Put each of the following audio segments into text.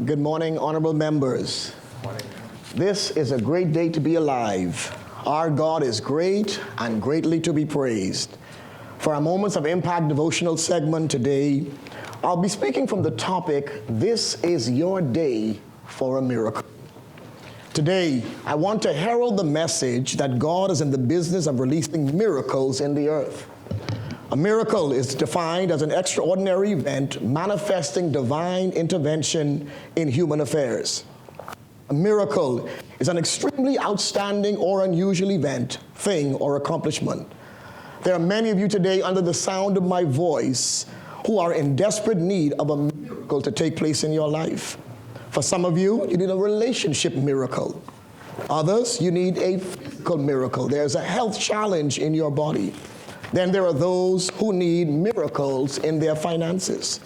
Good morning, honorable members. This is a great day to be alive. Our God is great and greatly to be praised. For our Moments of Impact devotional segment today, I'll be speaking from the topic, This is Your Day for a Miracle. Today, I want to herald the message that God is in the business of releasing miracles in the earth. A miracle is defined as an extraordinary event manifesting divine intervention in human affairs. A miracle is an extremely outstanding or unusual event, thing, or accomplishment. There are many of you today under the sound of my voice who are in desperate need of a miracle to take place in your life. For some of you, you need a relationship miracle. Others, you need a physical miracle. There's a health challenge in your body. Then there are those who need miracles in their finances.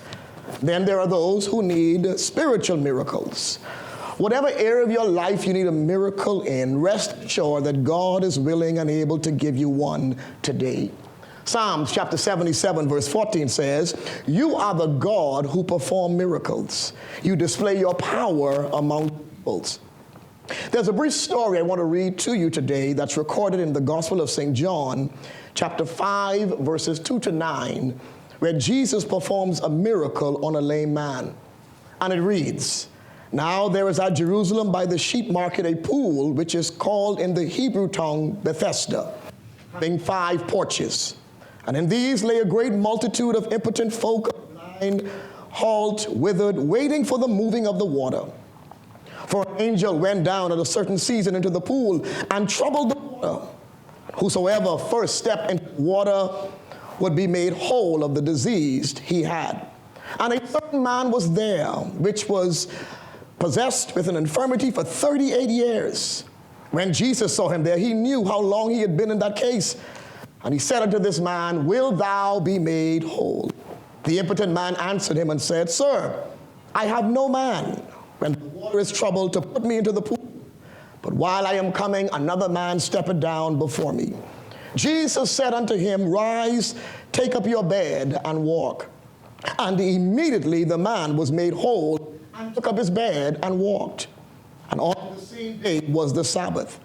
Then there are those who need spiritual miracles. Whatever area of your life you need a miracle in, rest assured that God is willing and able to give you one today. Psalms chapter 77 verse 14 says, "You are the God who perform miracles. You display your power among peoples." There's a brief story I want to read to you today that's recorded in the Gospel of St. John, chapter 5, verses 2 to 9, where Jesus performs a miracle on a lame man. And it reads, "Now there is at Jerusalem by the sheep market a pool, which is called in the Hebrew tongue Bethesda, having 5 porches. And in these lay a great multitude of impotent folk, blind, halt, withered, waiting for the moving of the water. For an angel went down at a certain season into the pool and troubled the water. Whosoever first stepped into the water would be made whole of the disease he had. And a certain man was there, which was possessed with an infirmity for 38 years. When Jesus saw him there, he knew how long he had been in that case. And he said unto this man, Wilt thou be made whole? The impotent man answered him and said, Sir, I have no man, when the water is troubled, to put me into the pool. But while I am coming, another man steppeth down before me. Jesus said unto him, Rise, take up your bed, and walk. And immediately the man was made whole, and took up his bed, and walked. And on the same day was the Sabbath."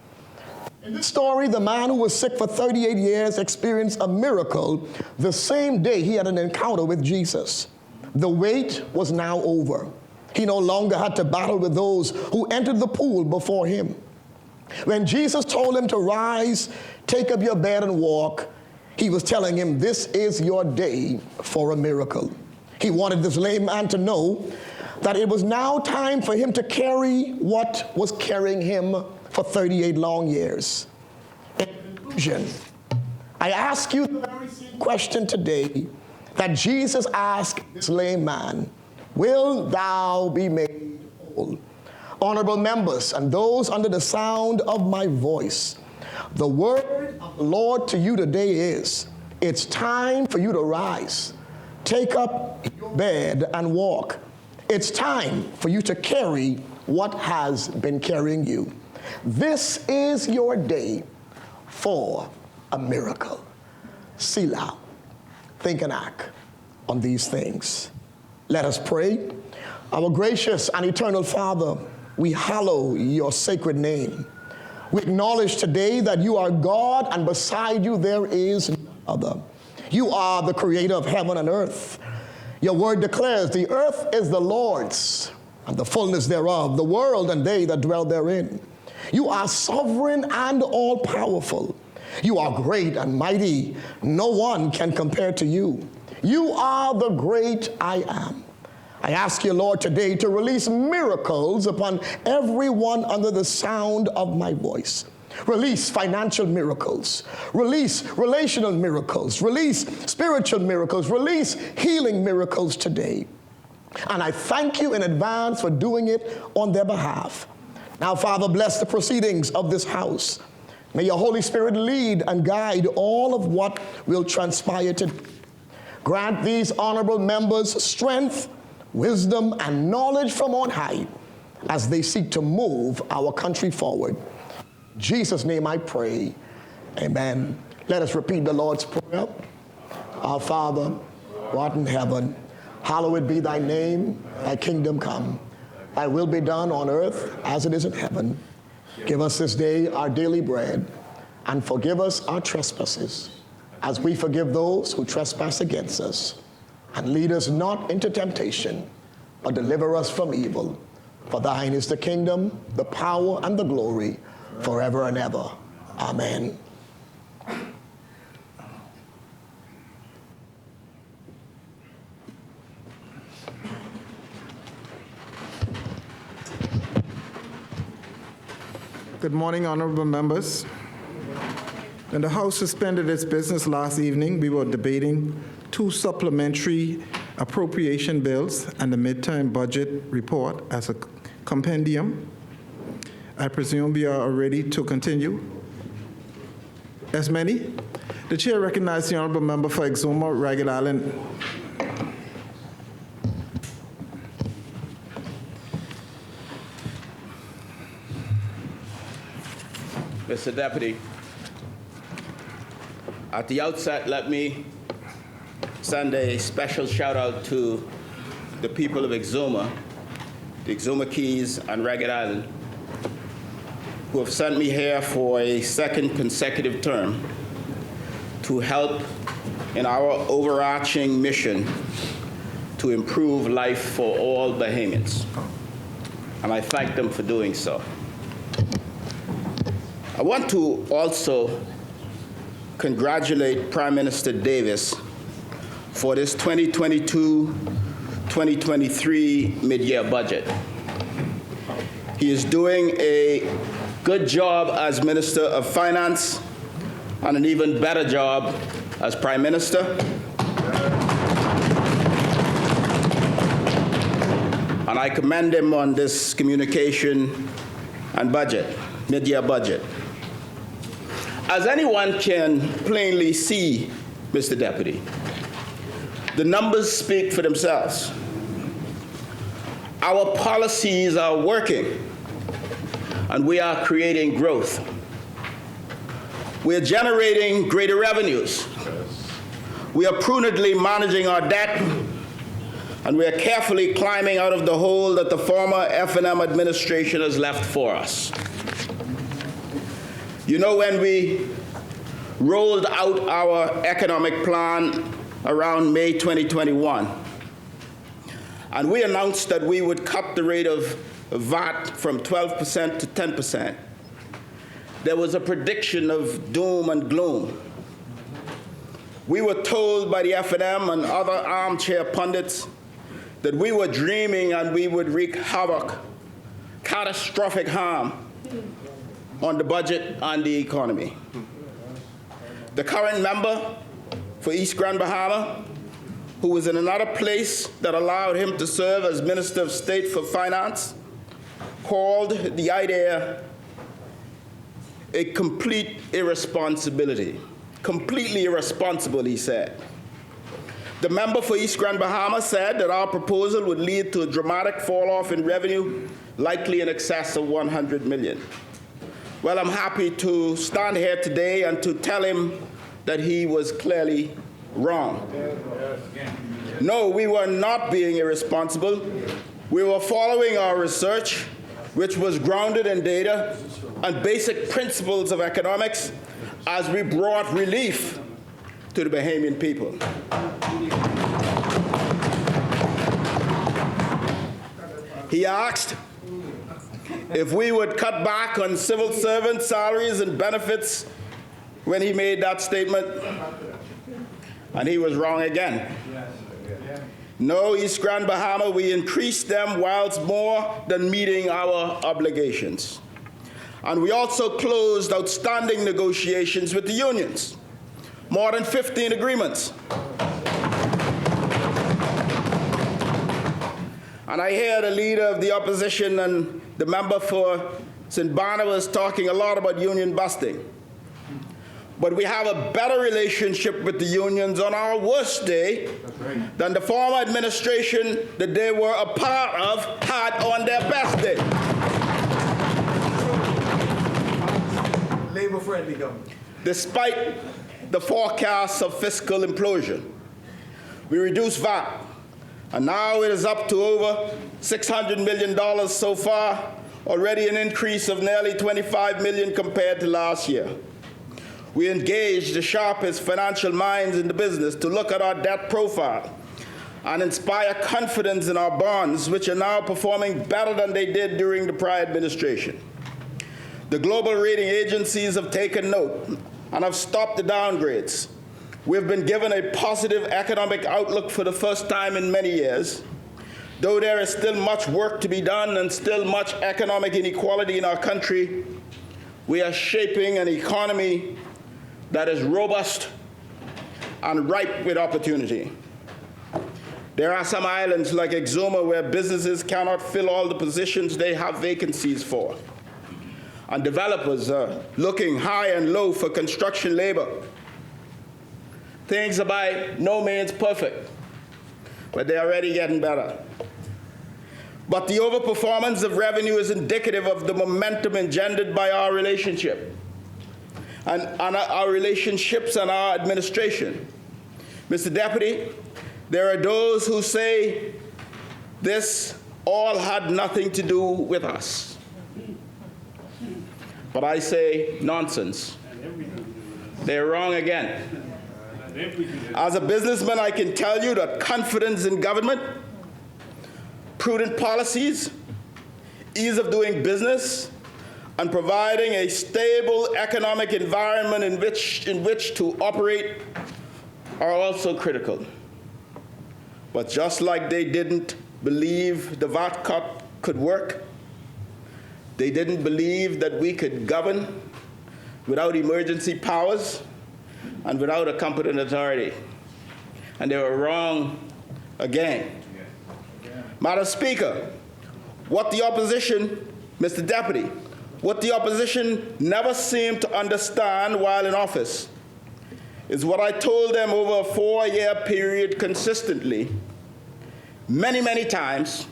In this story, the man who was sick for 38 years experienced a miracle the same day he had an encounter with Jesus. The wait was now over. He no longer had to battle with those who entered the pool before him. When Jesus told him to rise, take up your bed and walk, he was telling him, this is your day for a miracle. He wanted this lame man to know that it was now time for him to carry what was carrying him for 38 long years. In conclusion, I ask you the very same question today that Jesus asked this lame man, will thou be made whole? Honorable members and those under the sound of my voice, the word of the Lord to you today is, it's time for you to rise. Take up your bed and walk. It's time for you to carry what has been carrying you. This is your day for a miracle. Selah. Think and act on these things. Let us pray. Our gracious and eternal Father, we hallow your sacred name. We acknowledge today that you are God and beside you there is no other. You are the creator of heaven and earth. Your word declares the earth is the Lord's and the fullness thereof, the world and they that dwell therein. You are sovereign and all-powerful. You are great and mighty. No one can compare to you. You are the great I am. I ask you, Lord, today to release miracles upon everyone under the sound of my voice. Release financial miracles. Release relational miracles. Release spiritual miracles. Release healing miracles today. And I thank you in advance for doing it on their behalf. Now, Father, bless the proceedings of this house. May your Holy Spirit lead and guide all of what will transpire today. Grant these honorable members strength, wisdom, and knowledge from on high as they seek to move our country forward. In Jesus' name I pray. Amen. Let us repeat the Lord's Prayer. Our Father, who art in heaven, hallowed be thy name. Thy kingdom come. Thy will be done on earth as it is in heaven. Give us this day our daily bread, and forgive us our trespasses, as we forgive those who trespass against us. And lead us not into temptation, but deliver us from evil. For thine is the kingdom, the power, and the glory, forever and ever. Amen. Good morning, honorable members. When the House suspended its business last evening, we were debating 2 supplementary appropriation bills and the midterm budget report as a compendium. I presume we are ready to continue. As many? The chair recognizes the honorable member for Exuma, Ragged Island. Mr. Deputy, at the outset, let me send a special shout out to the people of Exuma, the Exuma Keys and Ragged Island, who have sent me here for a second consecutive term to help in our overarching mission to improve life for all Bahamians. And I thank them for doing so. I want to also congratulate Prime Minister Davis for this 2022-2023 mid-year budget. He is doing a good job as Minister of Finance and an even better job as Prime Minister. And I commend him on this communication and budget, mid-year budget. As anyone can plainly see, Mr. Deputy, the numbers speak for themselves. Our policies are working, and we are creating growth. We are generating greater revenues. We are prudently managing our debt, and we are carefully climbing out of the hole that the former F&M administration has left for us. You know, when we rolled out our economic plan around May 2021, and we announced that we would cut the rate of VAT from 12% to 10%, there was a prediction of doom and gloom. We were told by the F&M and other armchair pundits that we were dreaming and we would wreak havoc, catastrophic harm on the budget and the economy. The current member for East Grand Bahama, who was in another place that allowed him to serve as Minister of State for Finance, called the idea a complete irresponsibility. Completely irresponsible, he said. The member for East Grand Bahama said that our proposal would lead to a dramatic fall-off in revenue, likely in excess of $100 million. Well, I'm happy to stand here today and to tell him that he was clearly wrong. No, we were not being irresponsible. We were following our research, which was grounded in data and basic principles of economics, as we brought relief to the Bahamian people. He asked if we would cut back on civil servant salaries and benefits when he made that statement, and he was wrong again. No, East Grand Bahama, we increased them whilst more than meeting our obligations. And we also closed outstanding negotiations with the unions, more than 15 agreements. And I hear the leader of the opposition and the member for St. Barnabas talking a lot about union busting. But we have a better relationship with the unions on our worst day than the former administration that they were a part of had on their best day. Labor-friendly government. Despite the forecasts of fiscal implosion, we reduced VAT And now it is up to over $600 million so far, already an increase of nearly $25 million compared to last year. We engaged the sharpest financial minds in the business to look at our debt profile and inspire confidence in our bonds, which are now performing better than they did during the prior administration. The global rating agencies have taken note and have stopped the downgrades. We've been given a positive economic outlook for the first time in many years. Though there is still much work to be done and still much economic inequality in our country, we are shaping an economy that is robust and ripe with opportunity. There are some islands like Exuma where businesses cannot fill all the positions they have vacancies for. And developers are looking high and low for construction labor. Things are by no means perfect, but they're already getting better. But the overperformance of revenue is indicative of the momentum engendered by our relationship and our relationships and our administration. Mr. Deputy, there are those who say this all had nothing to do with us. But I say nonsense. They're wrong again. As a businessman, I can tell you that confidence in government, prudent policies, ease of doing business, and providing a stable economic environment in which to operate are also critical. But just like they didn't believe the VAT cut could work, they didn't believe that we could govern without emergency powers and without a competent authority. And they were wrong again. Madam Speaker, what the opposition, Mr. Deputy, what the opposition never seemed to understand while in office is what I told them over a 4-year period consistently, many, many times,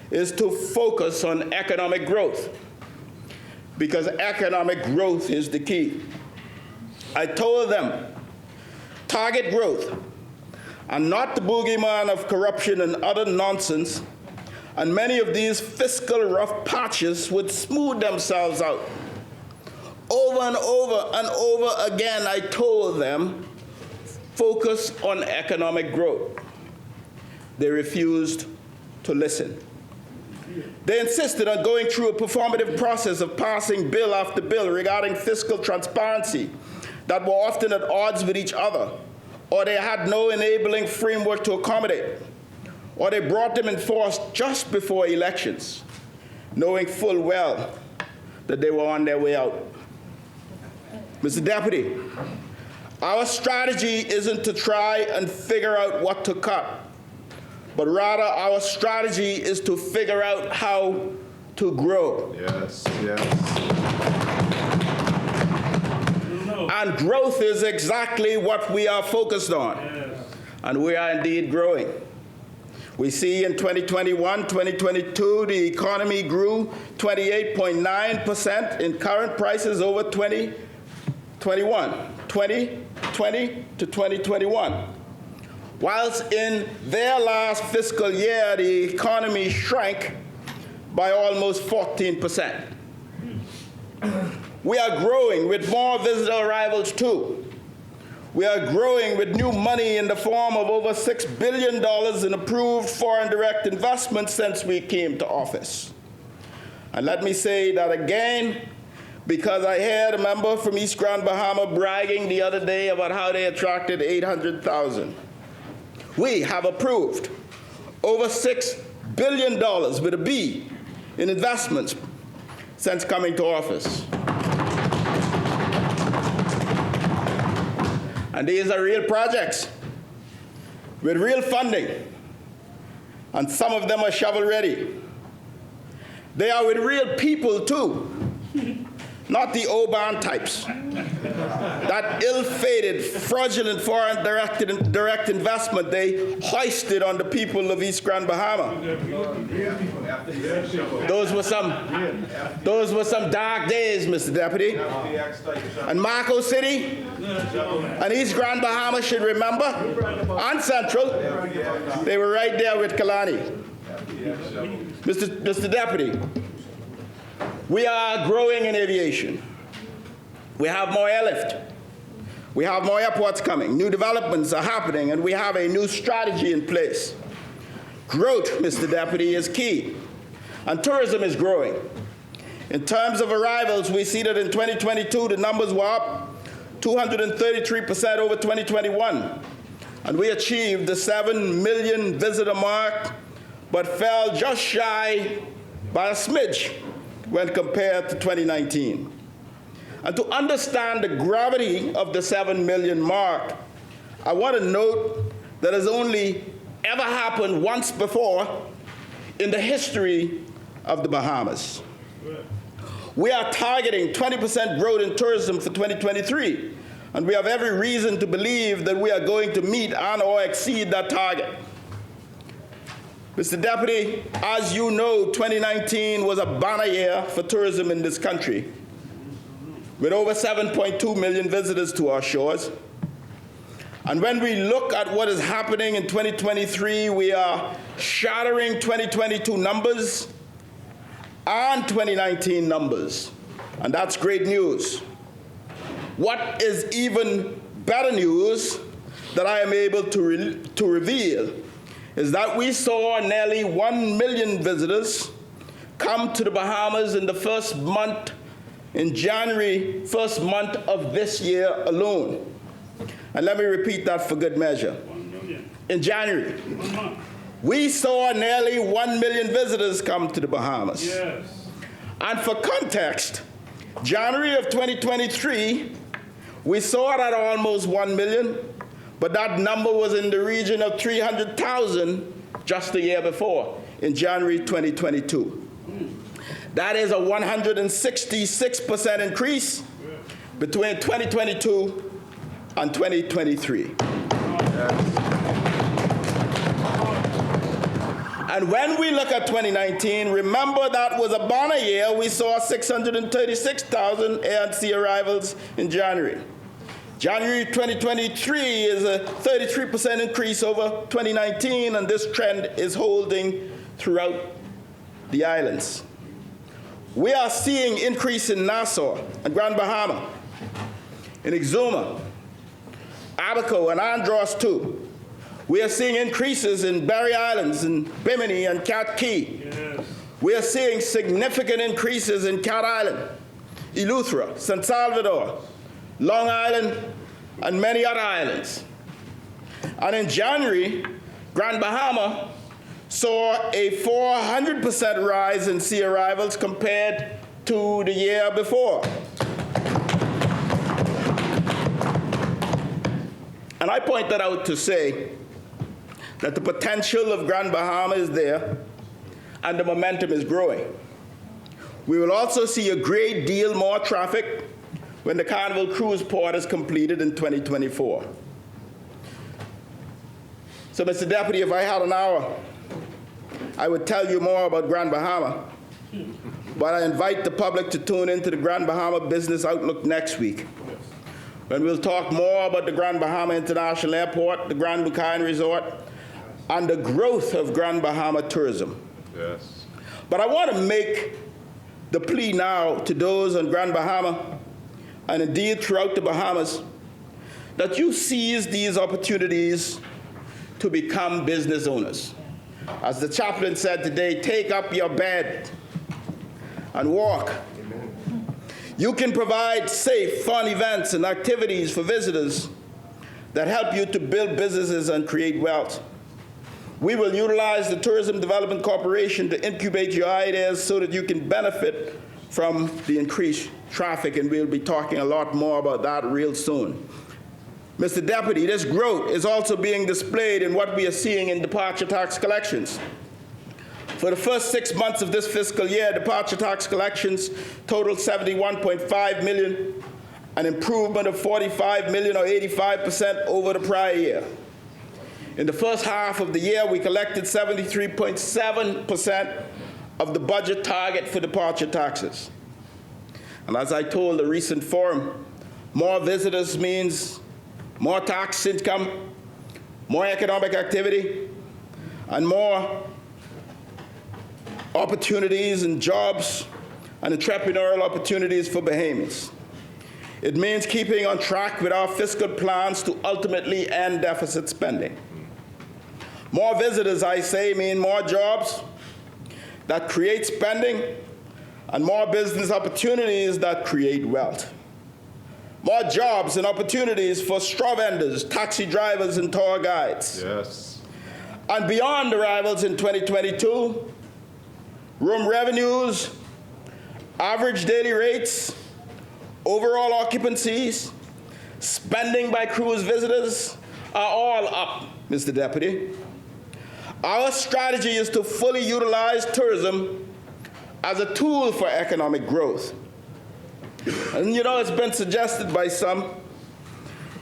is to focus on economic growth, because economic growth is the key. I told them, target growth, and not the boogeyman of corruption and other nonsense, and many of these fiscal rough patches would smooth themselves out. Over and over and over again, I told them, focus on economic growth. They refused to listen. They insisted on going through a performative process of passing bill after bill regarding fiscal transparency that were often at odds with each other, or they had no enabling framework to accommodate, or they brought them in force just before elections, knowing full well that they were on their way out. Mr. Deputy, our strategy isn't to try and figure out what to cut, but rather our strategy is to figure out how to grow. Yes, yes. And growth is exactly what we are focused on. Yes. And we are indeed growing. We see in 2021, 2022, the economy grew 28.9% in current prices over 2020 to 2021. Whilst in their last fiscal year, the economy shrank by almost 14%. We are growing with more visitor arrivals too. We are growing with new money in the form of over $6 billion in approved foreign direct investment since we came to office. And let me say that again, because I heard a member from East Grand Bahama bragging the other day about how they attracted 800,000. We have approved over $6 billion with a B in investments since coming to office. And these are real projects with real funding, and some of them are shovel-ready. They are with real people, too, not the Oban types, that ill-fated created fraudulent foreign direct investment they hoisted on the people of East Grand Bahama. Those were some dark days, Mr. Deputy. And Marco City and East Grand Bahama should remember, and Central, they were right there with Kalani. Mr. Deputy, we are growing in aviation. We have more airlift. We have more airports coming. New developments are happening, and we have a new strategy in place. Growth, Mr. Deputy, is key, and tourism is growing. In terms of arrivals, we see that in 2022, the numbers were up 233% over 2021, and we achieved the 7 million visitor mark, but fell just shy by a smidge when compared to 2019. And to understand the gravity of the 7 million mark, I want to note that has only ever happened once before in the history of the Bahamas. We are targeting 20% growth in tourism for 2023, and we have every reason to believe that we are going to meet and or exceed that target. Mr. Deputy, as you know, 2019 was a banner year for tourism in this country, with over 7.2 million visitors to our shores. And when we look at what is happening in 2023, we are shattering 2022 numbers and 2019 numbers, and that's great news. What is even better news that I am able to reveal is that we saw nearly 1 million visitors come to the Bahamas in the first month, in January, first month of this year alone. And let me repeat that for good measure. 1 million. In January, 1 month. we saw nearly 1 million visitors come to the Bahamas. Yes. And for context, January of 2023, we saw that almost 1 million, but that number was in the region of 300,000 just the year before, in January 2022. That is a 166% increase between 2022 and 2023. And when we look at 2019, remember that was a banner year. We saw 636,000 air and sea arrivals in January. January 2023 is a 33% increase over 2019, and this trend is holding throughout the islands. We are seeing increase in Nassau and Grand Bahama, in Exuma, Abaco, and Andros too. We are seeing increases in Berry Islands, in Bimini, and Cat Key. Yes. We are seeing significant increases in Cat Island, Eleuthera, San Salvador, Long Island, and many other islands. And in January, Grand Bahama saw a 400% rise in sea arrivals compared to the year before. And I point that out to say that the potential of Grand Bahama is there and the momentum is growing. We will also see a great deal more traffic when the Carnival Cruise Port is completed in 2024. So, Mr. Deputy, if I had an hour, I would tell you more about Grand Bahama, but I invite the public to tune into the Grand Bahama Business Outlook next week, when we'll talk more about the Grand Bahama International Airport, the Grand Bucayan Resort, and the growth of Grand Bahama tourism. Yes. But I want to make the plea now to those on Grand Bahama, and indeed throughout the Bahamas, that you seize these opportunities to become business owners. As the chaplain said today, take up your bed and walk. You can provide safe, fun events and activities for visitors that help you to build businesses and create wealth. We will utilize the Tourism Development Corporation to incubate your ideas so that you can benefit from the increased traffic, and we'll be talking a lot more about that real soon. Mr. Deputy, this growth is also being displayed in what we are seeing in departure tax collections. For the first 6 months of this fiscal year, departure tax collections totaled $71.5 million, an improvement of 45 million or 85% over the prior year. In the first half of the year, we collected 73.7% of the budget target for departure taxes. And as I told a recent forum, more visitors means more tax income, more economic activity, and more opportunities and jobs and entrepreneurial opportunities for Bahamians. It means keeping on track with our fiscal plans to ultimately end deficit spending. More visitors, I say, mean more jobs that create spending and more business opportunities that create wealth. More jobs and opportunities for straw vendors, taxi drivers, and tour guides. Yes. And beyond arrivals in 2022, room revenues, average daily rates, overall occupancies, spending by cruise visitors are all up, Mr. Deputy. Our strategy is to fully utilize tourism as a tool for economic growth. And you know, it's been suggested by some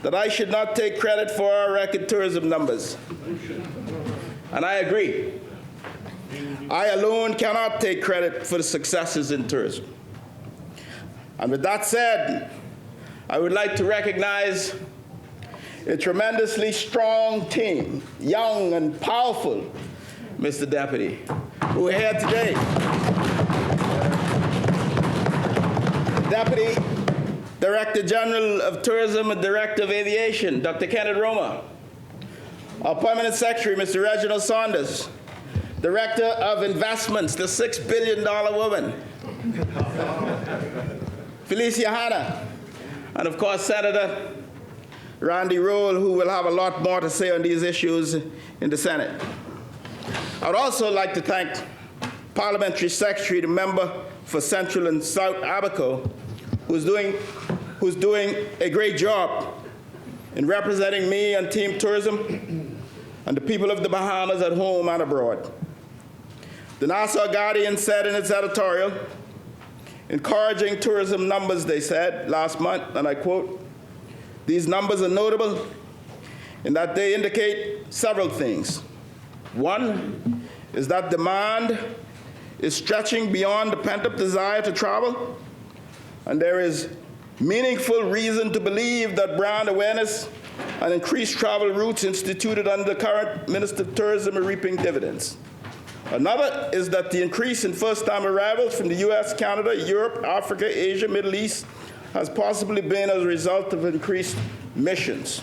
that I should not take credit for our record tourism numbers. And I agree. I alone cannot take credit for the successes in tourism. And with that said, I would like to recognize a tremendously strong team, young and powerful, Mr. Deputy, who are here today. Deputy Director General of Tourism and Director of Aviation, Dr. Kenneth Roma. Our Permanent Secretary, Mr. Reginald Saunders. Director of Investments, the $6 billion woman, Felicia Hanna. And of course, Senator Randy Roll, who will have a lot more to say on these issues in the Senate. I would also like to thank Parliamentary Secretary, the member for Central and South Abaco, who's doing a great job in representing me and Team Tourism and the people of the Bahamas at home and abroad. The Nassau Guardian said in its editorial, encouraging tourism numbers, they said last month, and I quote, "These numbers are notable in that they indicate several things. One is that demand is stretching beyond the pent-up desire to travel, and there is meaningful reason to believe that brand awareness and increased travel routes instituted under the current Minister of Tourism are reaping dividends. Another is that the increase in first-time arrivals from the US, Canada, Europe, Africa, Asia, Middle East has possibly been as a result of increased missions.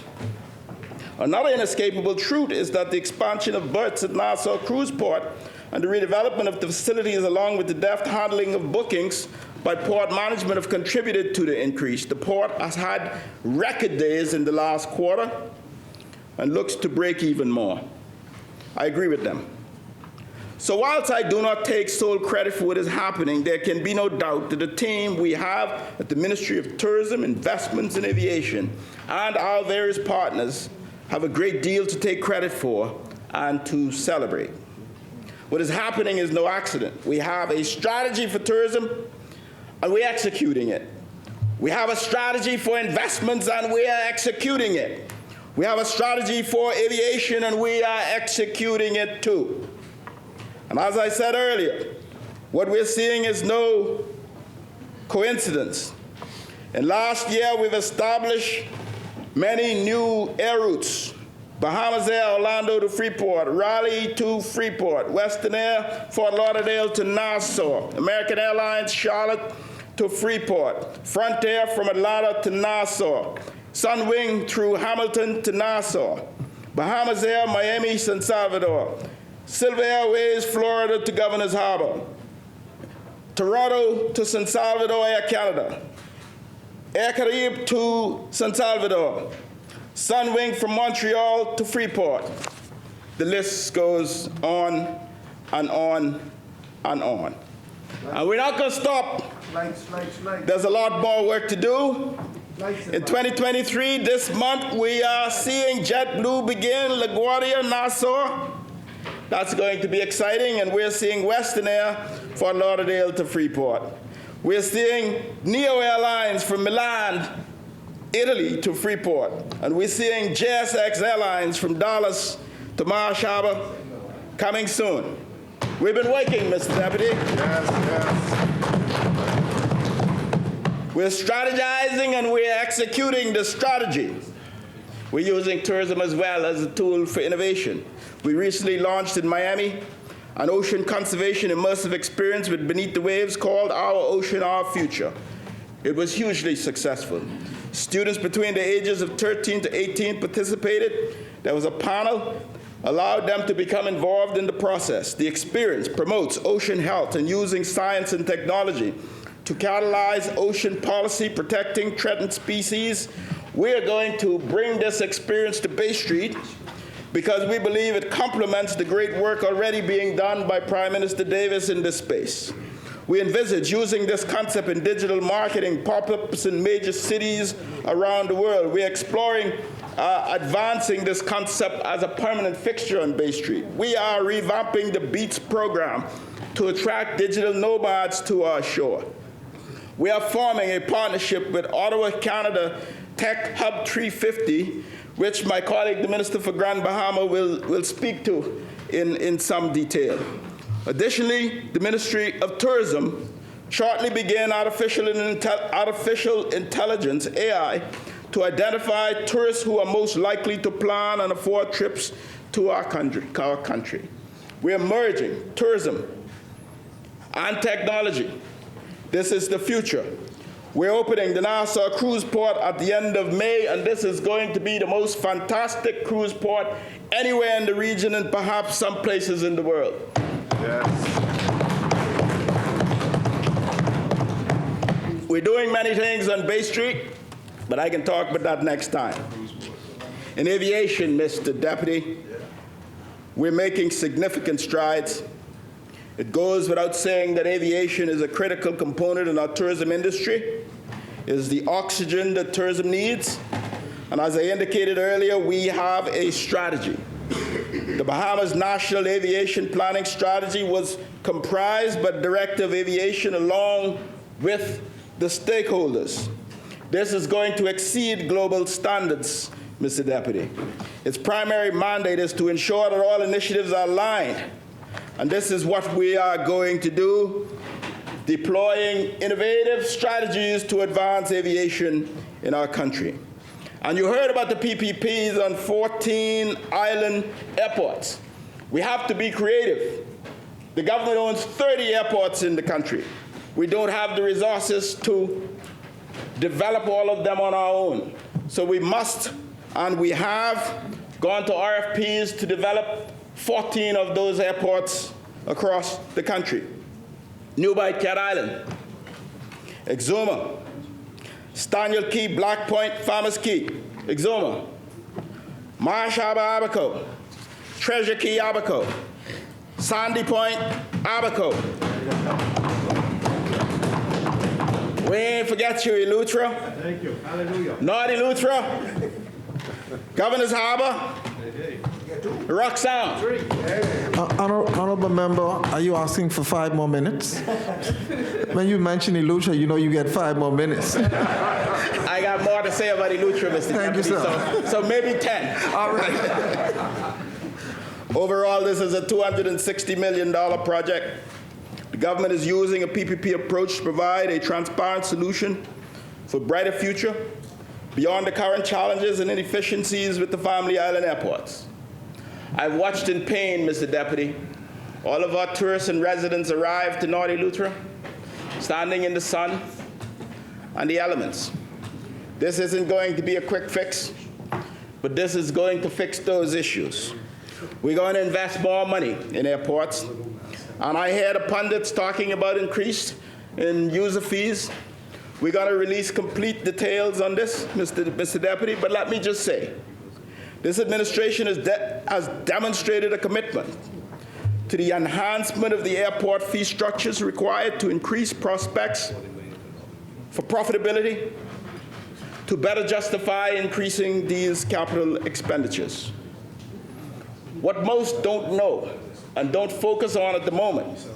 Another inescapable truth is that the expansion of berths at Nassau Cruise Port and the redevelopment of the facilities along with the deft handling of bookings by port management have contributed to the increase. The port has had record days in the last quarter and looks to break even more. I agree with them. So whilst I do not take sole credit for what is happening, there can be no doubt that the team we have at the Ministry of Tourism, Investments and Aviation, and our various partners have a great deal to take credit for and to celebrate. What is happening is no accident. We have a strategy for tourism, and we're executing it. We have a strategy for investments, and we are executing it. We have a strategy for aviation, and we are executing it too. And as I said earlier, what we're seeing is no coincidence. And last year, we've established many new air routes. Bahamas Air, Orlando to Freeport, Raleigh to Freeport, Western Air, Fort Lauderdale to Nassau, American Airlines, Charlotte to Freeport, Frontier from Atlanta to Nassau, Sunwing through Hamilton to Nassau, Bahamas Air, Miami, San Salvador, Silver Airways, Florida to Governor's Harbor, Toronto to San Salvador Air Canada, Air Caribe to San Salvador, Sunwing from Montreal to Freeport. The list goes on and on and on. And we're not going to stop. There's a lot more work to do. In 2023, this month, we are seeing JetBlue begin LaGuardia, Nassau. That's going to be exciting, and we're seeing Western Air Fort Lauderdale to Freeport. We're seeing Neo Airlines from Milan Italy to Freeport, and we're seeing JSX Airlines from Dallas to Marsh Harbor coming soon. We've been working, Mr. Deputy. Yes. We're strategizing and we're executing the strategy. We're using tourism as well as a tool for innovation. We recently launched in Miami an ocean conservation immersive experience with Beneath the Waves called Our Ocean, Our Future. It was hugely successful. Students between the ages of 13 to 18 participated. There was a panel, allowed them to become involved in the process. The experience promotes ocean health and using science and technology to catalyze ocean policy protecting threatened species. We're going to bring this experience to Bay Street because we believe it complements the great work already being done by Prime Minister Davis in this space. We envisage using this concept in digital marketing pop-ups in major cities around the world. We're exploring advancing this concept as a permanent fixture on Bay Street. We are revamping the Beats program to attract digital nomads to our shore. We are forming a partnership with Ottawa, Canada Tech Hub 350, which my colleague, the Minister for Grand Bahama, will speak to in some detail. Additionally, the Ministry of Tourism shortly began artificial intelligence, AI, to identify tourists who are most likely to plan and afford trips to our country. We are merging tourism and technology. This is the future. We're opening the Nassau cruise port at the end of May, and this is going to be the most fantastic cruise port anywhere in the region and perhaps some places in the world. Yes. We're doing many things on Bay Street, but I can talk about that next time. In aviation, Mr. Deputy, we're making significant strides. It goes without saying that aviation is a critical component in our tourism industry. It is the oxygen that tourism needs. And as I indicated earlier, we have a strategy. The Bahamas National Aviation Planning Strategy was comprised by Director of Aviation along with the stakeholders. This is going to exceed global standards, Mr. Deputy. Its primary mandate is to ensure that all initiatives are aligned. And this is what we are going to do, deploying innovative strategies to advance aviation in our country. And you heard about the PPPs on 14 island airports. We have to be creative. The government owns 30 airports in the country. We don't have the resources to develop all of them on our own. So we must, and we have, gone to RFPs to develop 14 of those airports across the country. New Bight, Cat Island, Exuma, Staniel Key, Black Point, Farmers Key, Exuma, Marsh Harbor, Abaco, Treasure Key, Abaco, Sandy Point, Abaco. We ain't forget you, Eleuthera. Thank you. Hallelujah. North Eleuthera, Governor's Harbor, Rock Sound. Honorable member, are you asking for 5 more minutes? When you mention Eleuthera, you know you get 5 more minutes. I got more to say about Eleuthera, Mr. Thank you, Deputy, sir. so maybe 10. All right. Overall, this is a $260 million project. The government is using a PPP approach to provide a transparent solution for a brighter future beyond the current challenges and inefficiencies with the Family Island airports. I've watched in pain, Mr. Deputy, all of our tourists and residents arrive to North Eleuthera, standing in the sun and the elements. This isn't going to be a quick fix, but this is going to fix those issues. We're going to invest more money in airports, and I hear the pundits talking about increase in user fees. We're going to release complete details on this, Mr. Deputy, but let me just say, this administration has demonstrated a commitment to the enhancement of the airport fee structures required to increase prospects for profitability, to better justify increasing these capital expenditures. What most don't know and don't focus on at the moment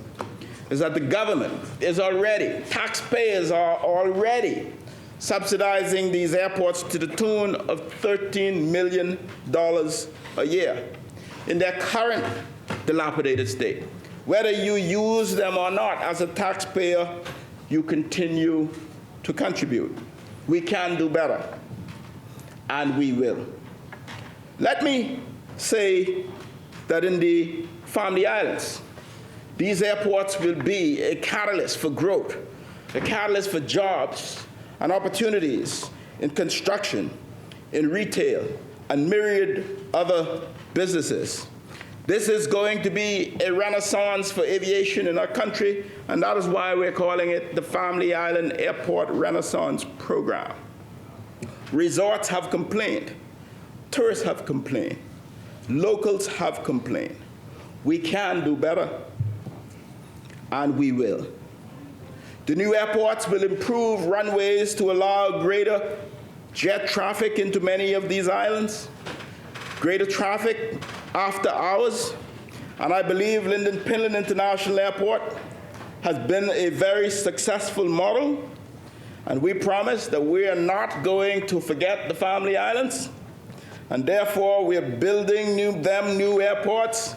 is that the government is already, taxpayers are already subsidizing these airports to the tune of $13 million a year in their current dilapidated state. Whether you use them or not, as a taxpayer, you continue to contribute. We can do better, and we will. Let me say that in the Family Islands, these airports will be a catalyst for growth, a catalyst for jobs and opportunities in construction, in retail, and myriad other businesses. This is going to be a renaissance for aviation in our country, and that is why we're calling it the Family Island Airport Renaissance Program. Resorts have complained. Tourists have complained. Locals have complained. We can do better, and we will. The new airports will improve runways to allow greater jet traffic into many of these islands, greater traffic after hours, and I believe Lynden Pinland International Airport has been a very successful model, and we promise that we are not going to forget the Family Islands, and therefore we are building new airports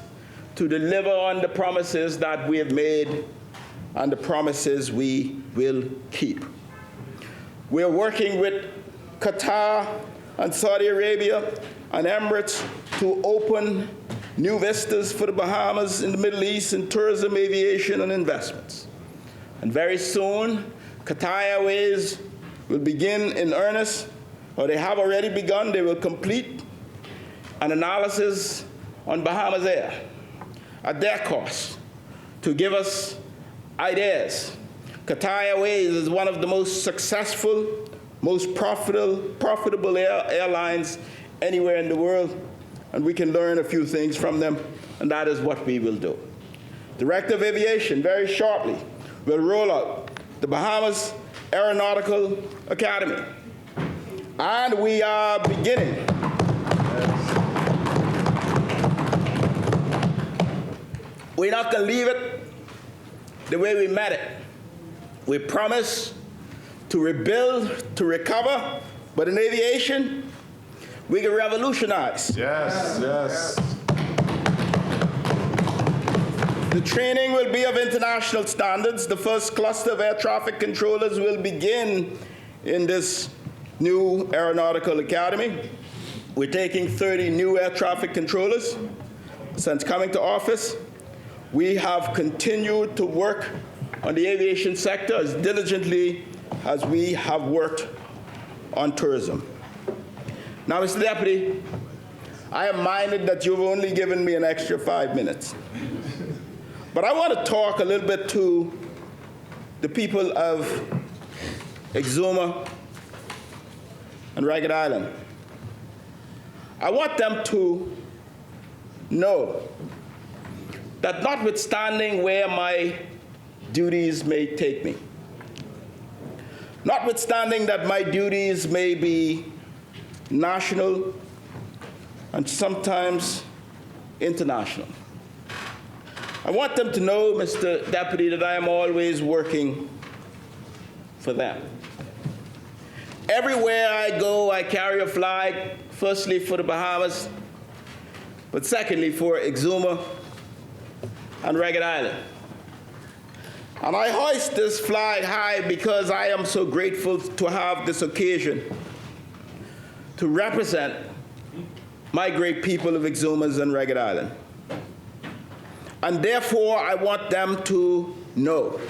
to deliver on the promises that we have made and the promises we will keep. We are working with Qatar and Saudi Arabia and Emirates to open new vistas for the Bahamas in the Middle East in tourism, aviation, and investments. And very soon, Qatar Airways will begin in earnest, or they have already begun. They will complete an analysis on Bahamas Air at their cost to give us ideas. Qatar Airways is one of the most successful, most profitable airlines anywhere in the world, and we can learn a few things from them, and that is what we will do. Director of Aviation, very shortly, will roll out the Bahamas Aeronautical Academy, and we are beginning we're not going to leave it the way we met it. We promise to rebuild, to recover, but in aviation, we can revolutionize. Yes, yes. The training will be of international standards. The first cluster of air traffic controllers will begin in this new aeronautical academy. We're taking 30 new air traffic controllers. Since coming to office, we have continued to work on the aviation sector as diligently as we have worked on tourism. Now, Mr. Deputy, I am minded that you've only given me an extra 5 minutes. But I want to talk a little bit to the people of Exuma and Ragged Island. I want them to know that notwithstanding where my duties may take me, notwithstanding that my duties may be national and sometimes international, I want them to know, Mr. Deputy, that I am always working for them. Everywhere I go, I carry a flag, firstly for the Bahamas, but secondly for Exuma and Ragged Island. And I hoist this flag high because I am so grateful to have this occasion to represent my great people of Exumas and Ragged Island. And therefore, I want them to know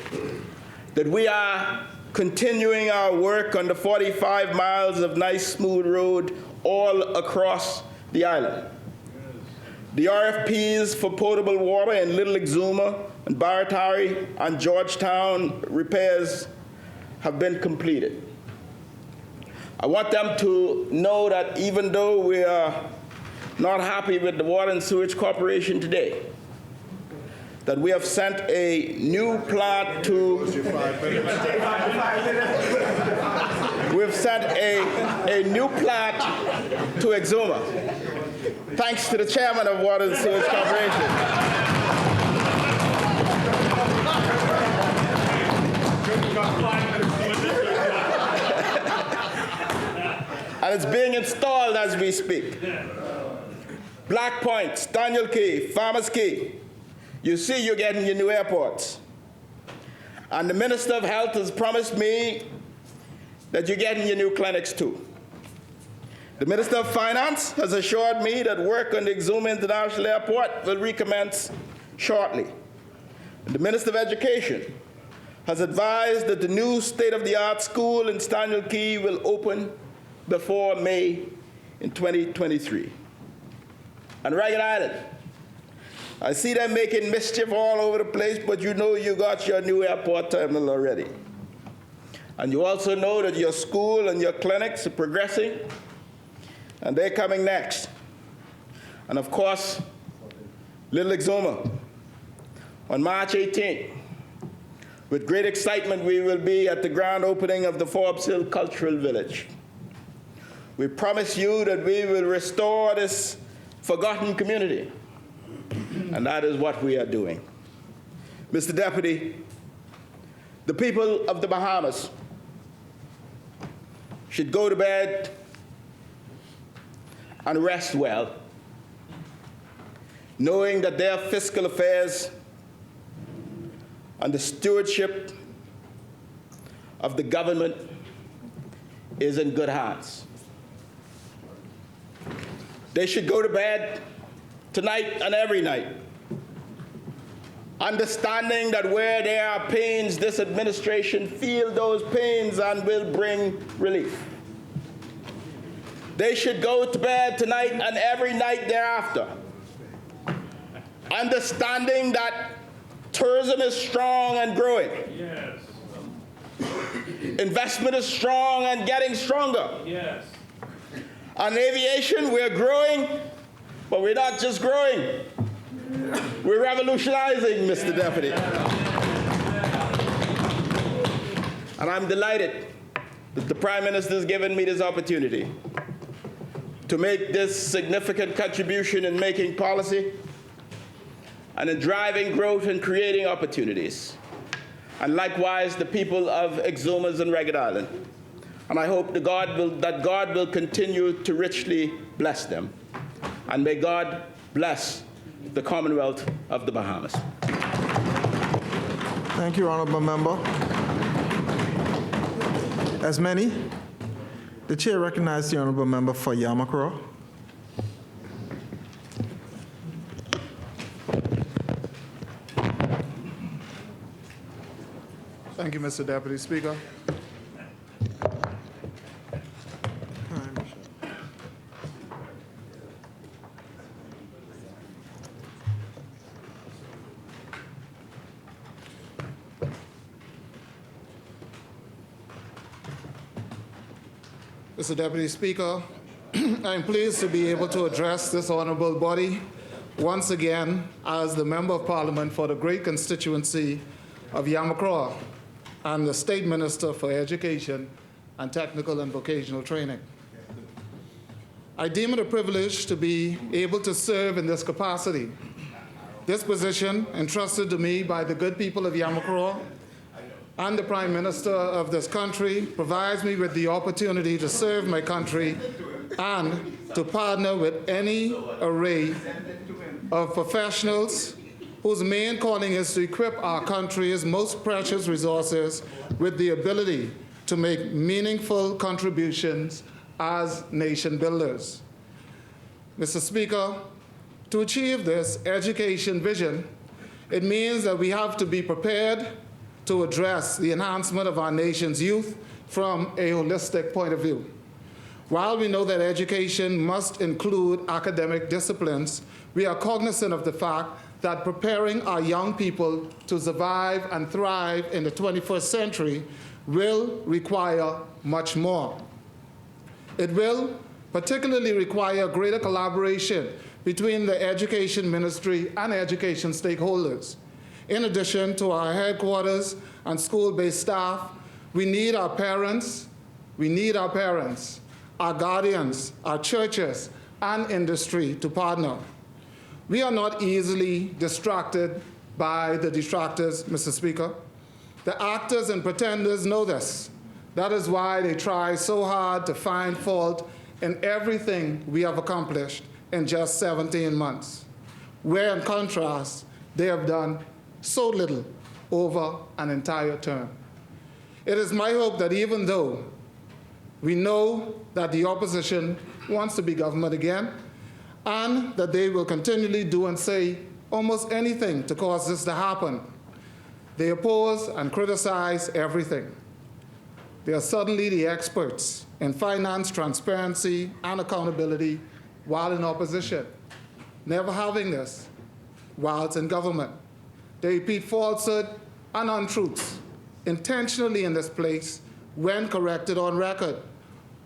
that we are continuing our work on the 45 miles of nice, smooth road all across the island. The RFPs for potable water in Little Exuma and Baratari and Georgetown repairs have been completed. I want them to know that even though we are not happy with the Water and Sewage Corporation today, that we have sent a new plant to we've sent a new plant to Exuma, thanks to the chairman of Water and Sewage Corporation. and it's being installed as we speak. Black Point, Daniel Key, Farmers Key. You see you're getting your new airports. And the Minister of Health has promised me that you're getting your new clinics too. The Minister of Finance has assured me that work on the Exuma International Airport will recommence shortly. And the Minister of Education has advised that the new state-of-the-art school in Daniel Key will open before May in 2023. And Ragged Island, I see them making mischief all over the place, but you know you got your new airport terminal already. And you also know that your school and your clinics are progressing, and they're coming next. And of course, Little Exuma, on March 18th, with great excitement, we will be at the grand opening of the Forbes Hill Cultural Village. We promise you that we will restore this forgotten community, and that is what we are doing. Mr. Deputy, the people of the Bahamas should go to bed and rest well, knowing that their fiscal affairs and the stewardship of the government is in good hands. They should go to bed tonight and every night, understanding that where there are pains, this administration feel those pains and will bring relief. They should go to bed tonight and every night thereafter, understanding that tourism is strong and growing. Yes. Investment is strong and getting stronger. Yes. On aviation, we're growing, but we're not just growing. We're revolutionizing, Mr. Deputy. And I'm delighted that the Prime Minister has given me this opportunity to make this significant contribution in making policy and in driving growth and creating opportunities. And likewise, the people of Exumas and Ragged Island. And I hope that God will continue to richly bless them. And may God bless the Commonwealth of the Bahamas. Thank you, Honourable Member. As many, the Chair recognizes the Honourable Member for Yamakra. Thank you, Mr. Deputy Speaker. Mr. Deputy Speaker, I am pleased to be able to address this honorable body once again as the Member of Parliament for the great constituency of Yamakra and the State Minister for Education and Technical and Vocational Training. I deem it a privilege to be able to serve in this capacity. This position, entrusted to me by the good people of Yamakra and the Prime Minister of this country, provides me with the opportunity to serve my country and to partner with any array of professionals whose main calling is to equip our country's most precious resources with the ability to make meaningful contributions as nation builders. Mr. Speaker, to achieve this education vision, it means that we have to be prepared to address the enhancement of our nation's youth from a holistic point of view. While we know that education must include academic disciplines, we are cognizant of the fact that preparing our young people to survive and thrive in the 21st century will require much more. It will particularly require greater collaboration between the Education Ministry and education stakeholders. In addition to our headquarters and school-based staff, we need our parents, our guardians, our churches, and industry to partner. We are not easily distracted by the distractors, Mr. Speaker. The actors and pretenders know this. That is why they try so hard to find fault in everything we have accomplished in just 17 months, where in contrast, they have done so little over an entire term. It is my hope that even though we know that the opposition wants to be government again, and that they will continually do and say almost anything to cause this to happen, they oppose and criticize everything. They are suddenly the experts in finance, transparency, and accountability while in opposition, never having this while it's in government. They repeat falsehood and untruths intentionally in this place when corrected on record,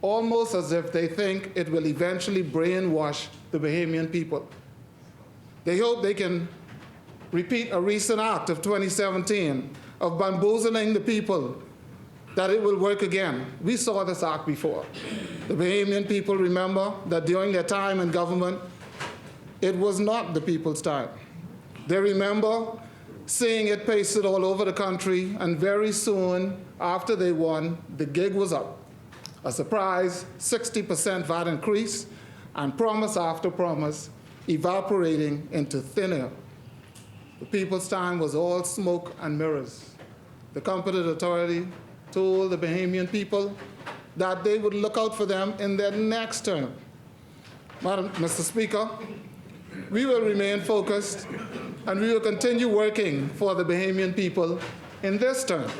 almost as if they think it will eventually brainwash the Bahamian people. They hope they can repeat a recent act of 2017 of bamboozling the people, that it will work again. We saw this act before. The Bahamian people remember that during their time in government, it was not the people's time. They remember seeing it pasted all over the country, and very soon after they won, the gig was up. A surprise 60% VAT increase, and promise after promise evaporating into thin air. The people's time was all smoke and mirrors. The competent authority told the Bahamian people that they would look out for them in their next term. Mr. Speaker, we will remain focused and we will continue working for the Bahamian people in this term.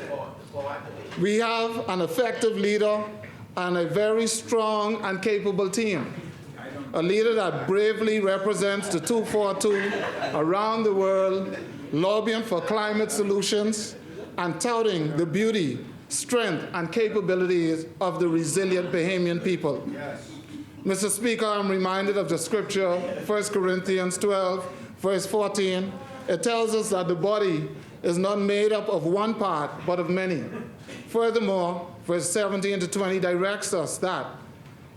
We have an effective leader and a very strong and capable team. A leader that bravely represents the 242 around the world, lobbying for climate solutions and touting the beauty, strength, and capabilities of the resilient Bahamian people. Yes. Mr. Speaker, I'm reminded of the scripture, 1 Corinthians 12, verse 14. It tells us that the body is not made up of one part, but of many. Furthermore, verse 17 to 20 directs us that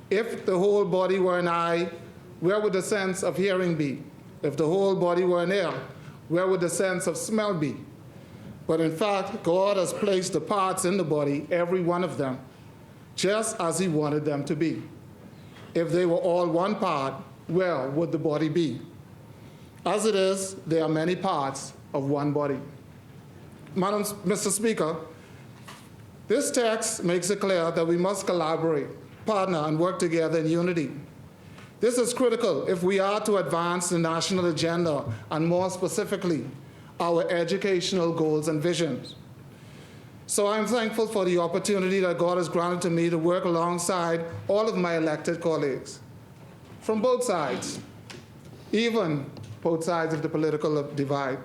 if the whole body were an eye, where would the sense of hearing be? If the whole body were an ear, where would the sense of smell be? But in fact, God has placed the parts in the body, every one of them, just as he wanted them to be. If they were all one part, where would the body be? As it is, there are many parts of one body. Mr. Speaker, this text makes it clear that we must collaborate, partner, and work together in unity. This is critical if we are to advance the national agenda, and more specifically, our educational goals and visions. So I'm thankful for the opportunity that God has granted to me to work alongside all of my elected colleagues from both sides, even both sides of the political divide.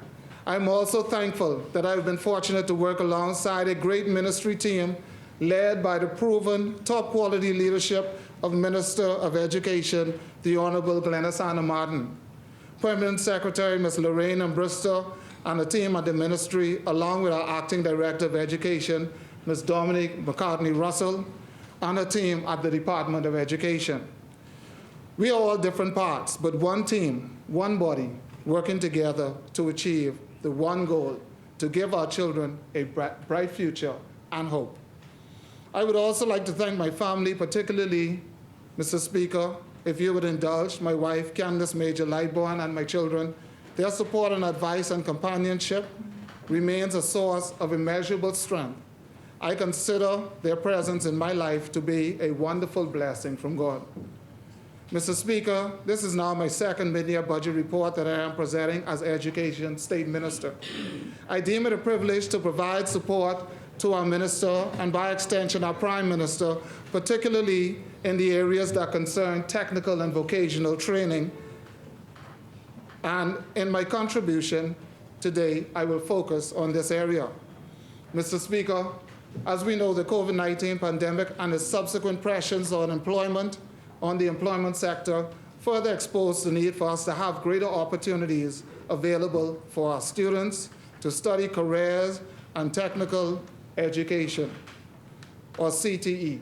I'm also thankful that I've been fortunate to work alongside a great ministry team led by the proven top quality leadership of Minister of Education, the Honorable Glennis Anna Martin, Permanent Secretary Ms. Lorraine Bristow, and a team at the ministry, along with our Acting Director of Education, Ms. Dominique McCartney-Russell, and a team at the Department of Education. We are all different parts, but one team, one body, working together to achieve the one goal, to give our children a bright future and hope. I would also like to thank my family, particularly, Mr. Speaker, if you would indulge, my wife, Candace Major Lightborn, and my children. Their support and advice and companionship remains a source of immeasurable strength. I consider their presence in my life to be a wonderful blessing from God. Mr. Speaker, this is now my second mid-year budget report that I am presenting as Education State Minister. I deem it a privilege to provide support to our minister and by extension our Prime Minister, particularly in the areas that concern technical and vocational training. And in my contribution today, I will focus on this area. Mr. Speaker, as we know, the COVID-19 pandemic and its subsequent pressures on employment, on the employment sector, further exposed the need for us to have greater opportunities available for our students to study careers and technical education, or CTE.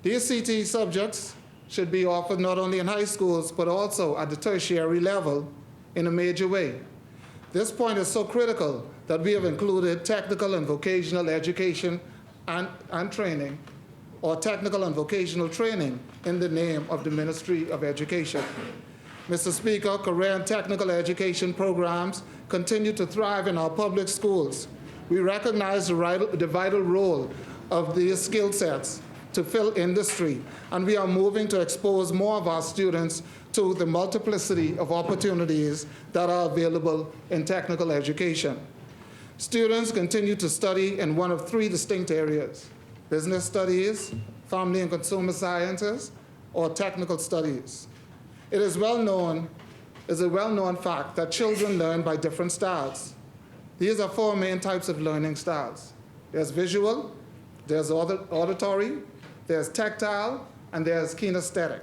These CTE subjects should be offered not only in high schools, but also at the tertiary level in a major way. This point is so critical that we have included technical and vocational education and training or technical and vocational training in the name of the Ministry of Education. Mr. Speaker, career and technical education programs continue to thrive in our public schools. We recognize the vital role of these skill sets to fill industry, and we are moving to expose more of our students to the multiplicity of opportunities that are available in technical education. Students continue to study in one of three distinct areas: business studies, family and consumer sciences, or technical studies. It is a well-known fact that children learn by different styles. These are four main types of learning styles. There's visual, there's auditory, there's tactile, and there's kinesthetic.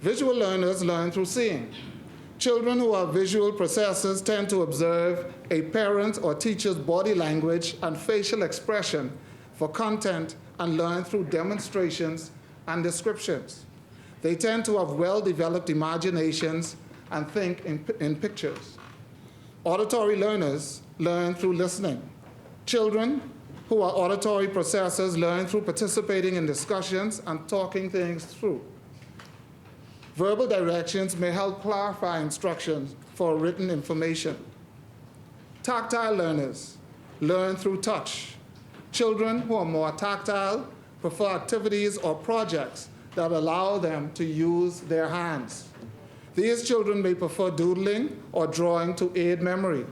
Visual learners learn through seeing. Children who are visual processors tend to observe a parent or teacher's body language and facial expression for content and learn through demonstrations and descriptions. They tend to have well-developed imaginations and think in pictures. Auditory learners learn through listening. Children who are auditory processors learn through participating in discussions and talking things through. Verbal directions may help clarify instructions for written information. Tactile learners learn through touch. Children who are more tactile prefer activities or projects that allow them to use their hands. These children may prefer doodling or drawing to aid memory.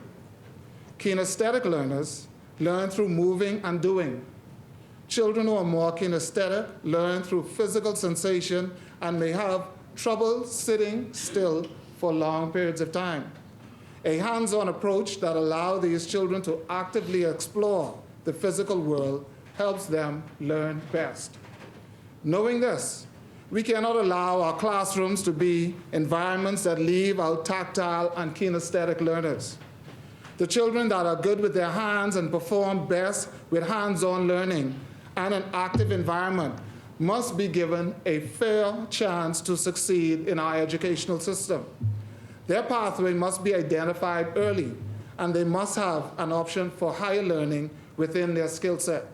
Kinesthetic learners learn through moving and doing. Children who are more kinesthetic learn through physical sensation and may have trouble sitting still for long periods of time. A hands-on approach that allows these children to actively explore the physical world helps them learn best. Knowing this, we cannot allow our classrooms to be environments that leave out tactile and kinesthetic learners. The children that are good with their hands and perform best with hands-on learning and an active environment must be given a fair chance to succeed in our educational system. Their pathway must be identified early, and they must have an option for higher learning within their skill set.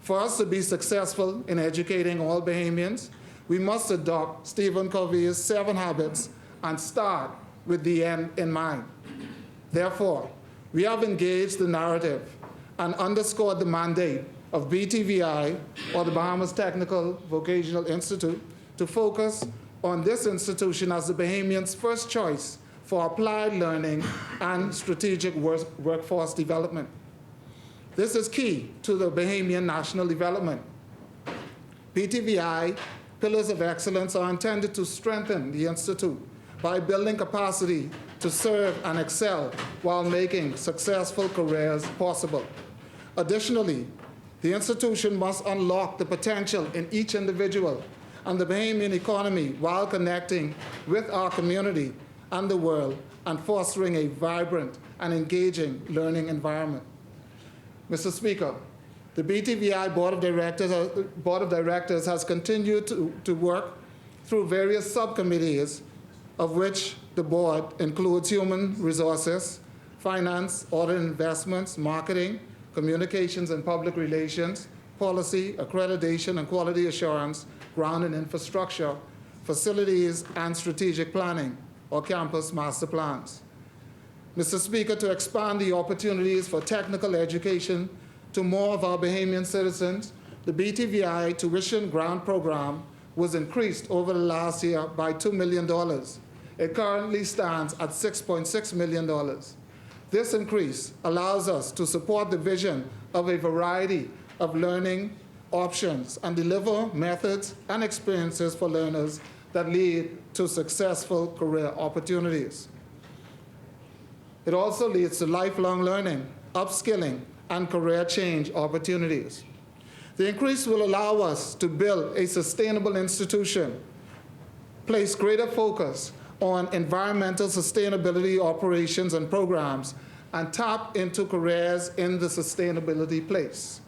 For us to be successful in educating all Bahamians, we must adopt Stephen Covey's 7 habits and start with the end in mind. Therefore, we have engaged the narrative and underscored the mandate of BTVI, or the Bahamas Technical Vocational Institute, to focus on this institution as the Bahamians' first choice for applied learning and strategic workforce development. This is key to the Bahamian national development. BTVI Pillars of Excellence are intended to strengthen the Institute by building capacity to serve and excel while making successful careers possible. Additionally, the institution must unlock the potential in each individual and the Bahamian economy while connecting with our community and the world and fostering a vibrant and engaging learning environment. Mr. Speaker, the BTVI Board of Directors has continued to work through various subcommittees, of which the board includes human resources, finance, audit and investments, marketing, communications and public relations, policy, accreditation and quality assurance, ground and infrastructure, facilities and strategic planning, or campus master plans. Mr. Speaker, to expand the opportunities for technical education to more of our Bahamian citizens, the BTVI tuition grant program was increased over the last year by $2 million. It currently stands at $6.6 million. This increase allows us to support the vision of a variety of learning options and deliver methods and experiences for learners that lead to successful career opportunities. It also leads to lifelong learning, upskilling, and career change opportunities. The increase will allow us to build a sustainable institution, place greater focus on environmental sustainability operations and programs, and tap into careers in the sustainability place.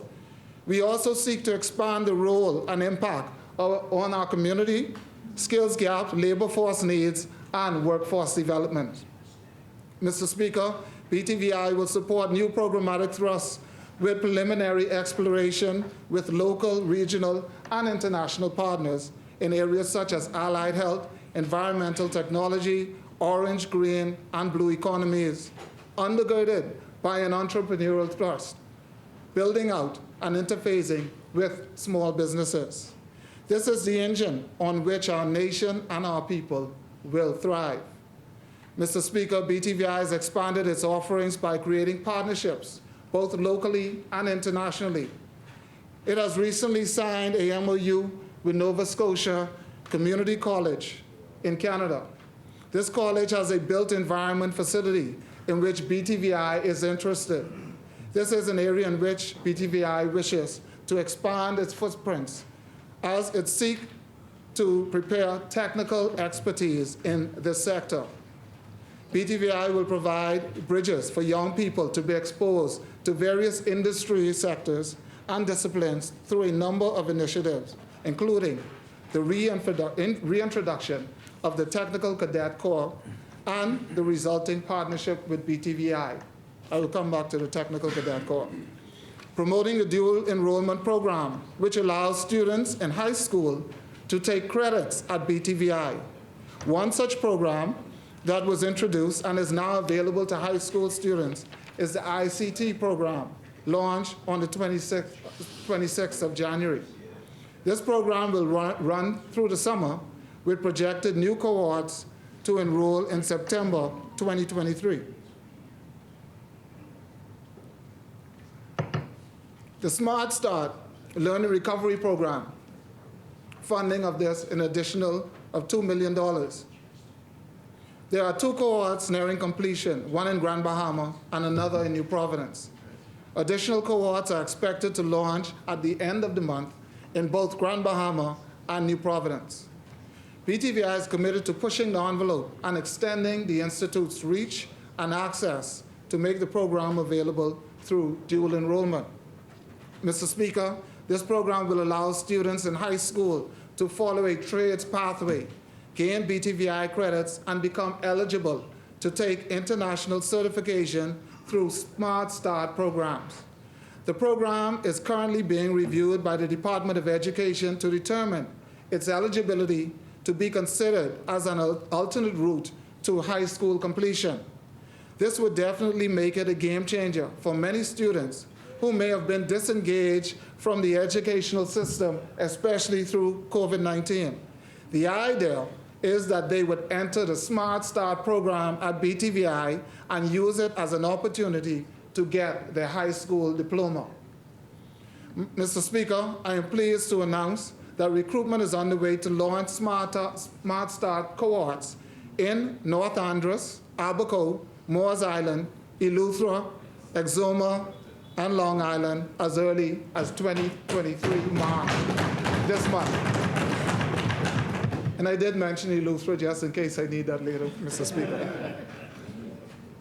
We also seek to expand the role and impact on our community, skills gap, labor force needs, and workforce development. Mr. Speaker, BTVI will support new programmatic thrusts with preliminary exploration with local, regional, and international partners in areas such as allied health, environmental technology, orange, green, and blue economies, undergirded by an entrepreneurial thrust, building out and interfacing with small businesses. This is the engine on which our nation and our people will thrive. Mr. Speaker, BTVI has expanded its offerings by creating partnerships, both locally and internationally. It has recently signed a MOU with Nova Scotia Community College in Canada. This college has a built environment facility in which BTVI is interested. This is an area in which BTVI wishes to expand its footprints as it seeks to prepare technical expertise in this sector. BTVI will provide bridges for young people to be exposed to various industry sectors and disciplines through a number of initiatives, including the reintroduction of the Technical Cadet Corps and the resulting partnership with BTVI. I will come back to the Technical Cadet Corps. Promoting the dual enrollment program, which allows students in high school to take credits at BTVI. One such program that was introduced and is now available to high school students is the ICT program, launched on the 26th of January. This program will run through the summer with projected new cohorts to enroll in September 2023. The Smart Start Learning Recovery Program, funding of this an additional of $2 million. There are 2 cohorts nearing completion, one in Grand Bahama and another in New Providence. Additional cohorts are expected to launch at the end of the month in both Grand Bahama and New Providence. BTVI is committed to pushing the envelope and extending the Institute's reach and access to make the program available through dual enrollment. Mr. Speaker, this program will allow students in high school to follow a trades pathway, gain BTVI credits, and become eligible to take international certification through Smart Start programs. The program is currently being reviewed by the Department of Education to determine its eligibility to be considered as an alternate route to high school completion. This would definitely make it a game changer for many students who may have been disengaged from the educational system, especially through COVID-19. The idea is that they would enter the Smart Start program at BTVI and use it as an opportunity to get their high school diploma. Mr. Speaker, I am pleased to announce that recruitment is underway to launch Smart Start cohorts in North Andros, Abaco, Moores Island, Eleuthera, Exuma, and Long Island as early as 2023 March, this month. And I did mention Eleuthera just in case I need that later, Mr. Speaker.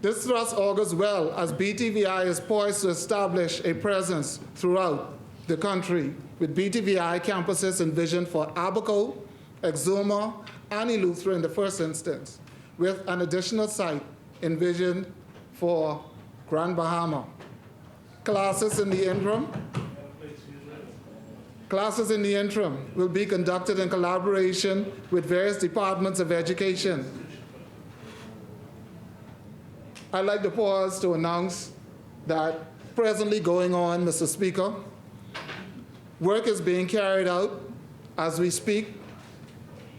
This thrust augurs well as BTVI is poised to establish a presence throughout the country with BTVI campuses envisioned for Abaco, Exuma, and Eleuthera in the first instance, with an additional site envisioned for Grand Bahama. Classes in the interim will be conducted in collaboration with various departments of education. I'd like to pause to announce that presently going on, Mr. Speaker, work is being carried out as we speak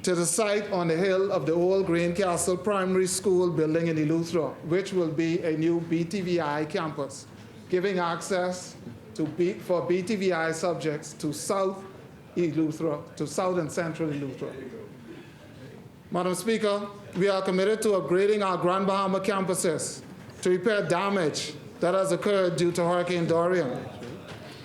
to the site on the hill of the old Greencastle Primary School building in Eleuthera, which will be a new BTVI campus, giving access for BTVI subjects to South Eleuthera, to South and Central Eleuthera. Madam Speaker, we are committed to upgrading our Grand Bahama campuses to repair damage that has occurred due to Hurricane Dorian.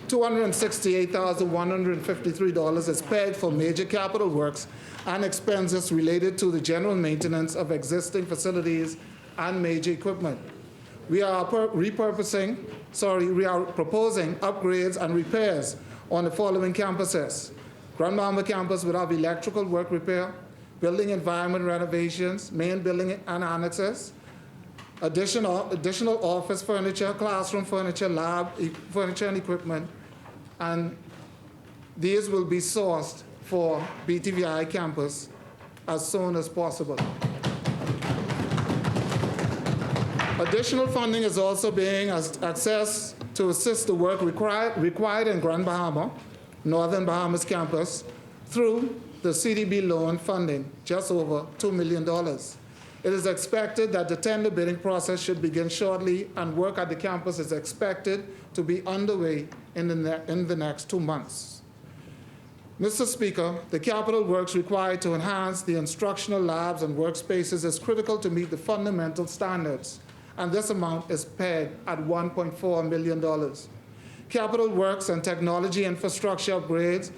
$268,153 is pegged for major capital works and expenses related to the general maintenance of existing facilities and major equipment. We are proposing upgrades and repairs on the following campuses. Grand Bahama campus will have electrical work repair, building environment renovations, main building and annexes, additional office furniture, classroom furniture, lab furniture and equipment, and these will be sourced for BTVI campus as soon as possible. Additional funding is also being accessed to assist the work required in Grand Bahama, Northern Bahamas campus, through the CDB loan funding, just over $2 million. It is expected that the tender bidding process should begin shortly, and work at the campus is expected to be underway in the next 2 months. Mr. Speaker, the capital works required to enhance the instructional labs and workspaces is critical to meet the fundamental standards, and this amount is pegged at $1.4 million. Capital works and technology infrastructure upgrades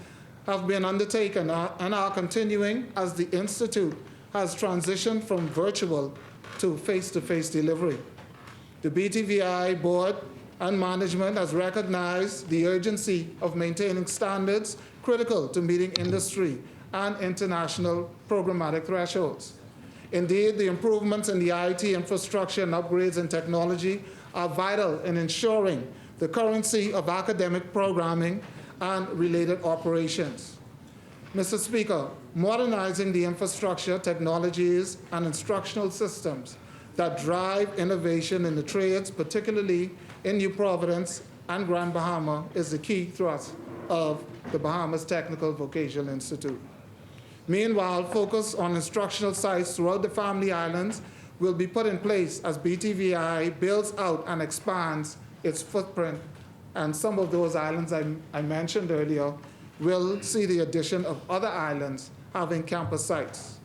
have been undertaken and are continuing as the Institute has transitioned from virtual to face-to-face delivery. The BTVI board and management has recognized the urgency of maintaining standards critical to meeting industry and international programmatic thresholds. Indeed, the improvements in the IT infrastructure and upgrades in technology are vital in ensuring the currency of academic programming and related operations. Mr. Speaker, modernizing the infrastructure, technologies, and instructional systems that drive innovation in the trades, particularly in New Providence and Grand Bahama, is the key thrust of the Bahamas Technical Vocational Institute. Meanwhile, focus on instructional sites throughout the Family Islands will be put in place as BTVI builds out and expands its footprint, and some of those islands I mentioned earlier will see the addition of other islands having campus sites.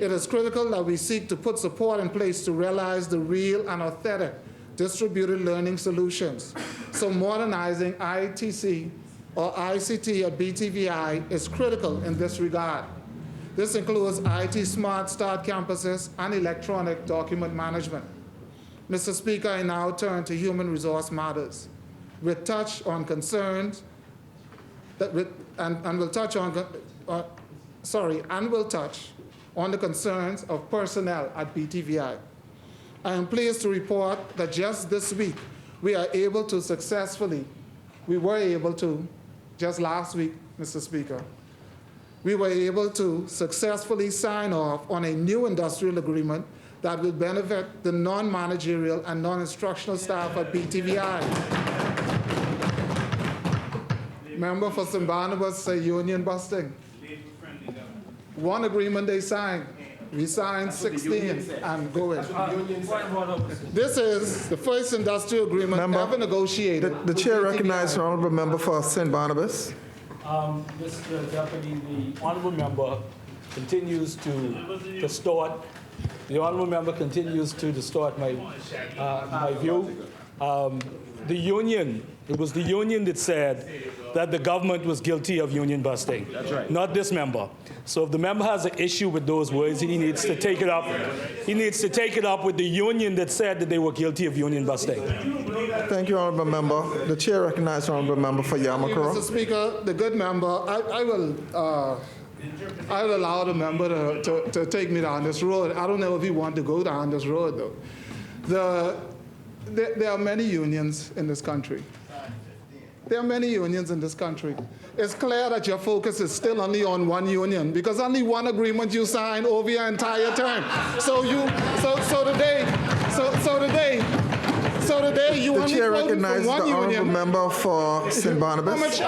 It is critical that we seek to put support in place to realize the real and authentic distributed learning solutions. So modernizing ITC or ICT at BTVI is critical in this regard. This includes IT Smart Start campuses and electronic document management. Mr. Speaker, I now turn to human resource matters, with touch on concerns that will touch on the concerns of personnel at BTVI. I am pleased to report that just this week we were able to, just last week, Mr. Speaker, we were able to successfully sign off on a new industrial agreement that will benefit the non-managerial and non-instructional staff at BTVI. Member for St. Barnabas say union busting. One agreement they signed. We signed 16 and going. This is the first industrial agreement ever negotiated. The chair recognizes the honorable member for St. Barnabas. Mr. Deputy, the honorable member continues to distort. The honorable member continues to distort my view. The union, it was the union that said that the government was guilty of union busting. That's right. Not this member. So if the member has an issue with those words, he needs to take it up. He needs to take it up with the union that said that they were guilty of union busting. Thank you, honorable member. The chair recognizes the honorable member for Yamakoro. Mr. Speaker, the good member, I will allow the member to take me down this road. I don't know if he wants to go down this road, though. There are many unions in this country. There are many unions in this country. It's clear that your focus is still only on one union, because only one agreement you signed over your entire term. So today you The only chair voted recognizes for one the honorable union. member for St. Barnabas.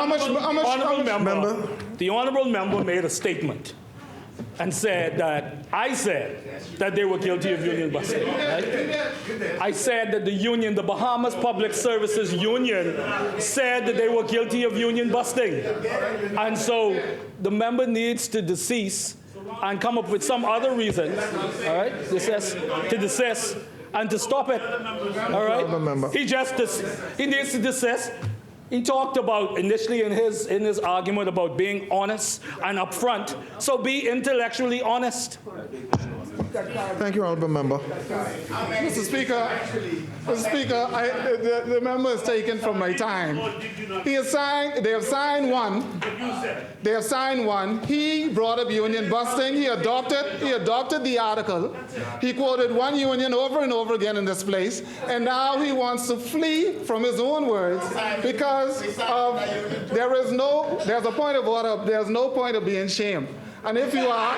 The honorable member made a statement and said that I said that they were guilty of union busting. Right? I said that the union, the Bahamas Public Services Union, said that they were guilty of union busting. And so the member needs to decease and come up with some other reason, all right, to desist and to stop it, all right? He needs to desist He talked about initially in his argument about being honest and upfront. So be intellectually honest. Thank you, Honourable Member. Mr. Speaker, the member is taken from my time. They have signed one. He brought up union busting. He adopted the article. He quoted one union over and over again in this place, and now he wants to flee from his own words because there's a point of order. There's no point of being shamed. And if you are,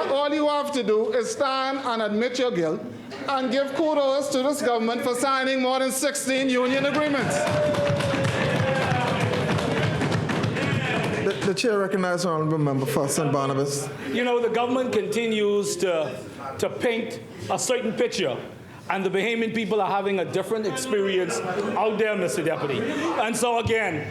all you have to do is stand and admit your guilt and give kudos to this government for signing more than 16 union agreements. The chair recognizes Honourable Member for St. Barnabas. You know, the government continues to paint a certain picture, and the Bahamian people are having a different experience out there, Mr. Deputy. And so again,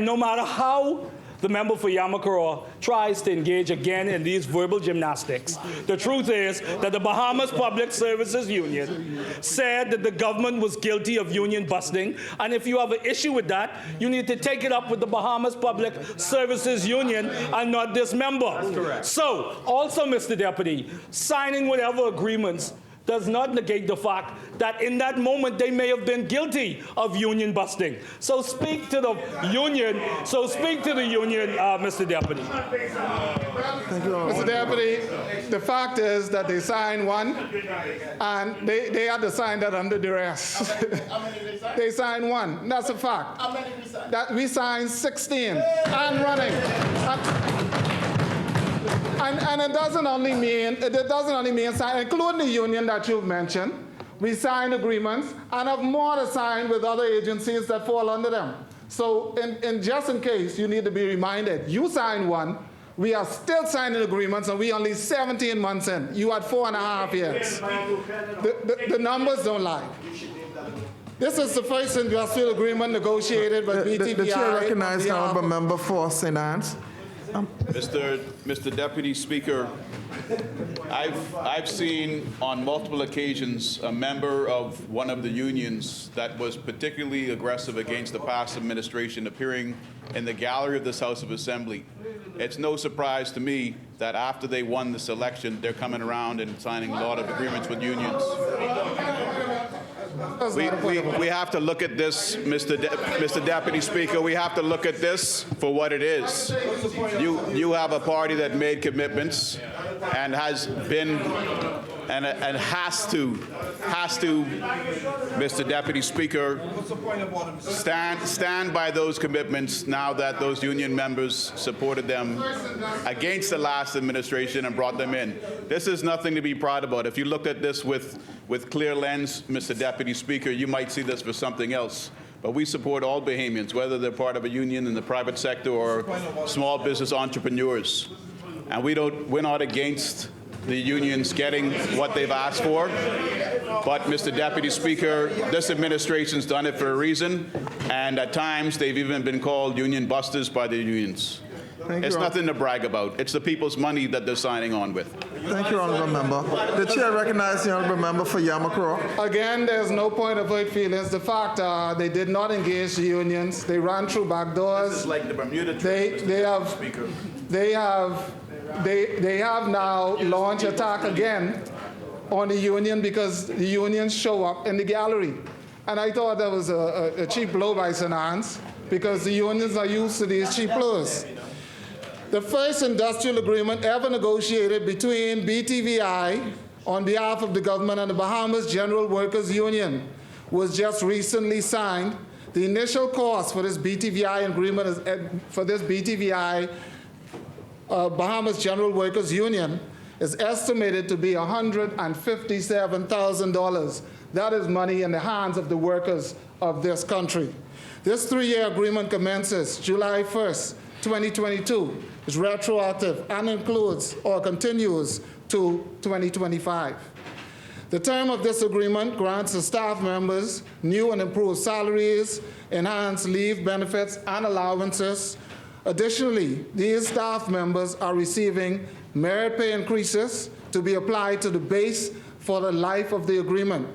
no matter how the member for Yamakura tries to engage again in these verbal gymnastics, the truth is that the Bahamas Public Services Union said that the government was guilty of union busting, and if you have an issue with that, you need to take it up with the Bahamas Public Services Union and not this member. That's correct. So, also, Mr. Deputy, signing whatever agreements does not negate the fact that in that moment they may have been guilty of union busting. So speak to the union. Mr. Deputy. Thank you, Mr. Deputy, the fact is that they signed one, and they had to sign that under duress. They signed one. That's a fact. How many we signed? That we signed 16 and running. And it doesn't only mean including the union that you've mentioned. We signed agreements and have more to sign with other agencies that fall under them. So just in case you need to be reminded, you signed one, we are still signing agreements, and we only 17 months in. You had 4.5 years. The numbers don't lie. This is the first industrial agreement negotiated by BTVI. The chair recognizes Honourable Member for St. Anne's. Mr. Deputy Speaker, I've seen on multiple occasions a member of one of the unions that was particularly aggressive against the past administration appearing in the gallery of this House of Assembly. It's no surprise to me that after they won this election, they're coming around and signing a lot of agreements with unions. We have to look at this, Mr. Deputy Speaker. We have to look at this for what it is. You have a party that made commitments and has been and has to, Mr. Deputy Speaker, stand by those commitments now that those union members supported them against the last administration and brought them in. This is nothing to be proud about. If you looked at this with clear lens, Mr. Deputy Speaker, you might see this for something else. But we support all Bahamians, whether they're part of a union in the private sector or small business entrepreneurs. And we're not against the unions getting what they've asked for. But, Mr. Deputy Speaker, this administration's done it for a reason, and at times they've even been called union busters by the unions. It's nothing to brag about. It's the people's money that they're signing on with. Thank you, Honourable Member. The chair recognizes the Honourable Member for Yamakura. Again, there's no point of hurt feelings. The fact they did not engage the unions. They ran through back doors. This is like the Bermuda Triangle, Speaker. They have now launched attack again on the union because the unions show up in the gallery. And I thought that was a cheap blow by St. Anne's because the unions are used to these cheap blows. The first industrial agreement ever negotiated between BTVI on behalf of the government and the Bahamas General Workers Union was just recently signed. The initial cost for this BTVI agreement is, for this BTVI Bahamas General Workers Union is estimated to be $157,000. That is money in the hands of the workers of this country. This 3-year agreement commences July 1st, 2022. It's retroactive and includes or continues to 2025. The term of this agreement grants the staff members new and improved salaries, enhanced leave benefits, and allowances. Additionally, these staff members are receiving merit pay increases to be applied to the base for the life of the agreement.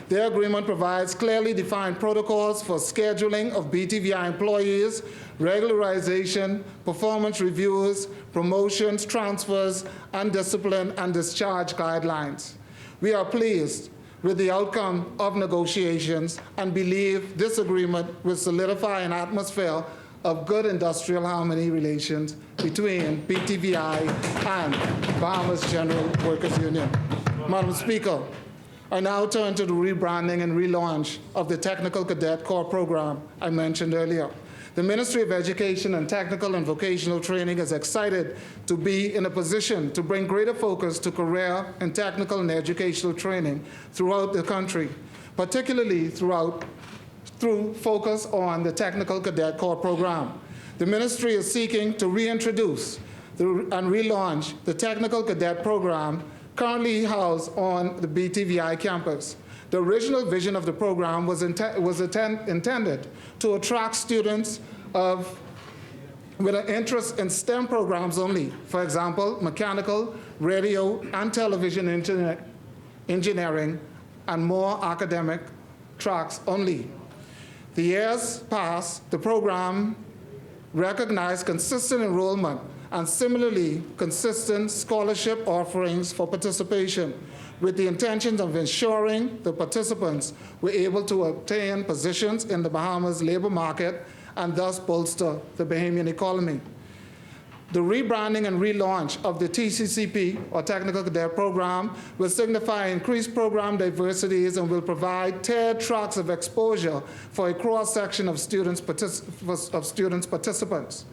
Their agreement provides clearly defined protocols for scheduling of BTVI employees, regularization, performance reviews, promotions, transfers, and discipline and discharge guidelines. We are pleased with the outcome of negotiations and believe this agreement will solidify an atmosphere of good industrial harmony relations between BTVI and Bahamas General Workers Union. Madam Speaker, I now turn to the rebranding and relaunch of the Technical Cadet Corps program I mentioned earlier. The Ministry of Education and Technical and Vocational Training is excited to be in a position to bring greater focus to career and technical and educational training throughout the country, particularly through focus on the Technical Cadet Corps program. The ministry is seeking to reintroduce and relaunch the Technical Cadet program currently housed on the BTVI campus. The original vision of the program was intended to attract students with an interest in STEM programs only. For example, mechanical, radio, and television engineering, and more academic tracks only. The years passed, the program recognized consistent enrollment and similarly consistent scholarship offerings for participation, with the intention of ensuring the participants were able to obtain positions in the Bahamas labor market and thus bolster the Bahamian economy. The rebranding and relaunch of the TCCP, or Technical Cadet Program, will signify increased program diversities and will provide tiered tracks of exposure for a cross-section of students participants.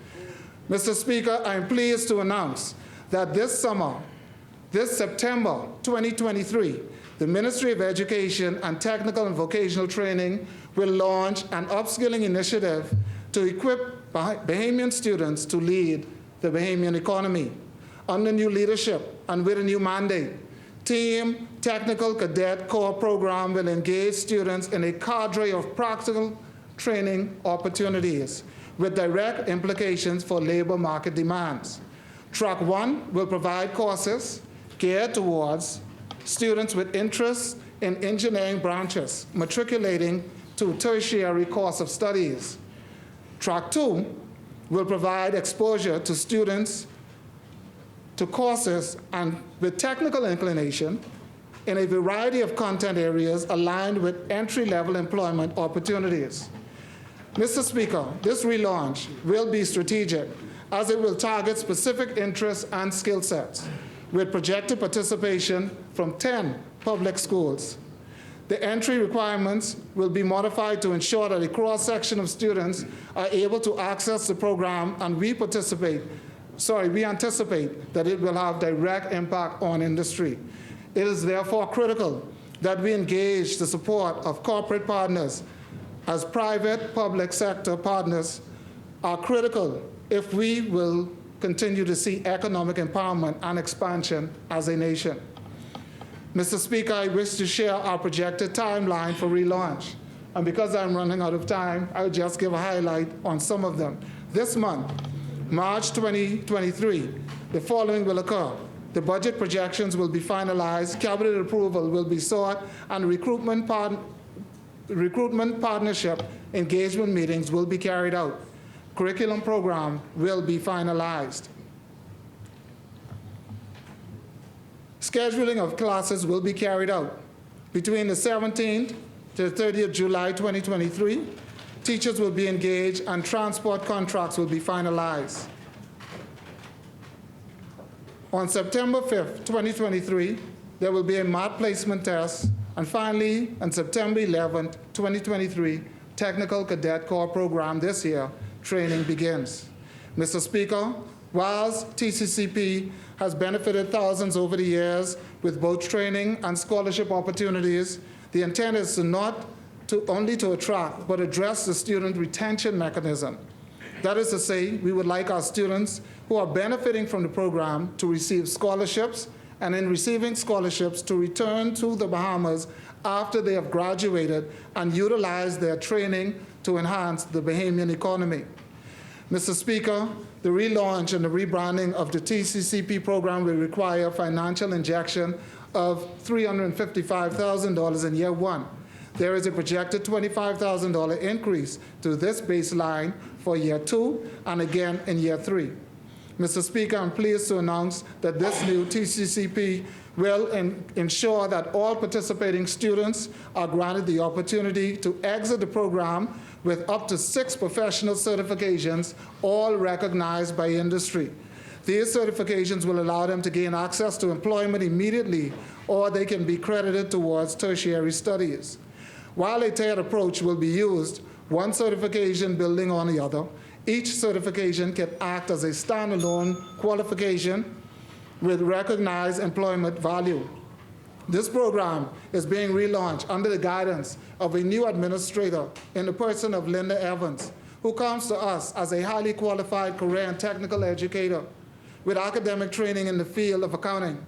Mr. Speaker, I am pleased to announce that this September 2023, the Ministry of Education and Technical and Vocational Training will launch an upskilling initiative to equip Bahamian students to lead the Bahamian economy. Under new leadership and with a new mandate, Team Technical Cadet Corps program will engage students in a cadre of practical training opportunities with direct implications for labor market demands. Track 1 will provide courses geared towards students with interests in engineering branches, matriculating to tertiary course of studies. Track 2 will provide exposure to students to courses and with technical inclination in a variety of content areas aligned with entry-level employment opportunities. Mr. Speaker, this relaunch will be strategic as it will target specific interests and skill sets with projected participation from 10 public schools. The entry requirements will be modified to ensure that a cross-section of students are able to access the program, and we anticipate that it will have direct impact on industry. It is therefore critical that we engage the support of corporate partners, as private-public sector partners are critical if we will continue to see economic empowerment and expansion as a nation. Mr. Speaker, I wish to share our projected timeline for relaunch. And because I'm running out of time, I'll just give a highlight on some of them. This month, March 2023, the following will occur. The budget projections will be finalized, cabinet approval will be sought, and recruitment partnership engagement meetings will be carried out. Curriculum program will be finalized. Scheduling of classes will be carried out. Between the 17th to the 30th of July 2023, teachers will be engaged and transport contracts will be finalized. On September 5th, 2023, there will be a math placement test, and finally, on September 11th, 2023, Technical Cadet Corps program this year, training begins. Mr. Speaker, whilst TCCP has benefited thousands over the years with both training and scholarship opportunities, the intent is not only to attract, but address the student retention mechanism. That is to say, we would like our students who are benefiting from the program to receive scholarships, and in receiving scholarships to return to the Bahamas after they have graduated and utilize their training to enhance the Bahamian economy. Mr. Speaker, the relaunch and the rebranding of the TCCP program will require financial injection of $355,000 in year one. There is a projected $25,000 increase to this baseline for year 2 and again in year 3. Mr. Speaker, I'm pleased to announce that this new TCCP will ensure that all participating students are granted the opportunity to exit the program with up to 6 professional certifications, all recognized by industry. These certifications will allow them to gain access to employment immediately, or they can be credited towards tertiary studies. While a tiered approach will be used, one certification building on the other, each certification can act as a standalone qualification with recognized employment value. This program is being relaunched under the guidance of a new administrator in the person of Linda Evans, who comes to us as a highly qualified career and technical educator with academic training in the field of accounting.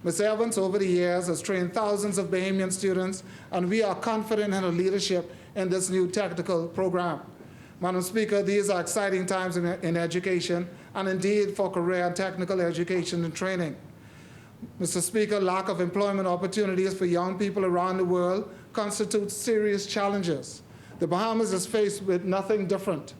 Ms. Evans, over the years, has trained thousands of Bahamian students, and we are confident in her leadership in this new technical program. Madam Speaker, these are exciting times in education, and indeed for career and technical education and training. Mr. Speaker, lack of employment opportunities for young people around the world constitutes serious challenges. The Bahamas is faced with nothing different.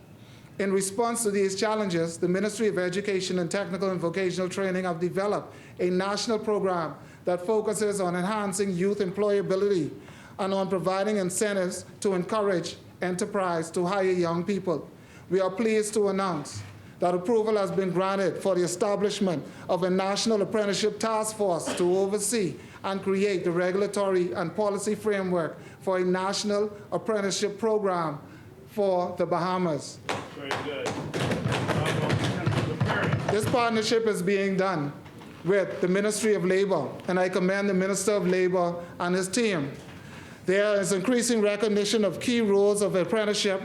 In response to these challenges, the Ministry of Education and Technical and Vocational Training have developed a national program that focuses on enhancing youth employability and on providing incentives to encourage enterprise to hire young people. We are pleased to announce that approval has been granted for the establishment of a national apprenticeship task force to oversee and create the regulatory and policy framework for a national apprenticeship program for the Bahamas. Very good. This partnership is being done with the Ministry of Labor, and I commend the Minister of Labor and his team. There is increasing recognition of key roles of apprenticeship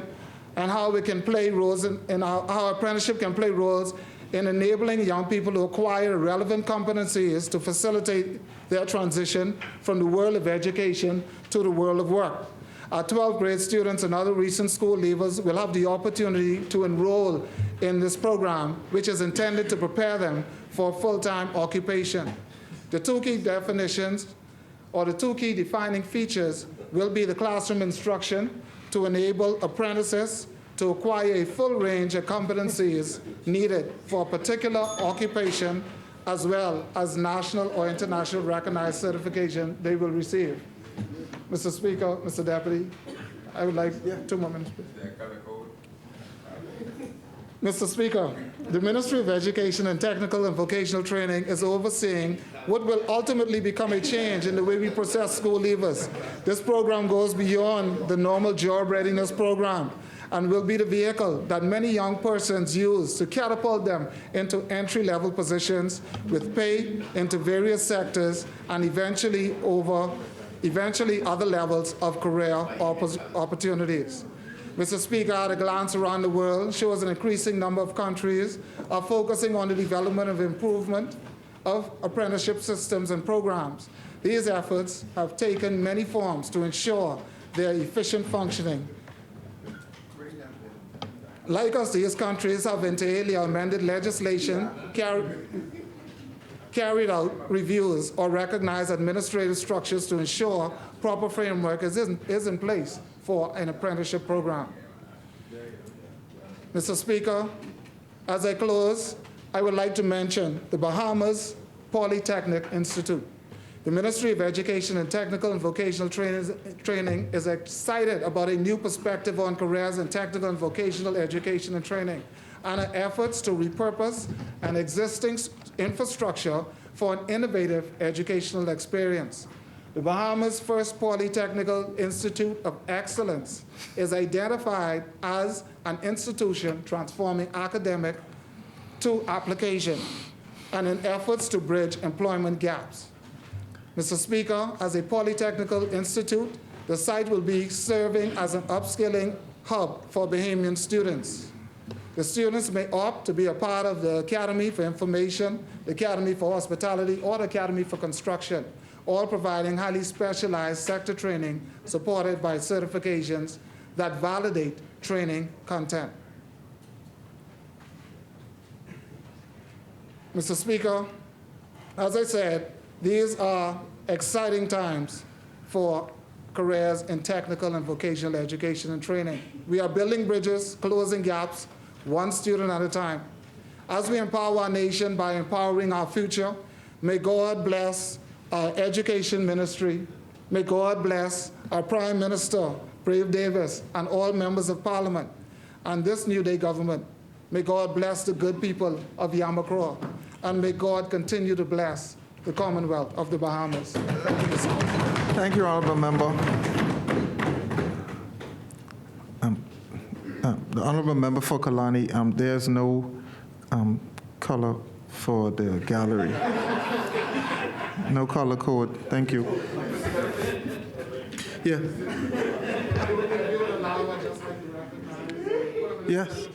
and how we can play roles in how apprenticeship can play roles in enabling young people to acquire relevant competencies to facilitate their transition from the world of education to the world of work. Our 12th grade students and other recent school leavers will have the opportunity to enroll in this program, which is intended to prepare them for full-time occupation. The two key definitions, or the two key defining features, will be the classroom instruction to enable apprentices to acquire a full range of competencies needed for a particular occupation, as well as national or international recognized certification they will receive. Mr. Speaker, Mr. Deputy, I would like 2 more minutes, please. Mr. Speaker, the Ministry of Education and Technical and Vocational Training is overseeing what will ultimately become a change in the way we process school leavers. This program goes beyond the normal job readiness program and will be the vehicle that many young persons use to catapult them into entry-level positions with pay into various sectors and eventually other levels of career opportunities. Mr. Speaker, at a glance around the world shows an increasing number of countries are focusing on the development of improvement of apprenticeship systems and programs. These efforts have taken many forms to ensure their efficient functioning. Like us, these countries have inter alia amended legislation, carried out reviews, or recognized administrative structures to ensure proper framework is in place for an apprenticeship program. Mr. Speaker, as I close, I would like to mention the Bahamas Polytechnic Institute. The Ministry of Education and Technical and Vocational Training is excited about a new perspective on careers in technical and vocational education and training, and our efforts to repurpose an existing infrastructure for an innovative educational experience. The Bahamas' first Polytechnical Institute of Excellence is identified as an institution transforming academic to application and in efforts to bridge employment gaps. Mr. Speaker, as a Polytechnical Institute, the site will be serving as an upskilling hub for Bahamian students. The students may opt to be a part of the Academy for Information, the Academy for Hospitality, or the Academy for Construction, all providing highly specialized sector training supported by certifications that validate training content. Mr. Speaker, as I said, these are exciting times for careers in technical and vocational education and training. We are building bridges, closing gaps, one student at a time. As we empower our nation by empowering our future, may God bless our education ministry. May God bless our Prime Minister, Brave Davis, and all members of Parliament, and this New Day government. May God bless the good people of Yamacraw, and may God continue to bless the Commonwealth of the Bahamas. Thank you, Mr. President. Thank you, Honorable Member. The Honorable Member for Kalani, there's no color for the gallery. No color code. Thank you. Yeah. Yes.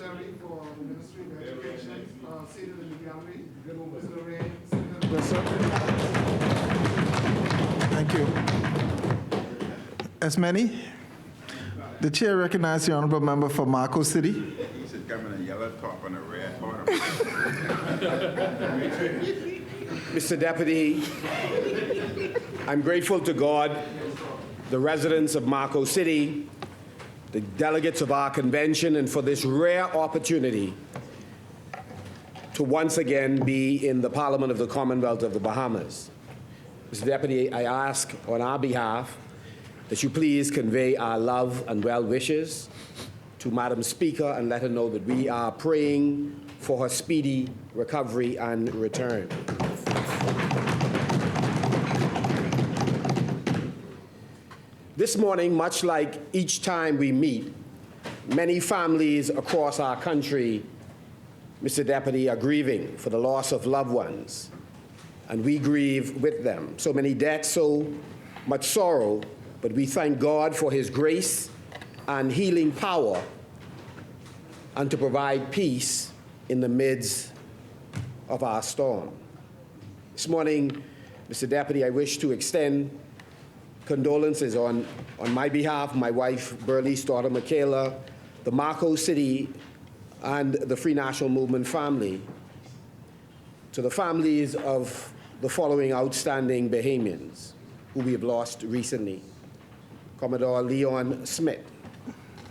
Thank you. As many? The chair recognizes the honorable member for Marco City. He should come in a yellow top and a red bottom. Mr. Deputy, I'm grateful to God, the residents of Marco City, the delegates of our convention, and for this rare opportunity to once again be in the Parliament of the Commonwealth of the Bahamas. Mr. Deputy, I ask on our behalf that you please convey our love and well wishes to Madam Speaker and let her know that we are praying for her speedy recovery and return. This morning, much like each time we meet, many families across our country, Mr. Deputy, are grieving for the loss of loved ones, and we grieve with them. So many deaths, so much sorrow, but we thank God for his grace and healing power and to provide peace in the midst of our storm. This morning, Mr. Deputy, I wish to extend condolences on my behalf, my wife, Burley's daughter, Michaela, the Marco City and the Free National Movement family, to the families of the following outstanding Bahamians who we have lost recently: Commodore Leon Smith,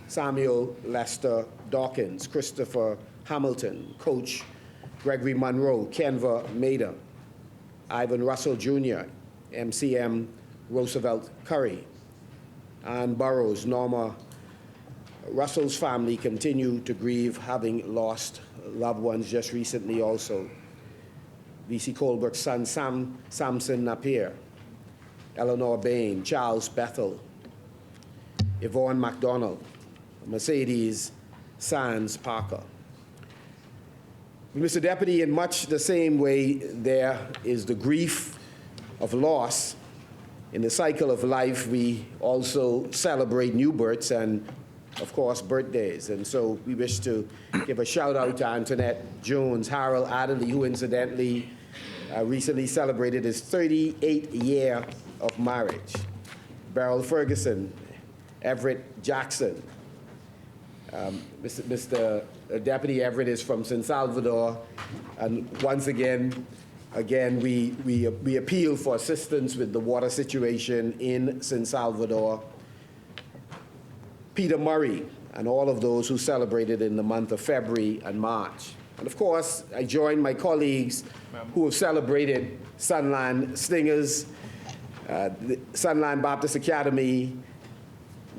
Samuel Lester Dawkins, Christopher Hamilton, Coach Gregory Monroe, Kenva Maida, Ivan Russell Jr., MCM Roosevelt Curry, Ann Burrows, Norma Russell's family continue to grieve, having lost loved ones just recently also. V.C. Colbert's son, Samson Napier, Eleanor Bain, Charles Bethel, Yvonne McDonald, Mercedes Sands Parker. Mr. Deputy, in much the same way there is the grief of loss, in the cycle of life, we also celebrate new births and, of course, birthdays. And so we wish to give a shout out to Antoinette Jones, Harold Adderley, who incidentally recently celebrated his 38th year of marriage, Beryl Ferguson, Everett Jackson. Mr. Deputy Everett is from San Salvador, and once again, we appeal for assistance with the water situation in San Salvador. Peter Murray and all of those who celebrated in the month of February and March. And of course, I join my colleagues who have celebrated Sunland Stingers, the Sunland Baptist Academy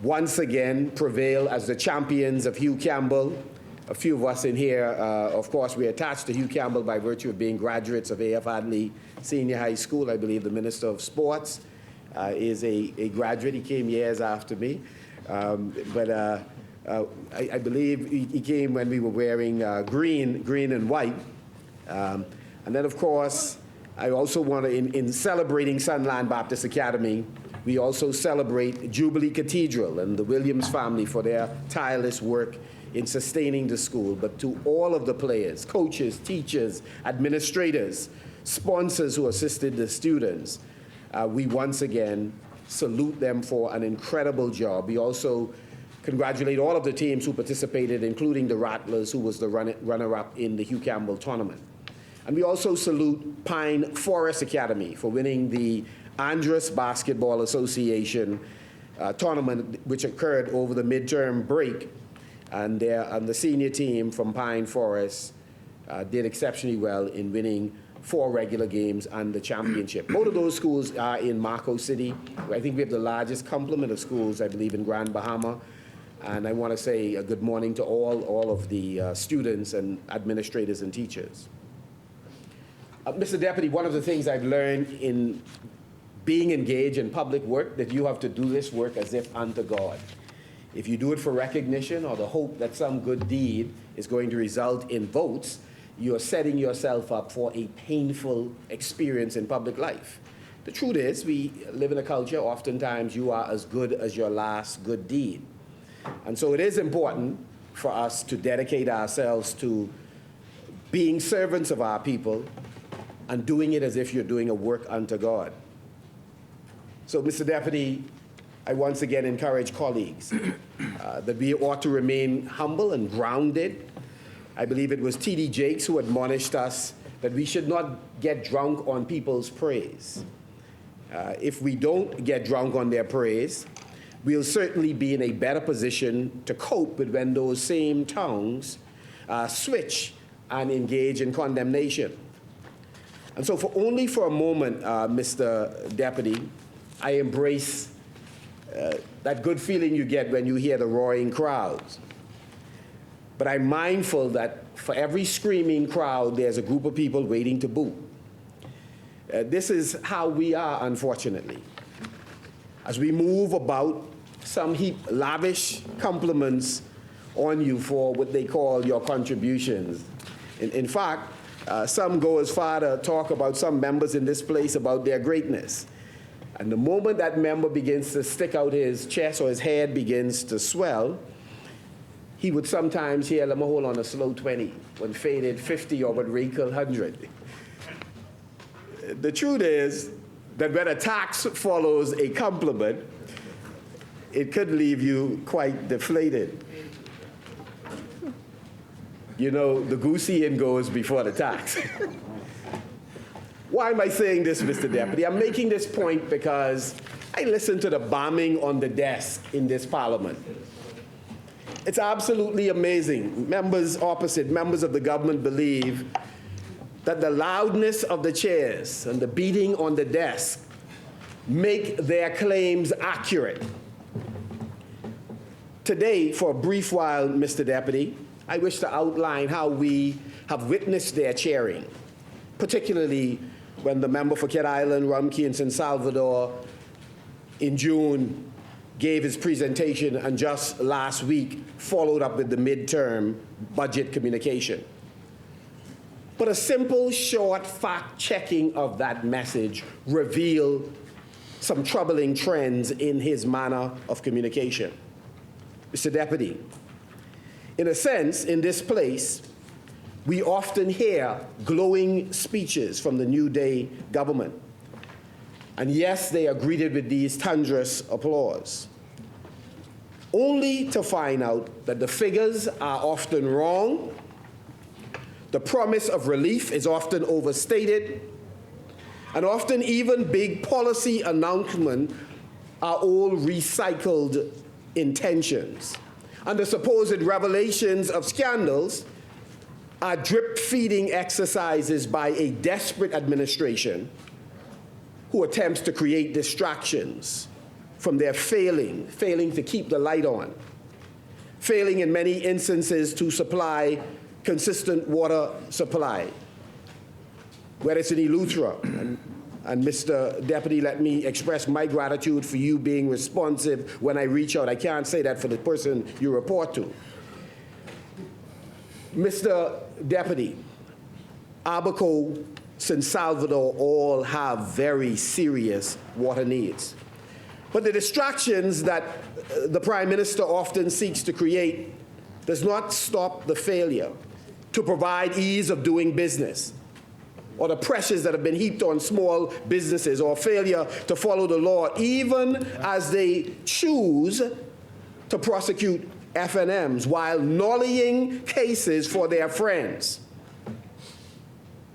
once again prevail as the champions of Hugh Campbell. A few of us in here, of course, we're attached to Hugh Campbell by virtue of being graduates of A.F. Hadley Senior High School. I believe the Minister of Sports is a graduate. He came years after me. I believe he came when we were wearing green and white. And then, of course, I also want to, in celebrating Sunland Baptist Academy, we also celebrate Jubilee Cathedral and the Williams family for their tireless work in sustaining the school. But to all of the players, coaches, teachers, administrators, sponsors who assisted the students, we once again salute them for an incredible job. We also congratulate all of the teams who participated, including the Rattlers, who was the runner-up in the Hugh Campbell tournament. And we also salute Pine Forest Academy for winning the Andrus Basketball Association tournament which occurred over the midterm break. And the senior team from Pine Forest did exceptionally well in winning 4 regular games and the championship. Both of those schools are in Marco City. I think we have the largest complement of schools, I believe, in Grand Bahama. And I want to say a good morning to all of the students and administrators and teachers. Mr. Deputy, one of the things I've learned in being engaged in public work, that you have to do this work as if unto God. If you do it for recognition or the hope that some good deed is going to result in votes, you're setting yourself up for a painful experience in public life. The truth is, we live in a culture, oftentimes you are as good as your last good deed. And so it is important for us to dedicate ourselves to being servants of our people and doing it as if you're doing a work unto God. So, Mr. Deputy, I once again encourage colleagues that we ought to remain humble and grounded. I believe it was T.D. Jakes who admonished us that we should not get drunk on people's praise. If we don't get drunk on their praise, we'll certainly be in a better position to cope with when those same tongues switch and engage in condemnation. And so only for a moment, Mr. Deputy, I embrace that good feeling you get when you hear the roaring crowds. But I'm mindful that for every screaming crowd, there's a group of people waiting to boo. This is how we are, unfortunately. As we move about, some heap lavish compliments on you for what they call your contributions. In fact, some go as far to talk about some members in this place about their greatness. And the moment that member begins to stick out his chest or his head begins to swell, he would sometimes hear, let me hold on a slow 20, when faded 50 or what wrinkle 100. The truth is that when a tax follows a compliment, it could leave you quite deflated. You know, the goose in goes before the tax. Why am I saying this, Mr. Deputy? I'm making this point because I listened to the bombing on the desk in this parliament. It's absolutely amazing. Members opposite, members of the government believe that the loudness of the chairs and the beating on the desk make their claims accurate. Today, for a brief while, Mr. Deputy, I wish to outline how we have witnessed their cheering, particularly when the member for Kid Island, Rumkey, and San Salvador in June gave his presentation and just last week followed up with the midterm budget communication. But a simple, short fact-checking of that message revealed some troubling trends in his manner of communication. Mr. Deputy, in a sense, in this place, we often hear glowing speeches from the New Day government. And yes, they are greeted with these thunderous applause, only to find out that the figures are often wrong, the promise of relief is often overstated, and often even big policy announcements are all recycled intentions. And the supposed revelations of scandals are drip-feeding exercises by a desperate administration who attempts to create distractions from their failing to keep the light on, failing in many instances to supply consistent water supply, whether it's in Eleuthera. And Mr. Deputy, let me express my gratitude for you being responsive when I reach out. I can't say that for the person you report to. Mr. Deputy, Abaco, San Salvador all have very serious water needs. But the distractions that the Prime Minister often seeks to create does not stop the failure to provide ease of doing business, or the pressures that have been heaped on small businesses, or failure to follow the law, even as they choose to prosecute FNMs while nullying cases for their friends,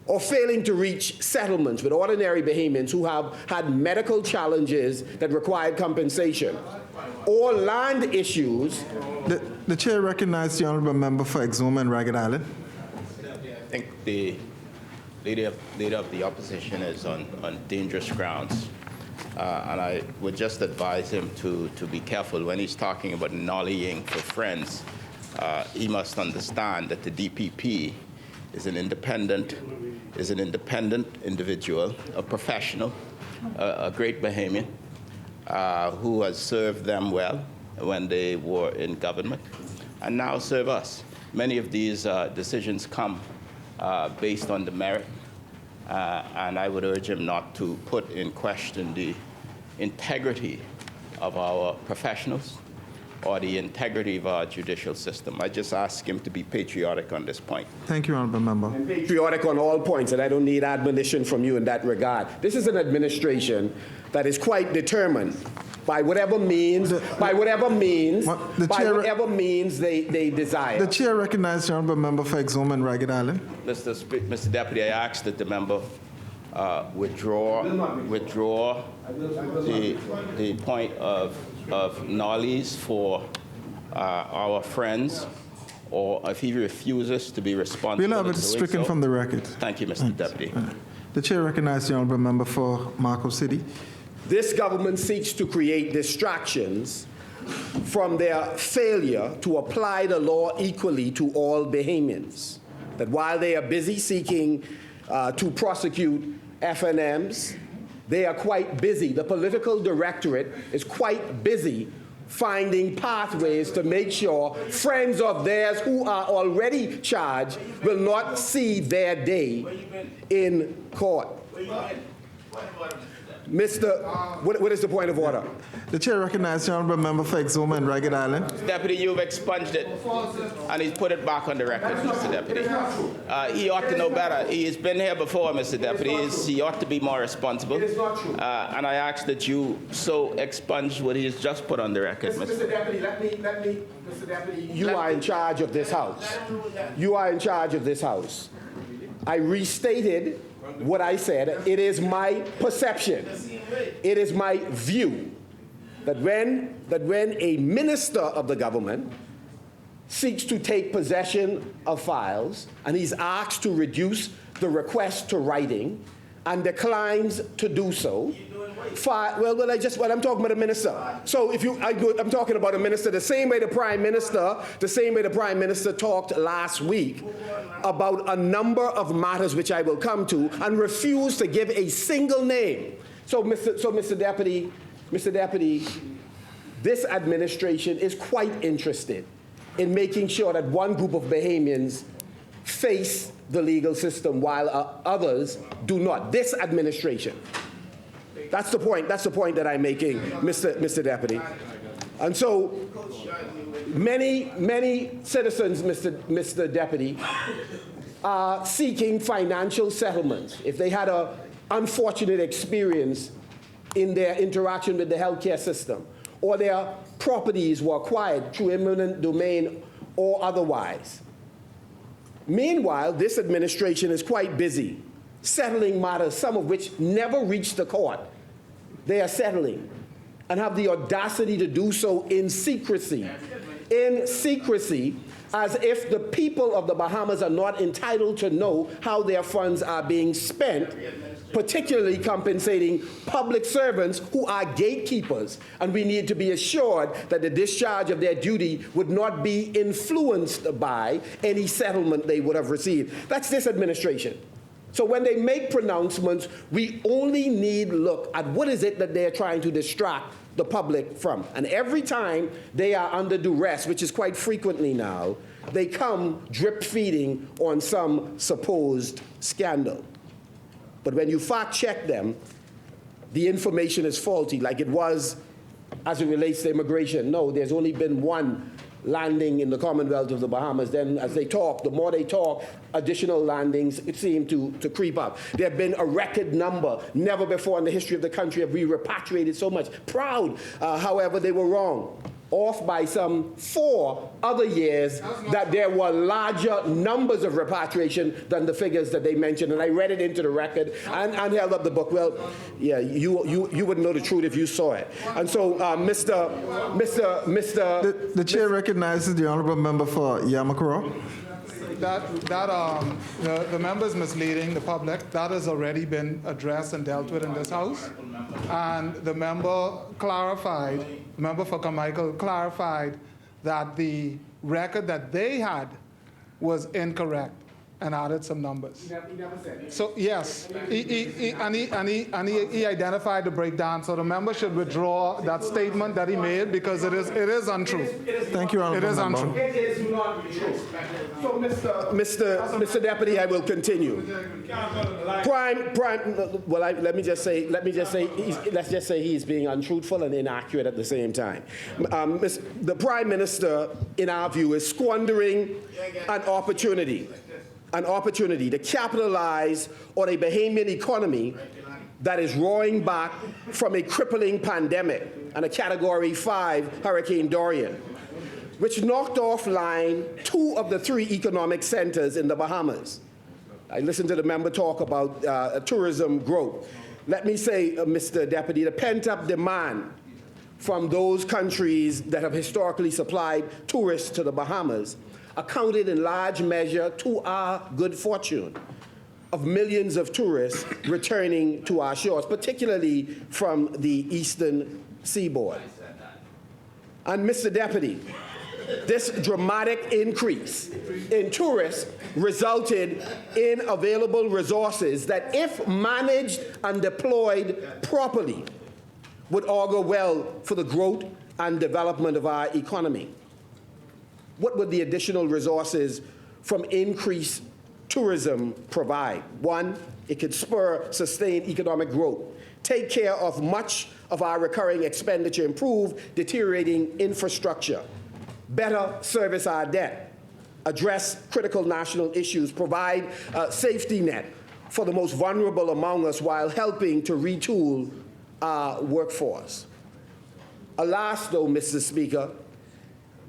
or failing to reach settlements with ordinary Bahamians who have had medical challenges that required compensation, or land issues. The chair recognizes the honourable member for Exuma and Ragged Island. I think the leader of the opposition is on dangerous grounds. And I would just advise him to be careful when he's talking about nollying for friends. He must understand that the DPP is an independent individual, a professional, a great Bahamian who has served them well when they were in government and now serve us. Many of these decisions come based on the merit, and I would urge him not to put in question the integrity of our professionals or the integrity of our judicial system. I just ask him to be patriotic on this point. Thank you, honourable member. Patriotic on all points, and I don't need admonition from you in that regard. This is an administration that is quite determined by whatever means, they desire. The chair recognizes the honourable member for Exuma and Ragged Island. Mr. Deputy, I ask that the member withdraw the point of nollies for our friends, or if he refuses to be responsible. We'll have it stricken from the record. Thank you, Mr. Deputy. The chair recognizes the honourable member for Marco City. This government seeks to create distractions from their failure to apply the law equally to all Bahamians. That while they are busy seeking to prosecute FNMs, they are quite busy. The political directorate is quite busy finding pathways to make sure friends of theirs who are already charged will not see their day in court. What is the point of order? The chair recognizes the honourable member for Exuma and Ragged Island. Deputy, you've expunged it, and he's put it back on the record, Mr. Deputy. He ought to know better. He's been here before, Mr. Deputy. He ought to be more responsible. And I ask that you so expunge what he has just put on the record, Mr. Deputy, Mr. Deputy, you are in charge of this House. You are in charge of this House. I restated what I said. It is my perception, it is my view that when a minister of the government seeks to take possession of files and he's asked to reduce the request to writing and declines to do so, I'm talking about a minister. So I'm talking about a minister the same way the prime minister talked last week about a number of matters which I will come to and refused to give a single name. So Mr. Deputy, this administration is quite interested in making sure that one group of Bahamians face the legal system while others do not. This administration. That's the point that I'm making, Mr. Deputy. And so many citizens, Mr. Deputy, are seeking financial settlements. If they had an unfortunate experience in their interaction with the healthcare system, or their properties were acquired through eminent domain or otherwise. Meanwhile, this administration is quite busy settling matters, some of which never reached the court. They are settling and have the audacity to do so in secrecy. In secrecy, as if the people of the Bahamas are not entitled to know how their funds are being spent, particularly compensating public servants who are gatekeepers. And we need to be assured that the discharge of their duty would not be influenced by any settlement they would have received. That's this administration. So when they make pronouncements, we only need look at what is it that they're trying to distract the public from. And every time they are under duress, which is quite frequently now, they come drip feeding on some supposed scandal. But when you fact check them, the information is faulty, like it was as it relates to immigration. No, there's only been one landing in the Commonwealth of the Bahamas. Then as they talk, the more they talk, additional landings seem to creep up. There have been a record number. Never before in the history of the country have we repatriated so much. Proud. However, they were wrong. off by some 4 other years, that there were larger numbers of repatriation than the figures that they mentioned. And I read it into the record and held up the book. Well, yeah, you wouldn't know the truth if you saw it. And so, The chair recognizes the honorable member for Yamakura. The member's misleading the public. That has already been addressed and dealt with in this House. And the member for Carmichael clarified that the record that they had was incorrect and added some numbers. He never said it. So yes, he identified the breakdown. So the member should withdraw that statement that he made because it is untrue. Thank you, honorable It is member. untrue. It is not true. So, Mr. Deputy, I will continue. Well, let's just say he's being untruthful and inaccurate at the same time. The Prime Minister, in our view, is squandering an opportunity to capitalize on a Bahamian economy that is roaring back from a crippling pandemic and a Category 5 Hurricane Dorian, which knocked offline 2 of the 3 economic centers in the Bahamas. I listened to the member talk about tourism growth. Let me say, Mr. Deputy, the pent-up demand from those countries that have historically supplied tourists to the Bahamas accounted in large measure to our good fortune of millions of tourists returning to our shores, particularly from the eastern seaboard. And Mr. Deputy, this dramatic increase in tourists resulted in available resources that, if managed and deployed properly, would augur well for the growth and development of our economy. What would the additional resources from increased tourism provide? 1, it could spur sustained economic growth, take care of much of our recurring expenditure, improve deteriorating infrastructure, better service our debt, address critical national issues, provide a safety net for the most vulnerable among us while helping to retool our workforce. Alas, though, Mr. Speaker,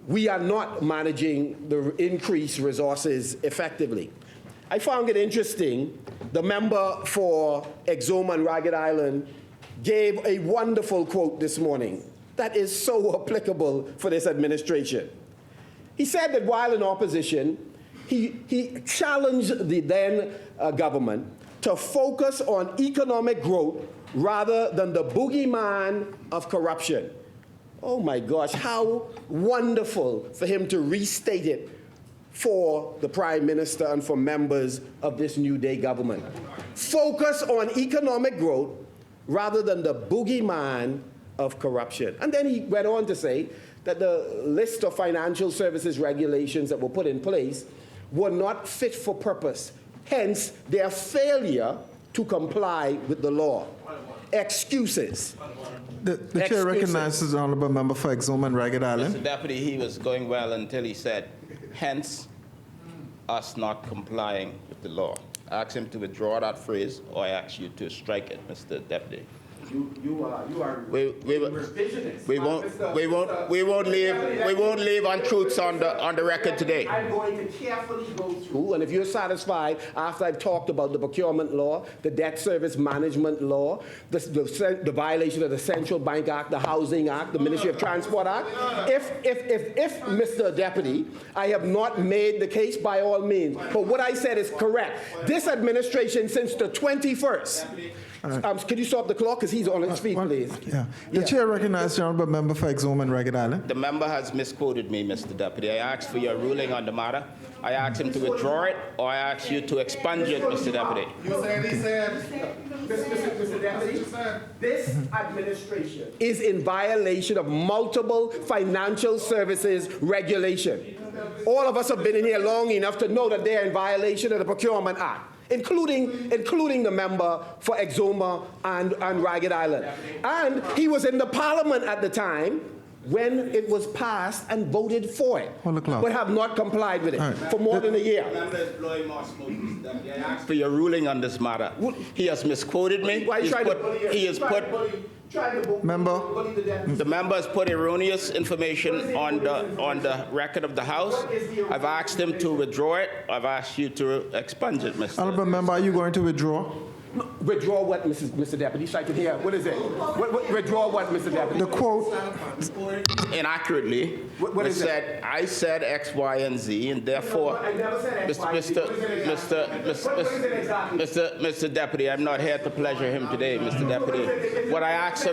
we are not managing the increased resources effectively. I found it interesting, the member for Exuma and Ragged Island gave a wonderful quote this morning that is so applicable for this administration. He said that while in opposition, he challenged the then government to focus on economic growth rather than the boogeyman of corruption. Oh my gosh, how wonderful for him to restate it for the Prime Minister and for members of this New Day government. Focus on economic growth rather than the boogeyman of corruption. And then he went on to say that the list of financial services regulations that were put in place were not fit for purpose, hence their failure to comply with the law. Excuses. The chair recognizes the honorable member for Exuma and Ragged Island. Mr. Deputy, he was going well until he said, hence us not complying with the law. I asked him to withdraw that phrase, or I ask you to strike it, Mr. Deputy. You are revisionist. We won't leave untruths on the record today. I'm going to carefully go through, and if you're satisfied after I've talked about the procurement law, the debt service management law, the violation of the Central Bank Act, the Housing Act, the Ministry of Transport Act, if Mr. Deputy, I have not made the case, by all means, but what I said is correct. This administration since the 21st. Can you stop the clock? Because he's on his feet, please. Yeah. The chair recognizes the honorable member for Exuma and Ragged Island. The member has misquoted me, Mr. Deputy. I asked for your ruling on the matter. I asked him to withdraw it, or I asked you to expunge it, Mr. Deputy. He said. Mr. Deputy, this administration is in violation of multiple financial services regulation. All of us have been in here long enough to know that they're in violation of the Procurement Act, including the member for Exuma and Ragged Island. And he was in the parliament at the time when it was passed and voted for it, Hold the clock. but have not complied with it All right. for more than a year. Member is blowing more smoke. I asked for your ruling on this matter. He has misquoted me. Why are you He's trying to put- bully He has put. Member. The member has put erroneous information on the record of the House. I've asked him to withdraw it. I've asked you to expunge it, Mr. Honorable member, are you going to withdraw? Withdraw what, Mr. Deputy? So I can hear. What is it? Withdraw what, Mr. Deputy? The quote, Inaccurately. What is it? I said X, Y, and Z, and therefore, I never said X, Y, and Z. What is it exactly? Mr. Deputy, I'm not here to pleasure him today, Mr. Deputy. What I ask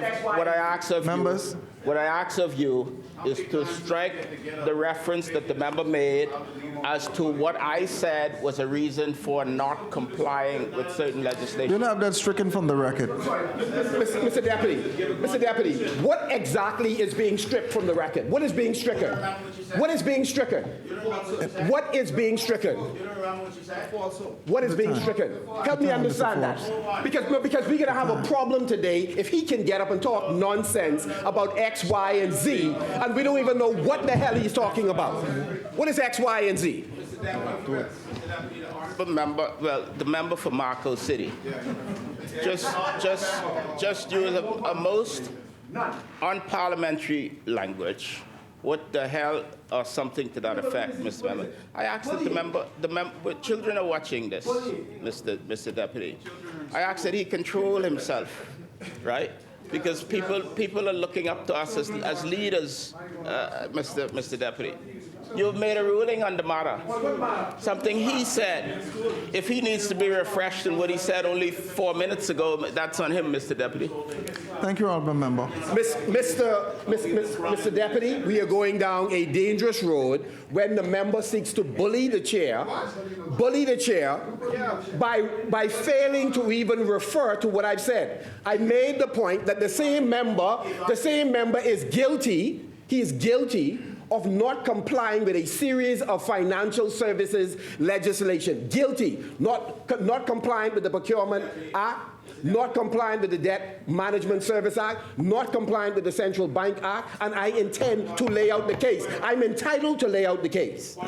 of you is to strike the reference that the member made as to what I said was a reason for not complying with certain legislation. you'll have that stricken from the record. Mr. Deputy, what exactly is being stripped from the record? What is being stricken? What is being stricken? What is being stricken? What is being stricken? Help me understand that. Because we're going to have a problem today if he can get up and talk nonsense about X, Y, and Z, and we don't even know what the hell he's talking about. What is X, Y, and Z? The member for Marco City. Just use a most unparliamentary language. What the hell, or something to that effect, Mr. Member. I asked that the member, children are watching this, Mr. Deputy. I asked that he control himself, right? Because people are looking up to us as leaders, Mr. Deputy. You've made a ruling on the matter. Something he said. If he needs to be refreshed in what he said only 4 minutes ago, that's on him, Mr. Deputy. Thank you, honorable member. Mr. Deputy, we are going down a dangerous road when the member seeks to bully the chair by failing to even refer to what I've said. I made the point that the same member is guilty, he is guilty of not complying with a series of financial services legislation. Guilty, not complying with the Procurement Act, not complying with the Debt Management Service Act, not complying with the Central Bank Act, and I intend to lay out the case. I'm entitled to lay out the case.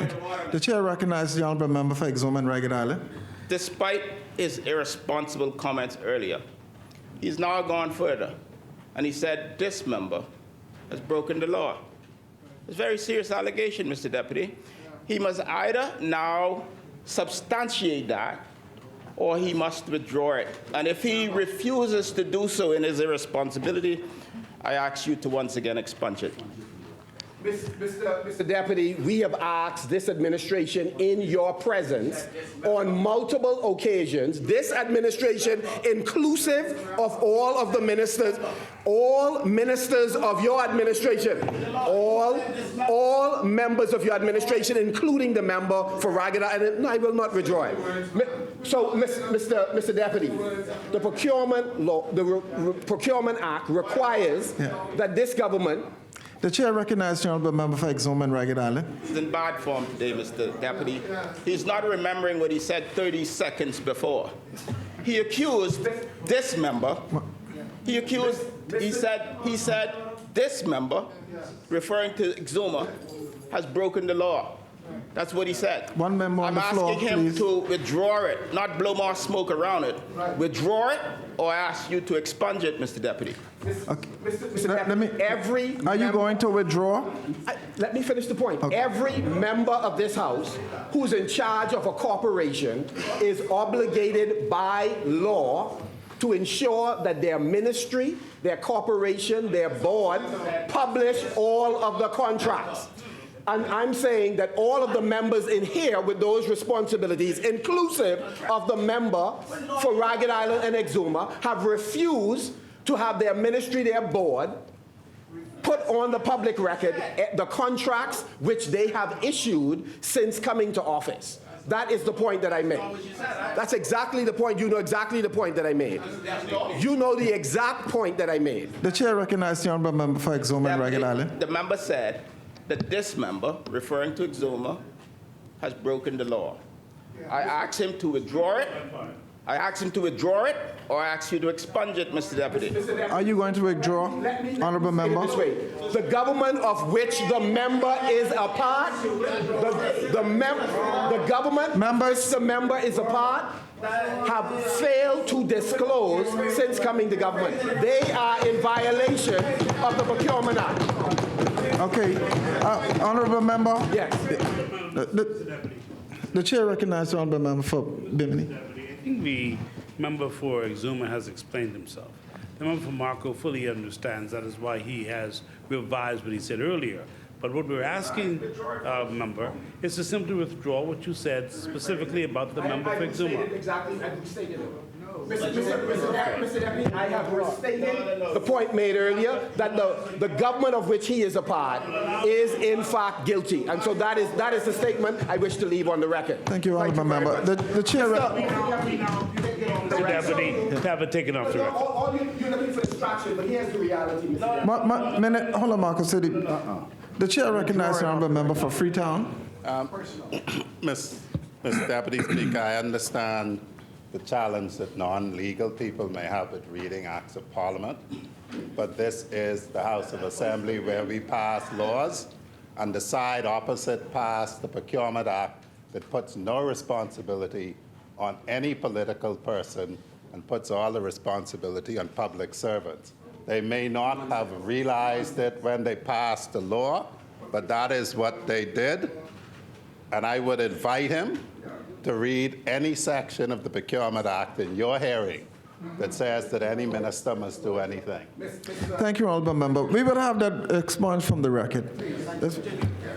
The chair recognizes the honorable member for Exuma and Ragged Island. Despite his irresponsible comments earlier, he's now gone further, and he said this member has broken the law. It's a very serious allegation, Mr. Deputy. He must either now substantiate that, or he must withdraw it. And if he refuses to do so in his irresponsibility, I ask you to once again expunge it. Mr. Deputy, we have asked this administration in your presence on multiple occasions, this administration inclusive of all of the ministers, all ministers of your administration, all members of your administration, including the member for Ragged Island, and I will not withdraw it. So, Mr. Deputy, the procurement law, the Procurement Act requires that this government. The chair recognizes the honorable member for Exuma and Ragged Island. He's in bad form today, Mr. Deputy. He's not remembering what he said 30 seconds before. He accused this member. He said this member, referring to Exuma, has broken the law. That's what he said. One member on the floor, I'm asking him please. to withdraw it, not blow more smoke around it. Withdraw it, or I ask you to expunge it, Mr. Deputy. Okay. Mr. Deputy, Are you going to withdraw? Let me finish the point. Okay. Every member of this House who's in charge of a corporation is obligated by law to ensure that their ministry, their corporation, their board publish all of the contracts. And I'm saying that all of the members in here with those responsibilities, inclusive of the member for Ragged Island and Exuma, have refused to have their ministry, their board, put on the public record the contracts which they have issued since coming to office. That is the point that I made. That's exactly the point. You know exactly the point that I made. You know the exact point that I made. The chair recognizes the honorable member for Exuma and Ragged Island. The member said that this member, referring to Exuma, has broken the law. I asked him to withdraw it, I asked him to withdraw it, or I asked you to expunge it, Mr. Deputy. Are you going to withdraw, honorable member? This way. The government of which the member is a part, the government Members. which the member is a part, have failed to disclose since coming to government. They are in violation of the Procurement Act. Okay, honorable member? Yes. The chair recognizes the honorable member for Bimini. I think the member for Exuma has explained himself. The member for Marco fully understands that is why he has revised what he said earlier. But what we're asking, member, is to simply withdraw what you said specifically about the member for Exuma. Exactly, I restated it. Mr. Deputy, I have restated the point made earlier that the government of which he is a part is in fact guilty. And so that is the statement I wish to leave on the record. Thank you, honorable member. The chair... Mr. Deputy, have it taken off the record. You're looking for distraction, but here's the reality, Mr. Minute, hold on, Marcus City. The chair recognizes the honorable member for Freetown. Mr. Deputy Speaker, I understand the challenge that non-legal people may have with reading acts of parliament, but this is the House of Assembly where we pass laws, and the side opposite passed the Procurement Act that puts no responsibility on any political person and puts all the responsibility on public servants. They may not have realized it when they passed the law, but that is what they did, and I would invite him to read any section of the Procurement Act in your hearing that says that any minister must do anything. Thank you, honorable member. We will have that expunged from the record.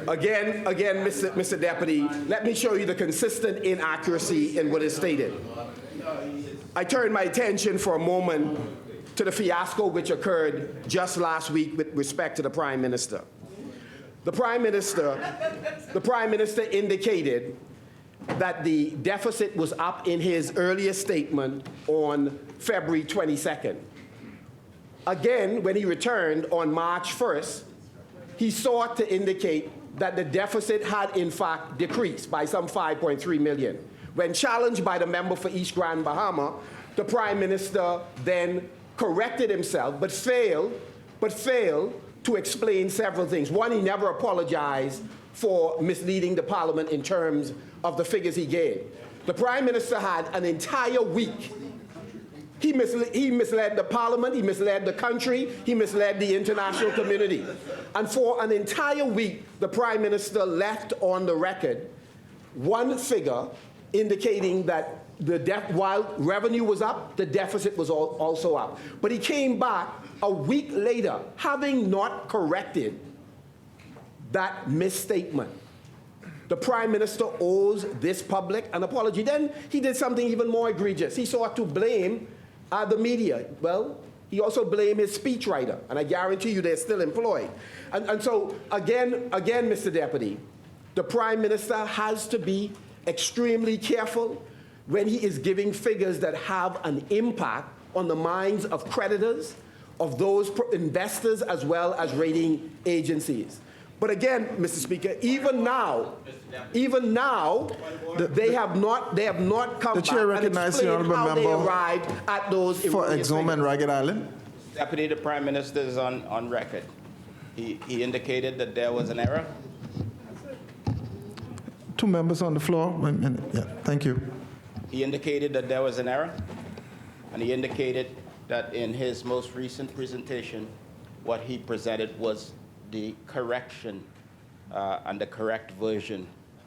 Again, Mr. Deputy, let me show you the consistent inaccuracy in what is stated. I turn my attention for a moment to the fiasco which occurred just last week with respect to the Prime Minister. The Prime Minister indicated that the deficit was up in his earlier statement on February 22nd. Again, when he returned on March 1st, he sought to indicate that the deficit had in fact decreased by some 5.3 million. When challenged by the member for East Grand Bahama, the Prime Minister then corrected himself, but failed to explain several things. One, he never apologized for misleading the Parliament in terms of the figures he gave. The Prime Minister had an entire week. He misled the Parliament, he misled the country, he misled the international community. And for an entire week, the Prime Minister left on the record one figure indicating that while revenue was up, the deficit was also up. But he came back a week later, having not corrected that misstatement. The Prime Minister owes this public an apology. Then he did something even more egregious. He sought to blame the media. Well, he also blamed his speechwriter, and I guarantee you they're still employed. And so, again, Mr. Deputy, the Prime Minister has to be extremely careful when he is giving figures that have an impact on the minds of creditors, of those investors, as well as rating agencies. But again, Mr. Speaker, even now, they have not come the chair back and explained how they arrived at those for Exuma and Ragged Island. Deputy, the Prime Minister is on record. He indicated that there was an error. Two members on the floor. 1 minute. Yeah, thank you. He indicated that there was an error, and he indicated that in his most recent presentation, what he presented was the correction and the correct version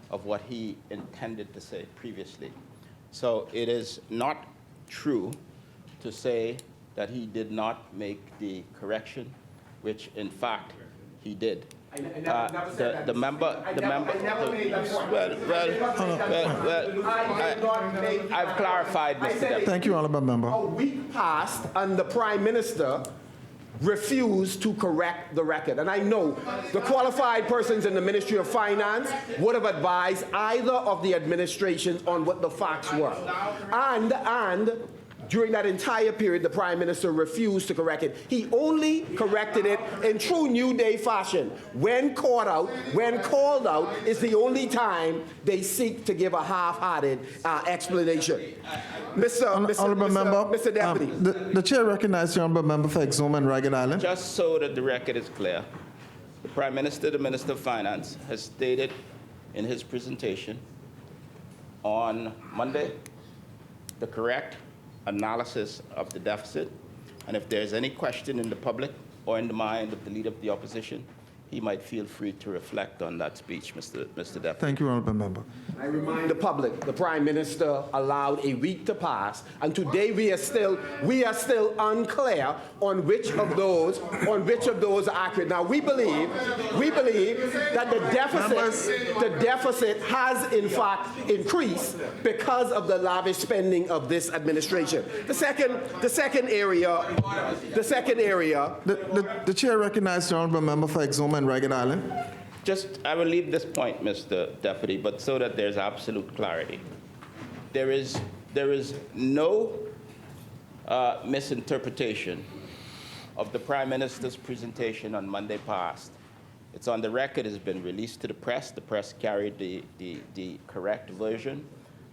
of what he intended to say previously. So it is not true to say that he did not make the correction, which in fact he did. The member, I've clarified, Mr. Deputy. Thank you, honorable member. A week passed and the Prime Minister refused to correct the record. And I know the qualified persons in the Ministry of Finance would have advised either of the administrations on what the facts were. And during that entire period, the Prime Minister refused to correct it. He only corrected it in true New Day fashion. When called out, is the only time they seek to give a half-hearted explanation. Mr. Deputy. The chair recognizes the honourable member for Exuma and Ragged Island. Just so that the record is clear, the Prime Minister, the Minister of Finance, has stated in his presentation on Monday the correct analysis of the deficit. And if there's any question in the public or in the mind of the Leader of the Opposition, he might feel free to reflect on that speech, Mr. Deputy. Thank you, honourable member. I remind the public, the Prime Minister allowed a week to pass, and today we are still unclear on which of those are accurate. Now we believe that the deficit has in fact increased because of the lavish spending of this administration. The second area. The chair recognizes the honourable member for Exuma and Ragged Island. I will leave this point, Mr. Deputy, but so that there's absolute clarity. There is no misinterpretation of the Prime Minister's presentation on Monday past. It's on the record, it's been released to the press. The press carried the correct version,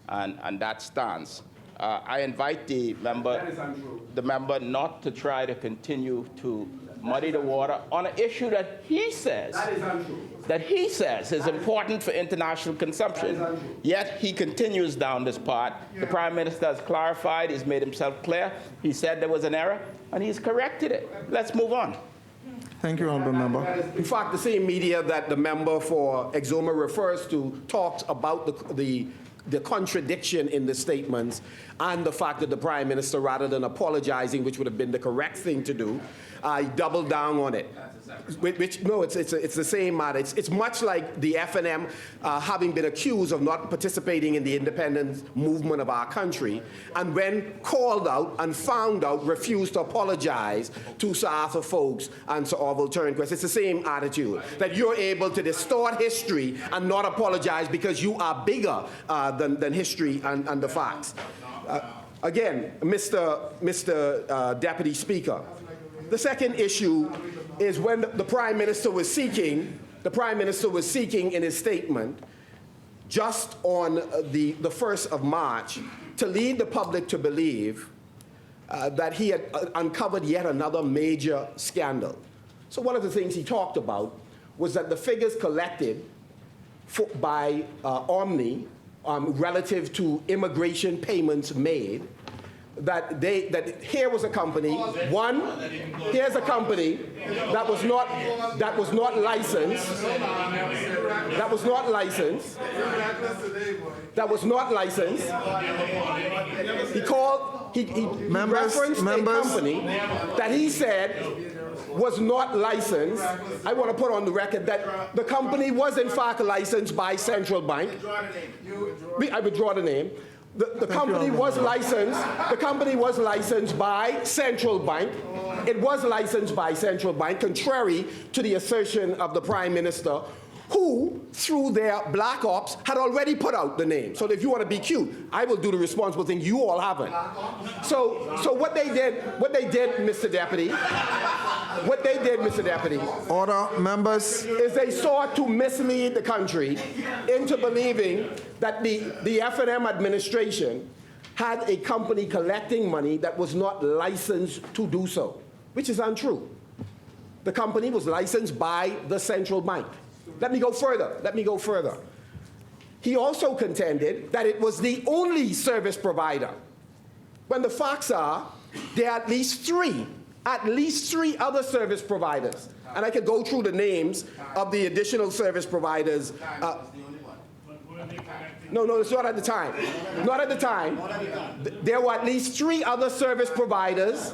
and that stands. I invite the member not to try to continue to muddy the water on an issue that he says is important for international consumption. Yet he continues down this path. The Prime Minister has clarified, he's made himself clear. He said there was an error, and he's corrected it. Let's move on. Thank you, honourable member. In fact, the same media that the member for Exuma refers to talks about the contradiction in the statements and the fact that the Prime Minister, rather than apologizing, which would have been the correct thing to do, doubled down on it. It's the same matter. It's much like the FNM having been accused of not participating in the independence movement of our country, and when called out and found out, refused to apologize to Sir Arthur Folks and Sir Orville Turnquest. It's the same attitude, that you're able to distort history and not apologize because you are bigger than history and the facts. Again, Mr. Deputy Speaker, the second issue is when the Prime Minister was seeking in his statement just on the 1st of March to lead the public to believe that he had uncovered yet another major scandal. So one of the things he talked about was that the figures collected by Omni relative to immigration payments made, that here was a company, here's a company that was not licensed, he referenced a company that he said was not licensed. I want to put on the record that the company was in fact licensed by Central Bank. I withdraw the name. The company was licensed. The company was licensed by Central Bank. It was licensed by Central Bank, contrary to the assertion of the Prime Minister, who, through their black ops, had already put out the name. So if you want to be cute, I will do the responsible thing. You all haven't. So what they did, Mr. Deputy, Order, members. Is they sought to mislead the country into believing that the FNM administration had a company collecting money that was not licensed to do so, which is untrue. The company was licensed by the Central Bank. Let me go further. He also contended that it was the only service provider, when the facts are there are at least three other service providers. And I could go through the names of the additional service providers. No, it's not at the time. Not at the time. There were at least 3 other service providers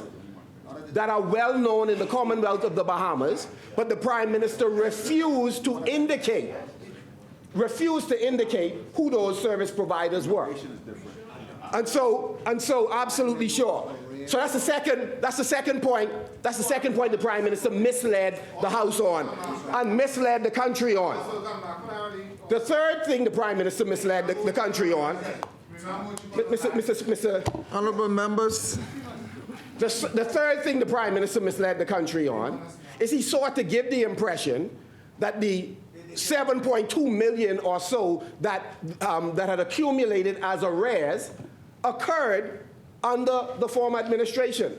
that are well known in the Commonwealth of the Bahamas, but the Prime Minister refused to indicate who those service providers were. And so absolutely sure. So that's the second point the Prime Minister misled the House on and misled the country on. The third thing the Prime Minister misled the country on Mr. Honorable members, The third thing the Prime Minister misled the country on is he sought to give the impression that the 7.2 million or so that had accumulated as arrears occurred under the former administration.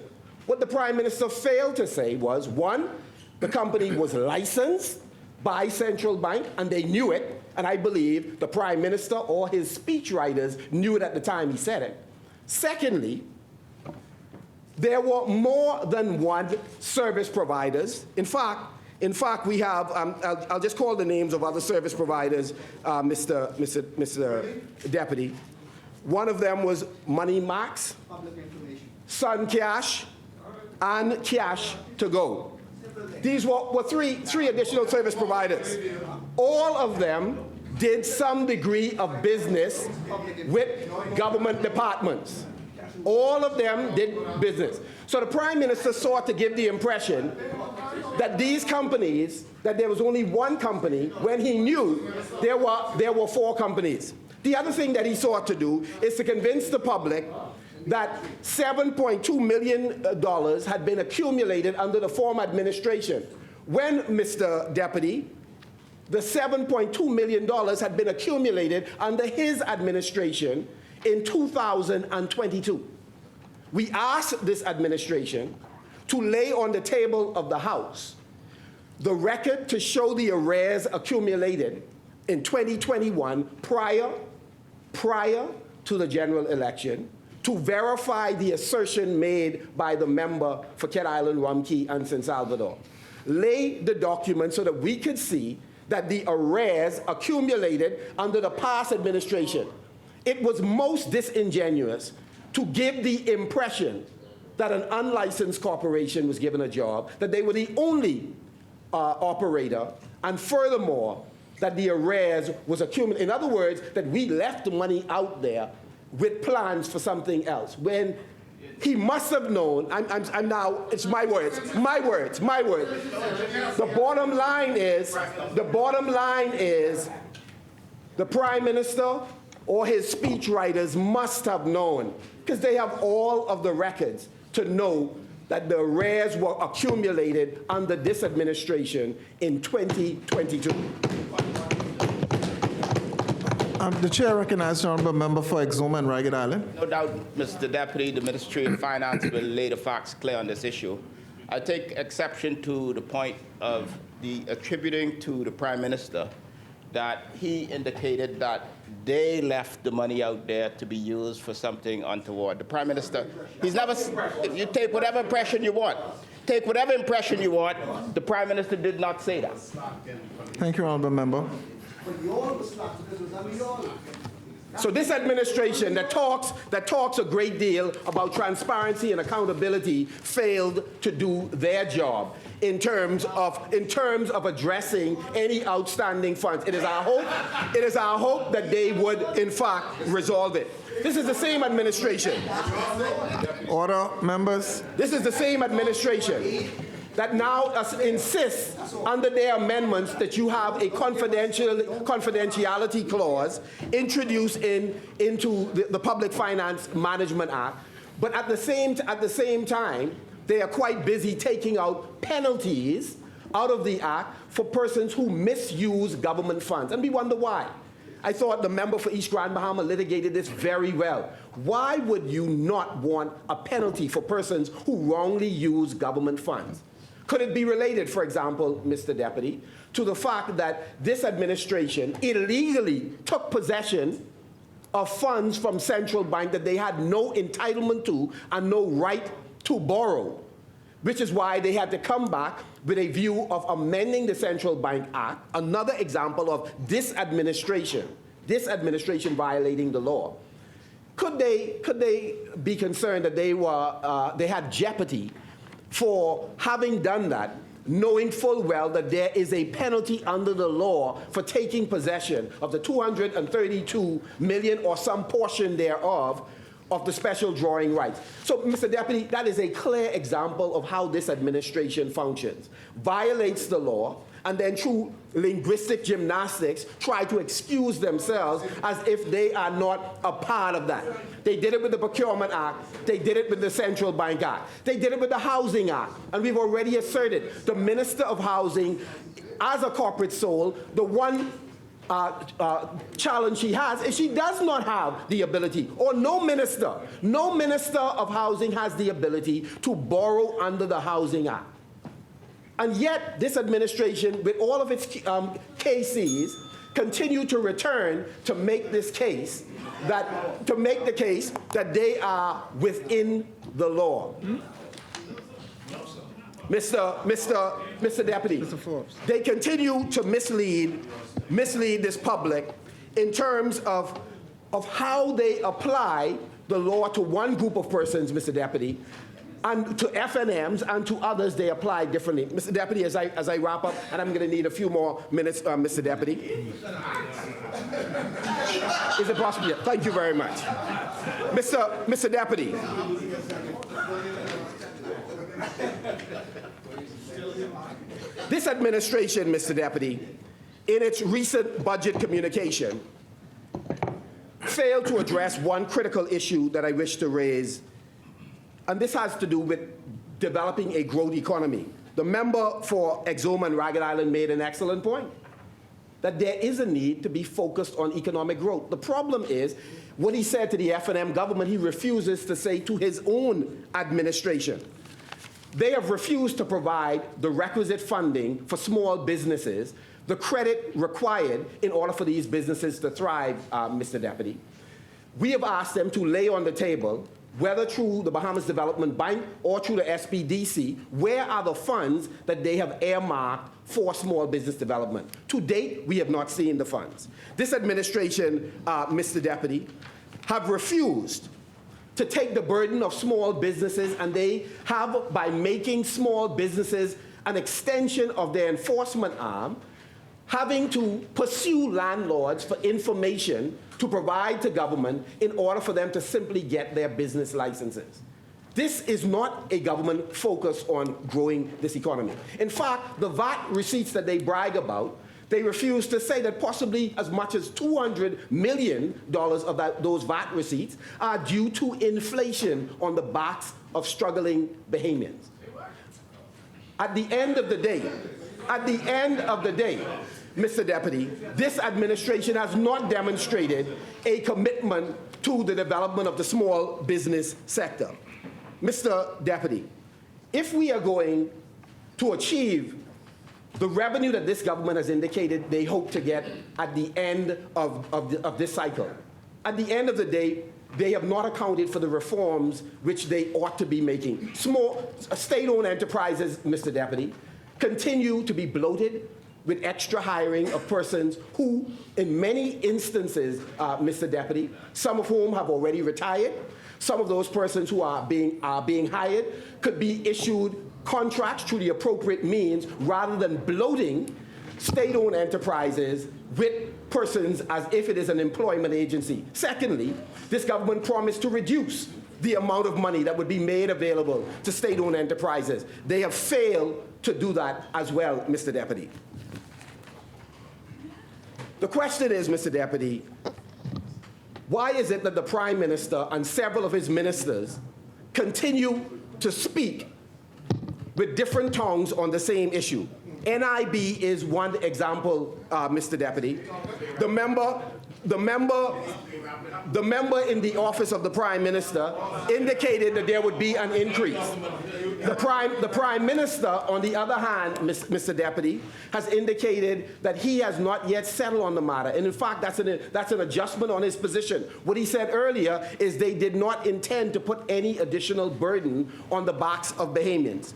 What the Prime Minister failed to say was, one, the company was licensed by Central Bank, and they knew it, and I believe the Prime Minister or his speechwriters knew it at the time he said it. Secondly, there were more than one service providers. In fact, we have, I'll just call the names of other service providers, Mr. Deputy. One of them was Money Max, Sun Cash, and Cash to Go. These were three additional service providers. All of them did some degree of business with government departments. All of them did business. So the Prime Minister sought to give the impression that these companies, that there was only one company, when he knew there were four companies. The other thing that he sought to do is to convince the public that $7.2 million had been accumulated under the former administration. When, Mr. Deputy, the $7.2 million had been accumulated under his administration in 2022. We asked this administration to lay on the table of the House the record to show the arrears accumulated in 2021 prior to the general election, to verify the assertion made by the member for Cat Island, Rumkey, and San Salvador. Lay the document so that we could see that the arrears accumulated under the past administration. It was most disingenuous to give the impression that an unlicensed corporation was given a job, that they were the only operator, and furthermore, that the arrears was accumulated. In other words, that we left the money out there with plans for something else. When he must have known, I'm now, it's my words. The bottom line is, the Prime Minister or his speechwriters must have known, because they have all of the records to know that the arrears were accumulated under this administration in 2022. The chair recognizes the honourable member for Exuma and Ragged Island. No doubt, Mr. Deputy, the Ministry of Finance will lay the facts clear on this issue. I take exception to the point of the attributing to the Prime Minister that he indicated that they left the money out there to be used for something untoward. The Prime Minister, he's never, you take whatever impression you want. Take whatever impression you want. The Prime Minister did not say that. Thank you, honourable member. So this administration that talks a great deal about transparency and accountability failed to do their job in terms of addressing any outstanding funds. It is our hope that they would in fact resolve it. This is the same administration. Order, members. This is the same administration that now insists under their amendments that you have a confidentiality clause introduced into the Public Finance Management Act, but at the same time, they are quite busy taking out penalties out of the act for persons who misuse government funds. And we wonder why. I thought the member for East Grand Bahama litigated this very well. Why would you not want a penalty for persons who wrongly use government funds? Could it be related, for example, Mr. Deputy, to the fact that this administration illegally took possession of funds from Central Bank that they had no entitlement to and no right to borrow, which is why they had to come back with a view of amending the Central Bank Act, another example of this administration violating the law. Could they be concerned that they had jeopardy for having done that, knowing full well that there is a penalty under the law for taking possession of the $232 million or some portion thereof, of the special drawing rights. So, Mr. Deputy, that is a clear example of how this administration functions. Violates the law, and then through linguistic gymnastics, try to excuse themselves as if they are not a part of that. They did it with the Procurement Act. They did it with the Central Bank Act. They did it with the Housing Act. And we've already asserted the Minister of Housing, as a corporate soul, the one challenge she has is she does not have the ability, or no minister of housing has the ability to borrow under the Housing Act. And yet, this administration, with all of its cases, continue to return to make this case, the case that they are within the law. Mr. Deputy, they continue to mislead this public in terms of how they apply the law to one group of persons, Mr. Deputy, and to FNMs and to others they apply differently. Mr. Deputy, as I wrap up, and I'm going to need a few more minutes, Mr. Deputy. Is it possible? Yeah. Thank you very much. Mr. Deputy. This administration, Mr. Deputy, in its recent budget communication, failed to address one critical issue that I wish to raise, and this has to do with developing a growth economy. The member for Exuma and Ragged Island made an excellent point, that there is a need to be focused on economic growth. The problem is, what he said to the FNM government, he refuses to say to his own administration. They have refused to provide the requisite funding for small businesses, the credit required in order for these businesses to thrive, Mr. Deputy. We have asked them to lay on the table, whether through the Bahamas Development Bank or through the SPDC, where are the funds that they have earmarked for small business development. To date, we have not seen the funds. This administration, Mr. Deputy, have refused to take the burden of small businesses, and they have, by making small businesses an extension of their enforcement arm, having to pursue landlords for information to provide to government in order for them to simply get their business licenses. This is not a government focused on growing this economy. In fact, the VAT receipts that they brag about, they refuse to say that possibly as much as $200 million of those VAT receipts are due to inflation on the backs of struggling Bahamians. At the end of the day, Mr. Deputy, this administration has not demonstrated a commitment to the development of the small business sector. Mr. Deputy, if we are going to achieve the revenue that this government has indicated they hope to get at the end of this cycle, at the end of the day, they have not accounted for the reforms which they ought to be making. Small state-owned enterprises, Mr. Deputy, continue to be bloated with extra hiring of persons who, in many instances, Mr. Deputy, some of whom have already retired, some of those persons who are being hired could be issued contracts through the appropriate means rather than bloating state-owned enterprises with persons as if it is an employment agency. Secondly, this government promised to reduce the amount of money that would be made available to state-owned enterprises. They have failed to do that as well, Mr. Deputy. The question is, Mr. Deputy, why is it that the Prime Minister and several of his ministers continue to speak with different tongues on the same issue? NIB is one example, Mr. Deputy. The member in the office of the Prime Minister indicated that there would be an increase. The Prime Minister, on the other hand, Mr. Deputy, has indicated that he has not yet settled on the matter. And in fact, that's an adjustment on his position. What he said earlier is they did not intend to put any additional burden on the backs of Bahamians.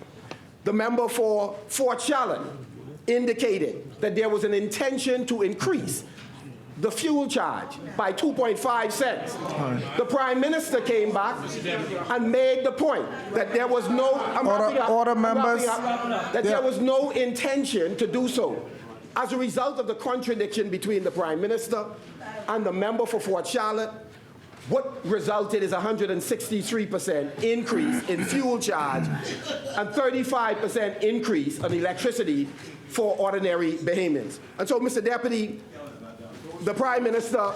The member for Fort Charlotte indicated that there was an intention to increase the fuel charge by 2.5 cents. The Prime Minister came back and made the point that there was no there was no intention to do so. As a result of the contradiction between the Prime Minister and the member for Fort Charlotte, What resulted is a 163% increase in fuel charge and 35% increase on electricity for ordinary Bahamians. And so, Mr. Deputy, the Prime Minister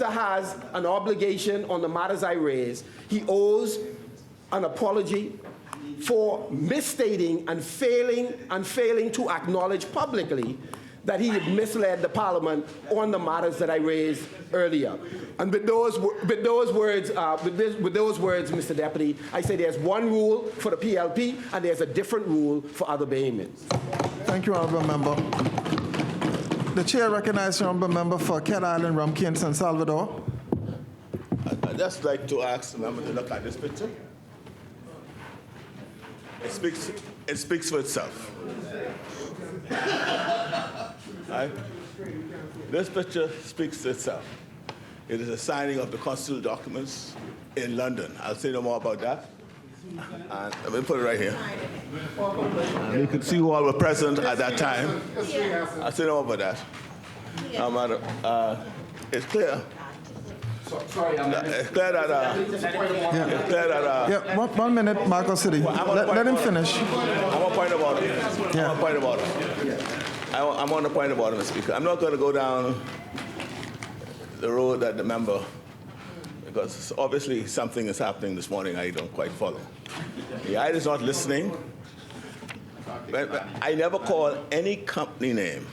has an obligation on the matters I raised. He owes an apology for misstating and failing to acknowledge publicly that he had misled the Parliament on the matters that I raised earlier. And with those words, Mr. Deputy, I say there's one rule for the PLP and there's a different rule for other Bahamians. Thank you, Honourable Member. The Chair recognizes the Honourable Member for Cat Island, Rumkey, and San Salvador. I'd just like to ask the member to look at this picture. It speaks for itself. Right? This picture speaks for itself. It is a signing of the constitutional documents in London. I'll say no more about that. And let me put it right here. And you can see who all were present at that time. I'll say no more about that. It's clear. It's clear that. Yeah, 1 minute, Marco City. Let him finish. I'm on point about it. I'm on point about it. I'm on the point about it, Mr. Speaker. I'm not going to go down the road that the member, because obviously something is happening this morning I don't quite follow. The eye is not listening. But I never called any company name.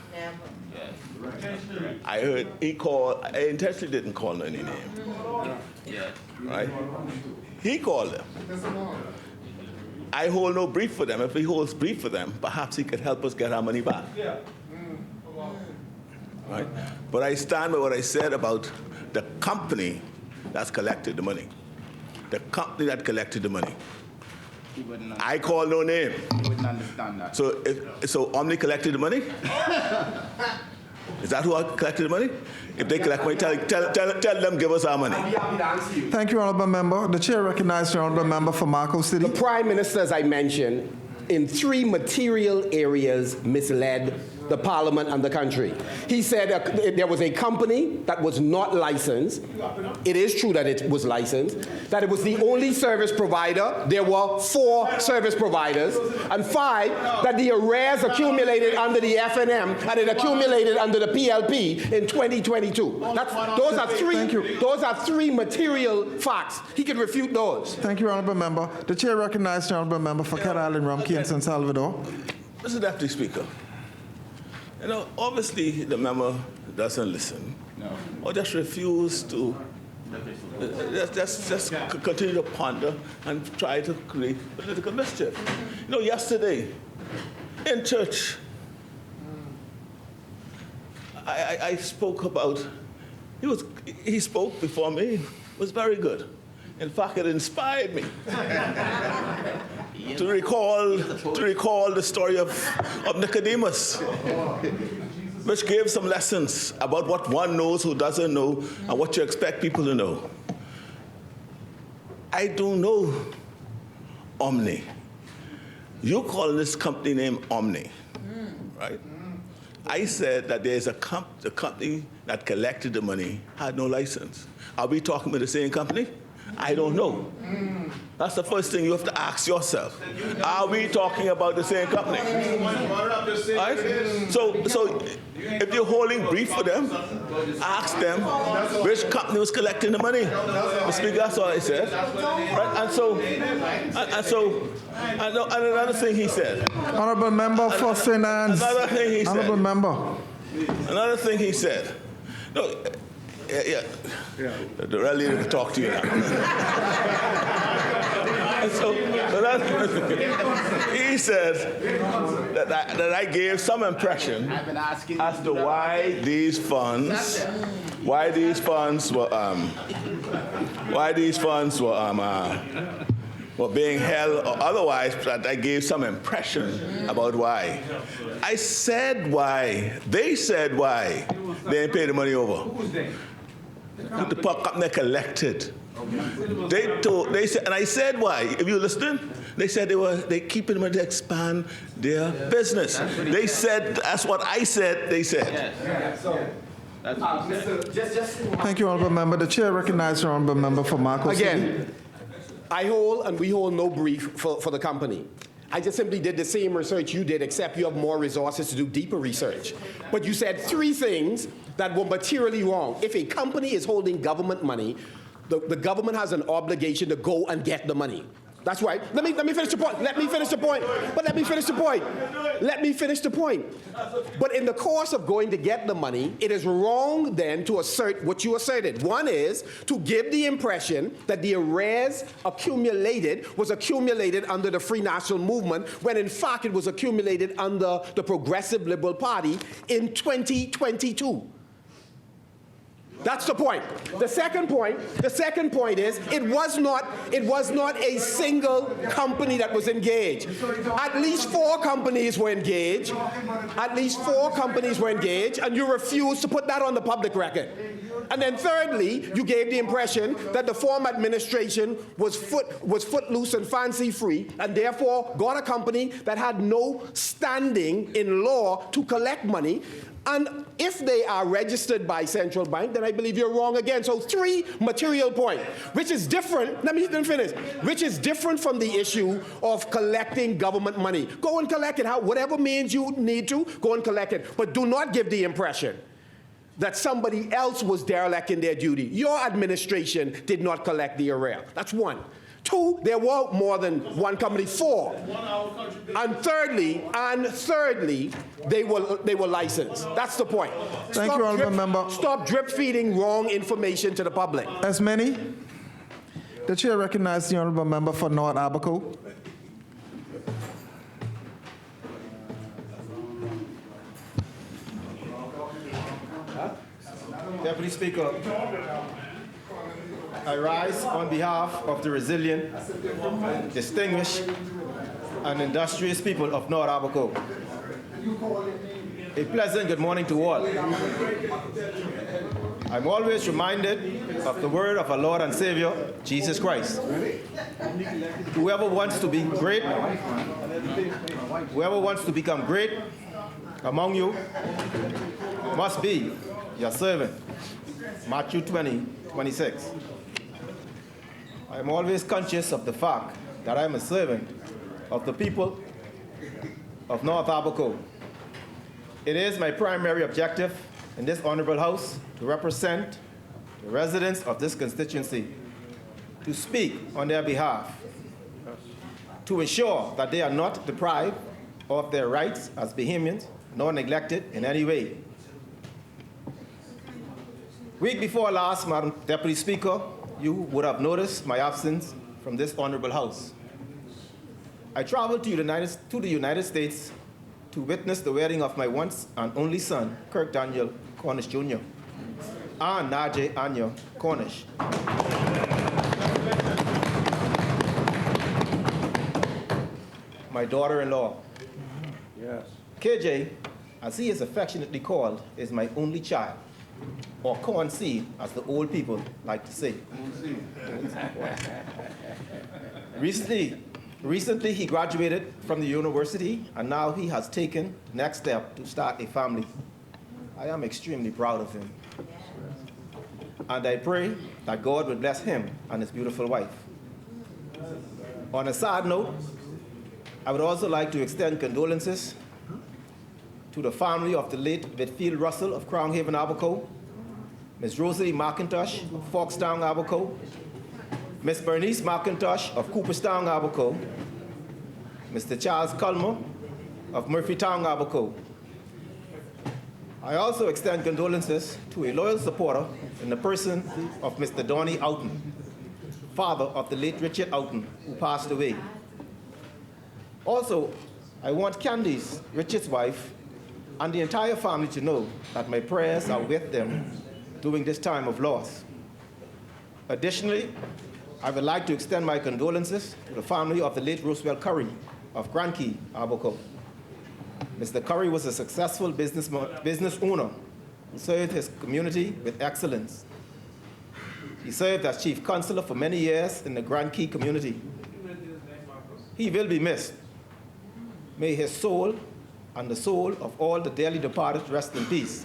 I heard he called, I intentionally didn't call any name. Right? He called them. I hold no brief for them. If he holds brief for them, perhaps he could help us get our money back. Right? But I stand by what I said about the company that's collected the money. The company that collected the money. I call no name. You wouldn't understand that. So Omni collected the money? Is that who collected the money? If they collect money, tell them give us our money. I'll be happy to answer you. Thank you, Honourable Member. The Chair recognizes the Honourable Member for Marco City. The Prime Minister, as I mentioned, in 3 material areas misled the Parliament and the country. He said there was a company that was not licensed. It is true that it was licensed. That it was the only service provider. There were 4 service providers. And 5, that the arrears accumulated under the FNM and it accumulated under the PLP in 2022. Those are 3 material facts. He can refute those. Thank you, Honourable Member. The Chair recognizes the Honourable Member for Cat Island, Rumkey, and San Salvador. Mr. Deputy Speaker, you know, obviously the member doesn't listen. No. Or just refuse to just continue to ponder and try to create political mischief. You know, yesterday in church, I spoke about, he spoke before me, it was very good. In fact, it inspired me to recall the story of Nicodemus, which gave some lessons about what one knows who doesn't know and what you expect people to know. I don't know Omni. You call this company name Omni, right? I said that there's a company that collected the money, had no license. Are we talking about the same company? I don't know. That's the first thing you have to ask yourself. Are we talking about the same company? Right? So if you're holding brief for them, ask them which company was collecting the money. Mr. Speaker, that's all I said. Right? And another thing he said. Honourable Member for Finance. Another thing he said. Honourable Member. Another thing he said. No. Yeah. The real leader will talk to you now. He said that I gave some impression as to why these funds were being held or otherwise, that I gave some impression about why. I said why. They said why they didn't pay the money over. The company collected. They said, and I said why. If you're listening, they said they keeping money to expand their business. They said that's what I said. They said. That's what he said. Thank you, Honorable Member. The chair recognizes the Honorable Member for Marco City. Again, I hold and we hold no brief for the company. I just simply did the same research you did, except you have more resources to do deeper research. But you said three things that were materially wrong. If a company is holding government money, the government has an obligation to go and get the money. That's right. Let me finish the point. Let me finish the point. But let me finish the point. Let me finish the point. But in the course of going to get the money, it is wrong then to assert what you asserted. One is to give the impression that the arrears was accumulated under the Free National Movement, when in fact it was accumulated under the Progressive Liberal Party in 2022. That's the point. The second point is it was not a single company that was engaged. At least 4 companies were engaged. At least 4 companies were engaged, and you refused to put that on the public record. And then thirdly, you gave the impression that the former administration was footloose and fancy-free, and therefore got a company that had no standing in law to collect money. And if they are registered by central bank, then I believe you're wrong again. So 3 material points, which is different, let me finish, which is different from the issue of collecting government money. Go and collect it, whatever means you need to, go and collect it. But do not give the impression that somebody else was derelict in their duty. Your administration did not collect the arrear. That's 1. 2, there were more than 1 company. 4. And thirdly, they were licensed. That's the point. Thank you, Honorable Member. Stop drip feeding wrong information to the public. As many. The chair recognizes the Honorable Member for North Abaco. Deputy Speaker, I rise on behalf of the resilient, distinguished, and industrious people of North Abaco. A pleasant good morning to all. I'm always reminded of the word of our Lord and Savior, Jesus Christ. Whoever wants to be great, whoever wants to become great among you must be your servant. Matthew 20:26. I am always conscious of the fact that I am a servant of the people of North Abaco. It is my primary objective in this honorable house to represent the residents of this constituency, to speak on their behalf, to ensure that they are not deprived of their rights as Bahamians, nor neglected in any way. Week before last, Madam Deputy Speaker, you would have noticed my absence from this honorable house. I traveled to the United States to witness the wedding of my once and only son, Kirk Daniel Cornish Jr., and Najee Anya Cornish. My daughter-in-law. Yes. KJ, as he is affectionately called, is my only child, or corn seed, as the old people like to say. Recently, he graduated from the university, and now he has taken the next step to start a family. I am extremely proud of him. And I pray that God will bless him and his beautiful wife. On a sad note, I would also like to extend condolences to the family of the late Whitfield Russell of Crown Haven, Abaco, Ms. Rosalie McIntosh of Foxtown, Abaco, Ms. Bernice McIntosh of Cooperstown, Abaco, Mr. Charles Culmer of Murphytown, Abaco. I also extend condolences to a loyal supporter in the person of Mr. Donnie Oughton, father of the late Richard Oughton, who passed away. Also, I want Candice, Richard's wife, and the entire family to know that my prayers are with them during this time of loss. Additionally, I would like to extend my condolences to the family of the late Roosevelt Curry of Grand Key, Abaco. Mr. Curry was a successful business owner who served his community with excellence. He served as chief counselor for many years in the Grand Key community. He will be missed. May his soul and the soul of all the dearly departed rest in peace.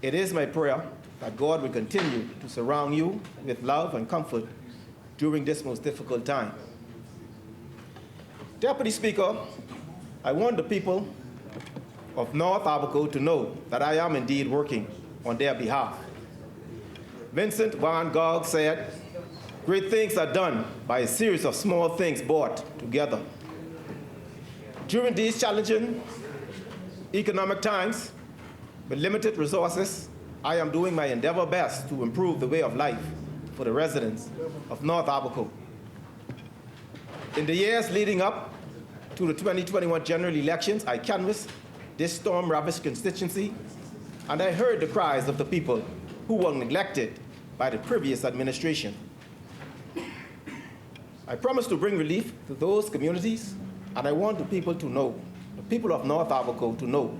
It is my prayer that God will continue to surround you with love and comfort during this most difficult time. Deputy Speaker, I want the people of North Abaco to know that I am indeed working on their behalf. Vincent van Gogh said, "Great things are done by a series of small things brought together." During these challenging economic times, with limited resources, I am doing my endeavor best to improve the way of life for the residents of North Abaco. In the years leading up to the 2021 general elections, I canvassed this storm-ravaged constituency, and I heard the cries of the people who were neglected by the previous administration. I promised to bring relief to those communities, and I want the people to know, the people of North Abaco to know,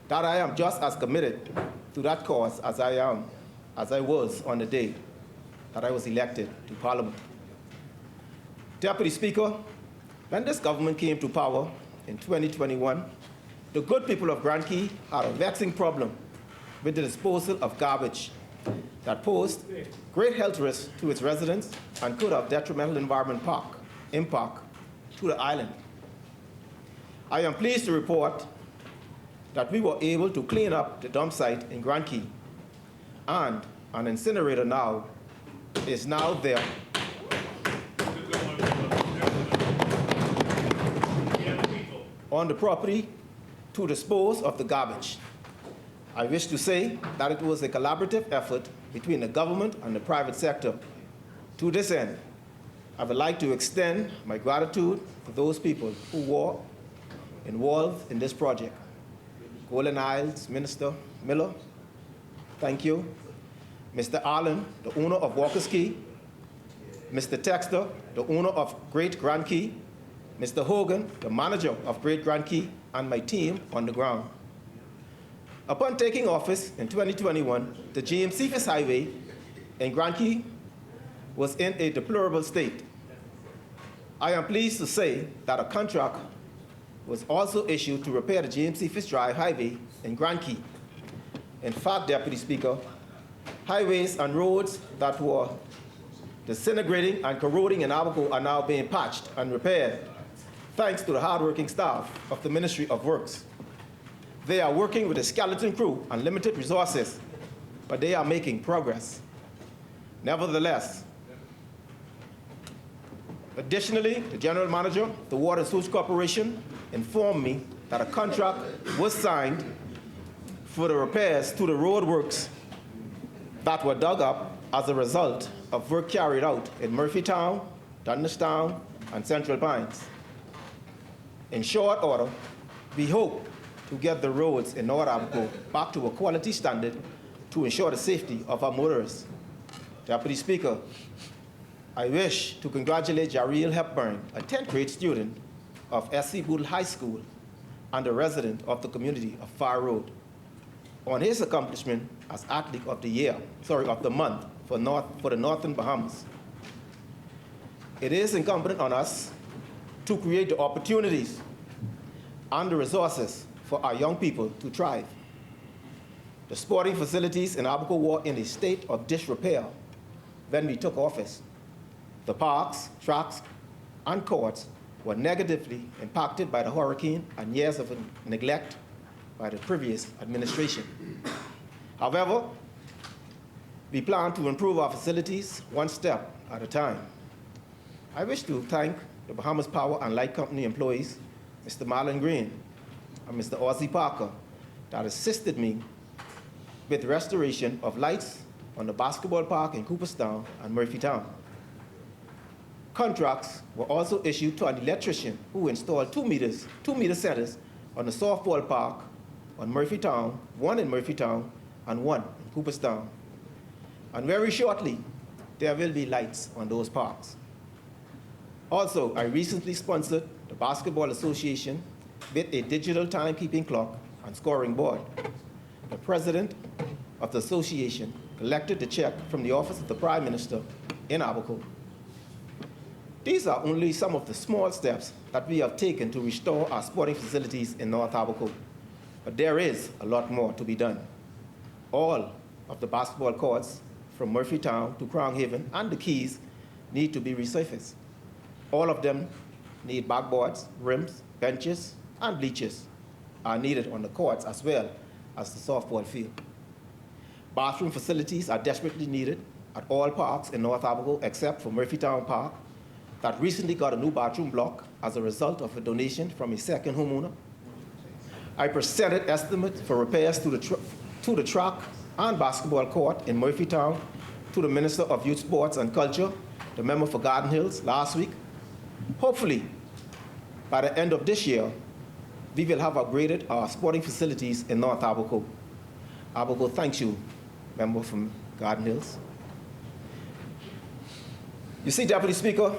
that I am just as committed to that cause as I was on the day that I was elected to Parliament. Deputy Speaker, when this government came to power in 2021, the good people of Grand Key had a vexing problem with the disposal of garbage that posed great health risks to its residents and could have detrimental environmental impact to the island. I am pleased to report that we were able to clean up the dump site in Grand Key, and an incinerator now is now there. On the property to dispose of the garbage. I wish to say that it was a collaborative effort between the government and the private sector. To this end, I would like to extend my gratitude to those people who were involved in this project. Golden Isles Minister Miller, thank you. Mr. Allen, the owner of Walker's Key. Mr. Texter, the owner of Great Grand Key. Mr. Hogan, the manager of Great Grand Key, and my team on the ground. Upon taking office in 2021, the James Cephas Highway in Grand Key was in a deplorable state. I am pleased to say that a contract was also issued to repair the James Cephas Drive Highway in Grand Key. In fact, Deputy Speaker, highways and roads that were disintegrating and corroding in Abaco are now being patched and repaired, thanks to the hardworking staff of the Ministry of Works. They are working with a skeleton crew and limited resources, but they are making progress. Nevertheless, additionally, the General Manager of the Water and Sewage Corporation informed me that a contract was signed for the repairs to the roadworks that were dug up as a result of work carried out in Murphytown, Dundastown, and Central Pines. In short order, we hope to get the roads in North Abaco back to a quality standard to ensure the safety of our motorists. Deputy Speaker, I wish to congratulate Jariel Hepburn, a 10th grade student of S.C. Boodle High School and a resident of the community of Far Road, on his accomplishment as Athlete of the Month for the Northern Bahamas. It is incumbent on us to create the opportunities and the resources for our young people to thrive. The sporting facilities in Abaco were in a state of disrepair when we took office. The parks, tracks, and courts were negatively impacted by the hurricane and years of neglect by the previous administration. However, we plan to improve our facilities one step at a time. I wish to thank the Bahamas Power and Light Company employees, Mr. Marlon Green and Mr. Ozzie Parker, that assisted me with restoration of lights on the basketball park in Cooperstown and Murphytown. Contracts were also issued to an electrician who installed 2-meter centers on the softball park on Murphytown, one in Murphytown and one in Cooperstown. And very shortly, there will be lights on those parks. Also, I recently sponsored the Basketball Association with a digital timekeeping clock and scoring board. The president of the association collected the check from the office of the Prime Minister in Abaco. These are only some of the small steps that we have taken to restore our sporting facilities in North Abaco, but there is a lot more to be done. all of the basketball courts from Murphytown to Crown Haven and the Keys need to be resurfaced. All of them need backboards, rims, benches, and bleachers are needed on the courts as well as the softball field. Bathroom facilities are desperately needed at all parks in North Abaco except for Murphytown Park that recently got a new bathroom block as a result of a donation from a second homeowner. I presented estimates for repairs to the track and basketball court in Murphytown to the Minister of Youth Sports and Culture, the member for Garden Hills, last week. Hopefully, by the end of this year, we will have upgraded our sporting facilities in North Abaco. Abaco thanks you, member from Garden Hills. You see, Deputy Speaker,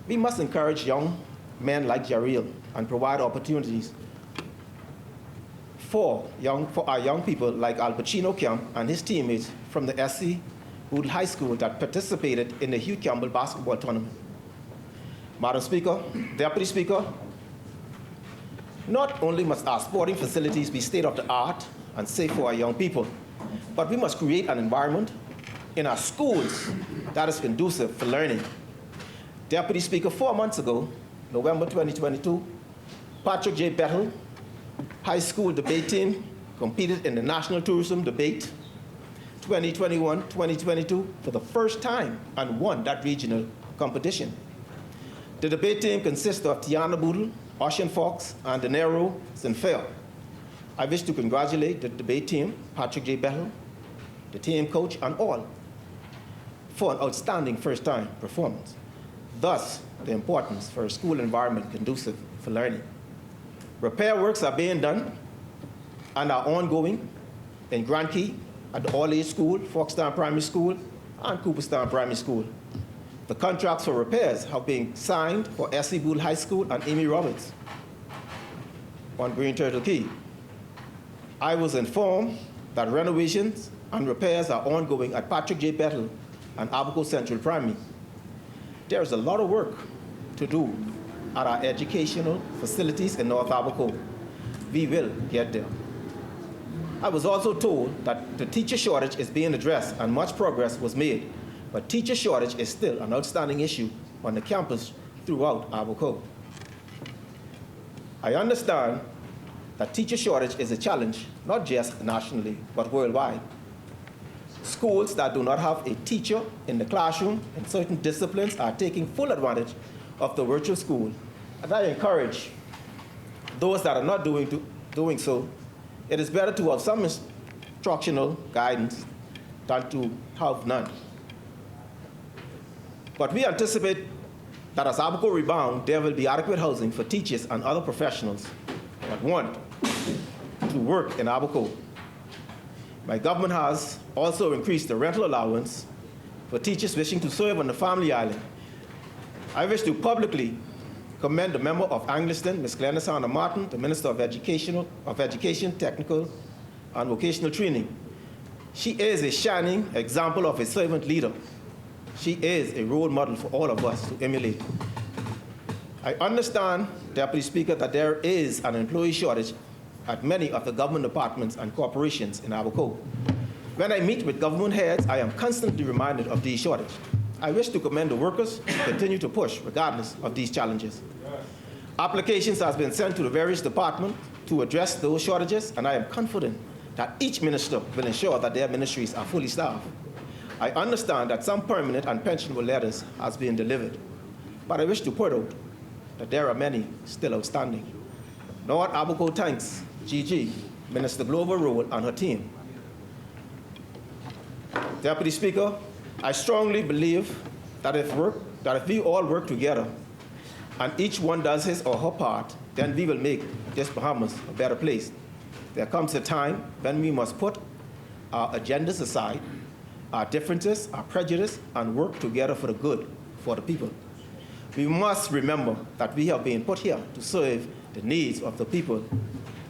we must encourage young men like Jareel and provide opportunities for our young people like Al Pacino Kemp and his teammates from the SC Wood High School that participated in the Hugh Campbell basketball tournament. Madam Speaker, Deputy Speaker, not only must our sporting facilities be state-of-the-art and safe for our young people, but we must create an environment in our schools that is conducive for learning. Deputy Speaker, 4 months ago, November 2022, Patrick J. Bettle High School debate team competed in the National Tourism Debate 2021-2022 for the first time and won that regional competition. The debate team consists of Tiana Boodle, Ocean Fox, and De Niro Sinfair. I wish to congratulate the debate team, Patrick J. Bettle, the team coach, and all for an outstanding first-time performance. Thus, the importance for a school environment conducive for learning. Repair works are being done and are ongoing in Grand Key at the All-Age School, Foxtown Primary School, and Cooperstown Primary School. The contracts for repairs have been signed for S.C. Boole High School and Amy Roberts on Green Turtle Key. I was informed that renovations and repairs are ongoing at Patrick J. Bettle and Abaco Central Primary. There is a lot of work to do at our educational facilities in North Abaco. We will get there. I was also told that the teacher shortage is being addressed and much progress was made, but teacher shortage is still an outstanding issue on the campus throughout Abaco. I understand that teacher shortage is a challenge, not just nationally, but worldwide. Schools that do not have a teacher in the classroom in certain disciplines are taking full advantage of the virtual school. And I encourage those that are not doing so, it is better to have some instructional guidance than to have none. But we anticipate that as Abaco rebound, there will be adequate housing for teachers and other professionals that want to work in Abaco. My government has also increased the rental allowance for teachers wishing to serve on the family island. I wish to publicly commend the member of Angliston, Ms. Glennis Hanna Martin, the Minister of Education, Technical, and Vocational Training. She is a shining example of a servant leader. She is a role model for all of us to emulate. I understand, Deputy Speaker, that there is an employee shortage at many of the government departments and corporations in Abaco. When I meet with government heads, I am constantly reminded of these shortages. I wish to commend the workers who continue to push regardless of these challenges. Applications have been sent to the various departments to address those shortages, and I am confident that each minister will ensure that their ministries are fully staffed. I understand that some permanent and pensionable letters has been delivered, but I wish to point out that there are many still outstanding. North Abaco thanks GG, Minister Glover Rowell, and her team. Deputy Speaker, I strongly believe that if we all work together and each one does his or her part, then we will make this Bahamas a better place. There comes a time when we must put our agendas aside, our differences, our prejudice, and work together for the good for the people. We must remember that we have been put here to serve the needs of the people.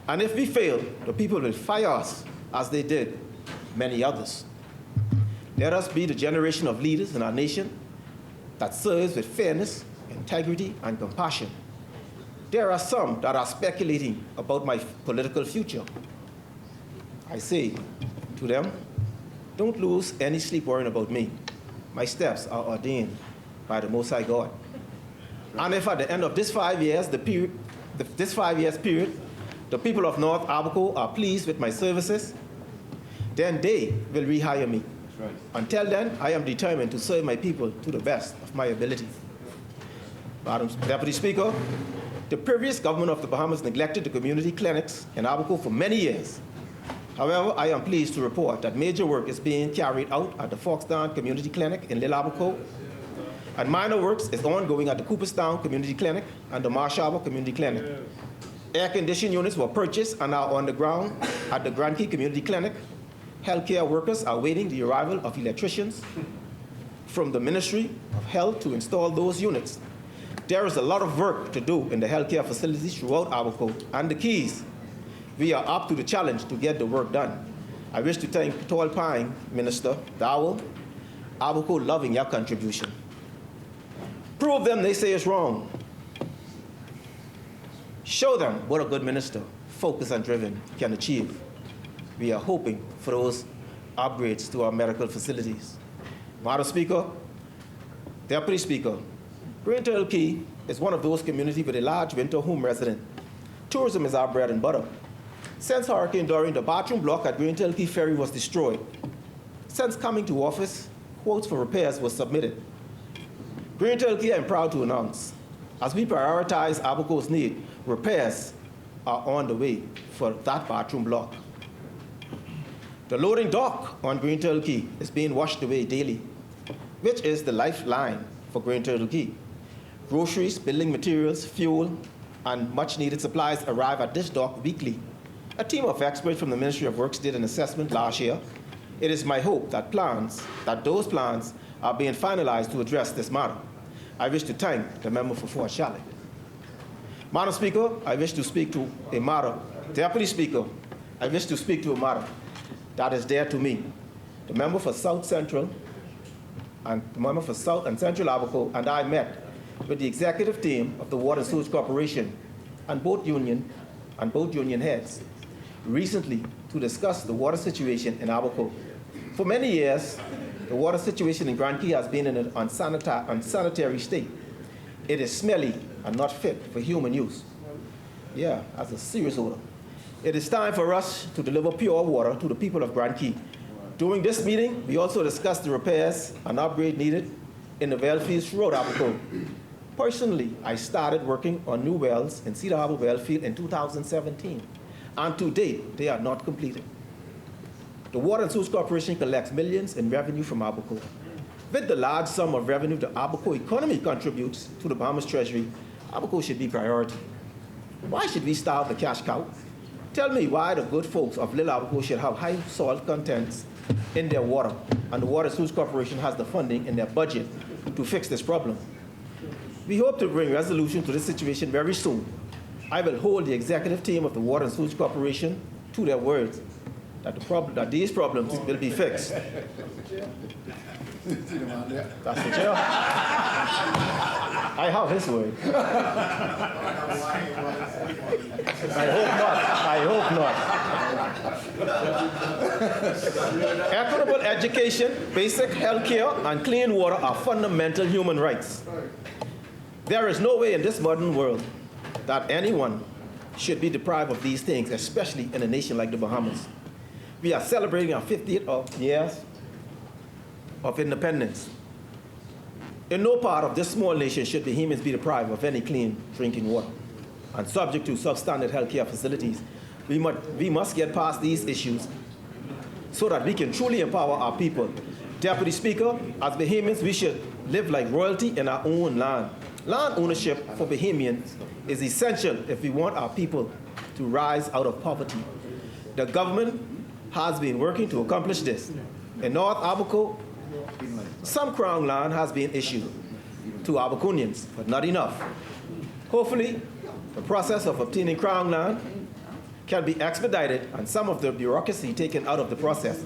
And if we fail, the people will fire us as they did many others. Let us be the generation of leaders in our nation that serves with fairness, integrity, and compassion. There are some that are speculating about my political future. I say, to them, don't lose any sleep worrying about me. My steps are ordained by the Most High God. And if at the end of this 5 years, this 5 years period, the people of North Abaco are pleased with my services, then they will rehire me. Right. Until then, I am determined to serve my people to the best of my ability. Madam Deputy Speaker, the previous government of the Bahamas neglected the community clinics in Abaco for many years. However, I am pleased to report that major work is being carried out at the Foxtown Community Clinic in Little Abaco, and minor works is ongoing at the Cooperstown Community Clinic and the Marsh Harbor Community Clinic. Air conditioning units were purchased and are on the ground at the Grand Key Community Clinic. Healthcare workers are waiting the arrival of electricians from the Ministry of Health to install those units. There is a lot of work to do in the healthcare facilities throughout Abaco and the Keys. We are up to the challenge to get the work done. I wish to thank Tall Pine Minister Dowell, Abaco loving your contribution. Prove them they say it's wrong. Show them what a good minister, focused and driven, can achieve. We are hoping for those upgrades to our medical facilities. Madam Speaker, Deputy Speaker, Green Turtle Key is one of those communities with a large winter home resident. Tourism is our bread and butter. Since Hurricane Dorian, the bathroom block at Green Turtle Key Ferry was destroyed. Since coming to office, quotes for repairs were submitted. Green Turtle Key, I am proud to announce, as we prioritize Abaco's need, repairs are on the way for that bathroom block. The loading dock on Green Turtle Key is being washed away daily, which is the lifeline for Green Turtle Key. Groceries, building materials, fuel, and much-needed supplies arrive at this dock weekly. A team of experts from the Ministry of Works did an assessment last year. It is my hope that those plans are being finalized to address this matter. I wish to thank the member for Fort Charlotte. Madam Speaker, I wish to speak to a matter. Deputy Speaker, I wish to speak to a matter that is dear to me. The member for South Central and the member for South and Central Abaco and I met with the executive team of the Water and Sewage Corporation and both union heads recently to discuss the water situation in Abaco. For many years, the water situation in Grand Key has been in an unsanitary state. It is smelly and not fit for human use. Yeah, that's a serious odor. It is time for us to deliver pure water to the people of Grand Key. During this meeting, we also discussed the repairs and upgrade needed in the well fields throughout Abaco. Personally, I started working on new wells in Cedar Harbor well field in 2017, and to date, they are not completed. The Water and Sewage Corporation collects millions in revenue from Abaco. With the large sum of revenue the Abaco economy contributes to the Bahamas Treasury, Abaco should be priority. Why should we starve the cash cow? Tell me why the good folks of Little Abaco should have high salt contents in their water, and the Water and Sewage Corporation has the funding in their budget to fix this problem. We hope to bring resolution to this situation very soon. I will hold the executive team of the Water and Sewage Corporation to their words that these problems will be fixed. That's the chair. I have his word. I hope not. Equitable education, basic health care, and clean water are fundamental human rights. There is no way in this modern world that anyone should be deprived of these things, especially in a nation like the Bahamas. We are celebrating our 50th years of independence. In no part of this small nation should Bahamians be deprived of any clean drinking water and subject to substandard healthcare facilities. We must get past these issues so that we can truly empower our people. Deputy Speaker, as Bahamians, we should live like royalty in our own land. Land ownership for Bahamians is essential if we want our people to rise out of poverty. The government has been working to accomplish this. In North Abaco, some Crown land has been issued to Abaconians, but not enough. Hopefully, the process of obtaining Crown land can be expedited and some of the bureaucracy taken out of the process.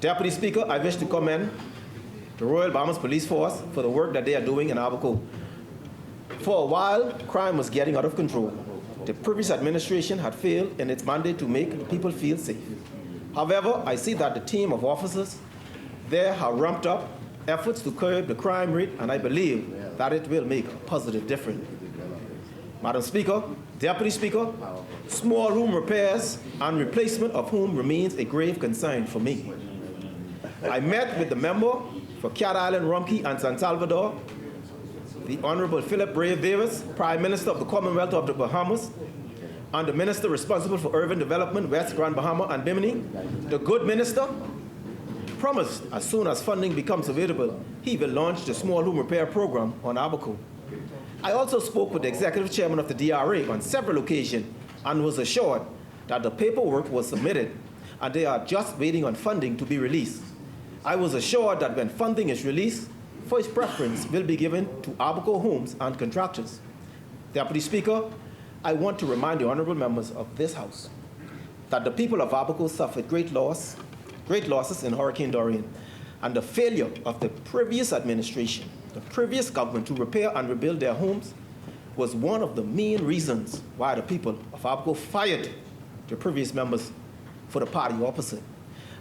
Deputy Speaker, I wish to commend the Royal Bahamas Police Force for the work that they are doing in Abaco. For a while, crime was getting out of control. The previous administration had failed in its mandate to make people feel safe. However, I see that the team of officers there have ramped up efforts to curb the crime rate, and I believe that it will make a positive difference. Madam Speaker, Deputy Speaker, small room repairs and replacement of whom remains a grave concern for me. I met with the member for Cat Island, Rumpke, and San Salvador, the Honorable Philip Brave Davis, Prime Minister of the Commonwealth of the Bahamas, and the Minister responsible for urban development, West Grand Bahama and Bimini. The good minister promised as soon as funding becomes available, he will launch the small room repair program on Abaco. I also spoke with the executive chairman of the DRA on several occasions and was assured that the paperwork was submitted and they are just waiting on funding to be released. I was assured that when funding is released, first preference will be given to Abaco homes and contractors. Deputy Speaker, I want to remind the honorable members of this House that the people of Abaco suffered great losses in Hurricane Dorian, and the failure of the previous administration, the previous government to repair and rebuild their homes was one of the main reasons why the people of Abaco fired the previous members for the party opposite.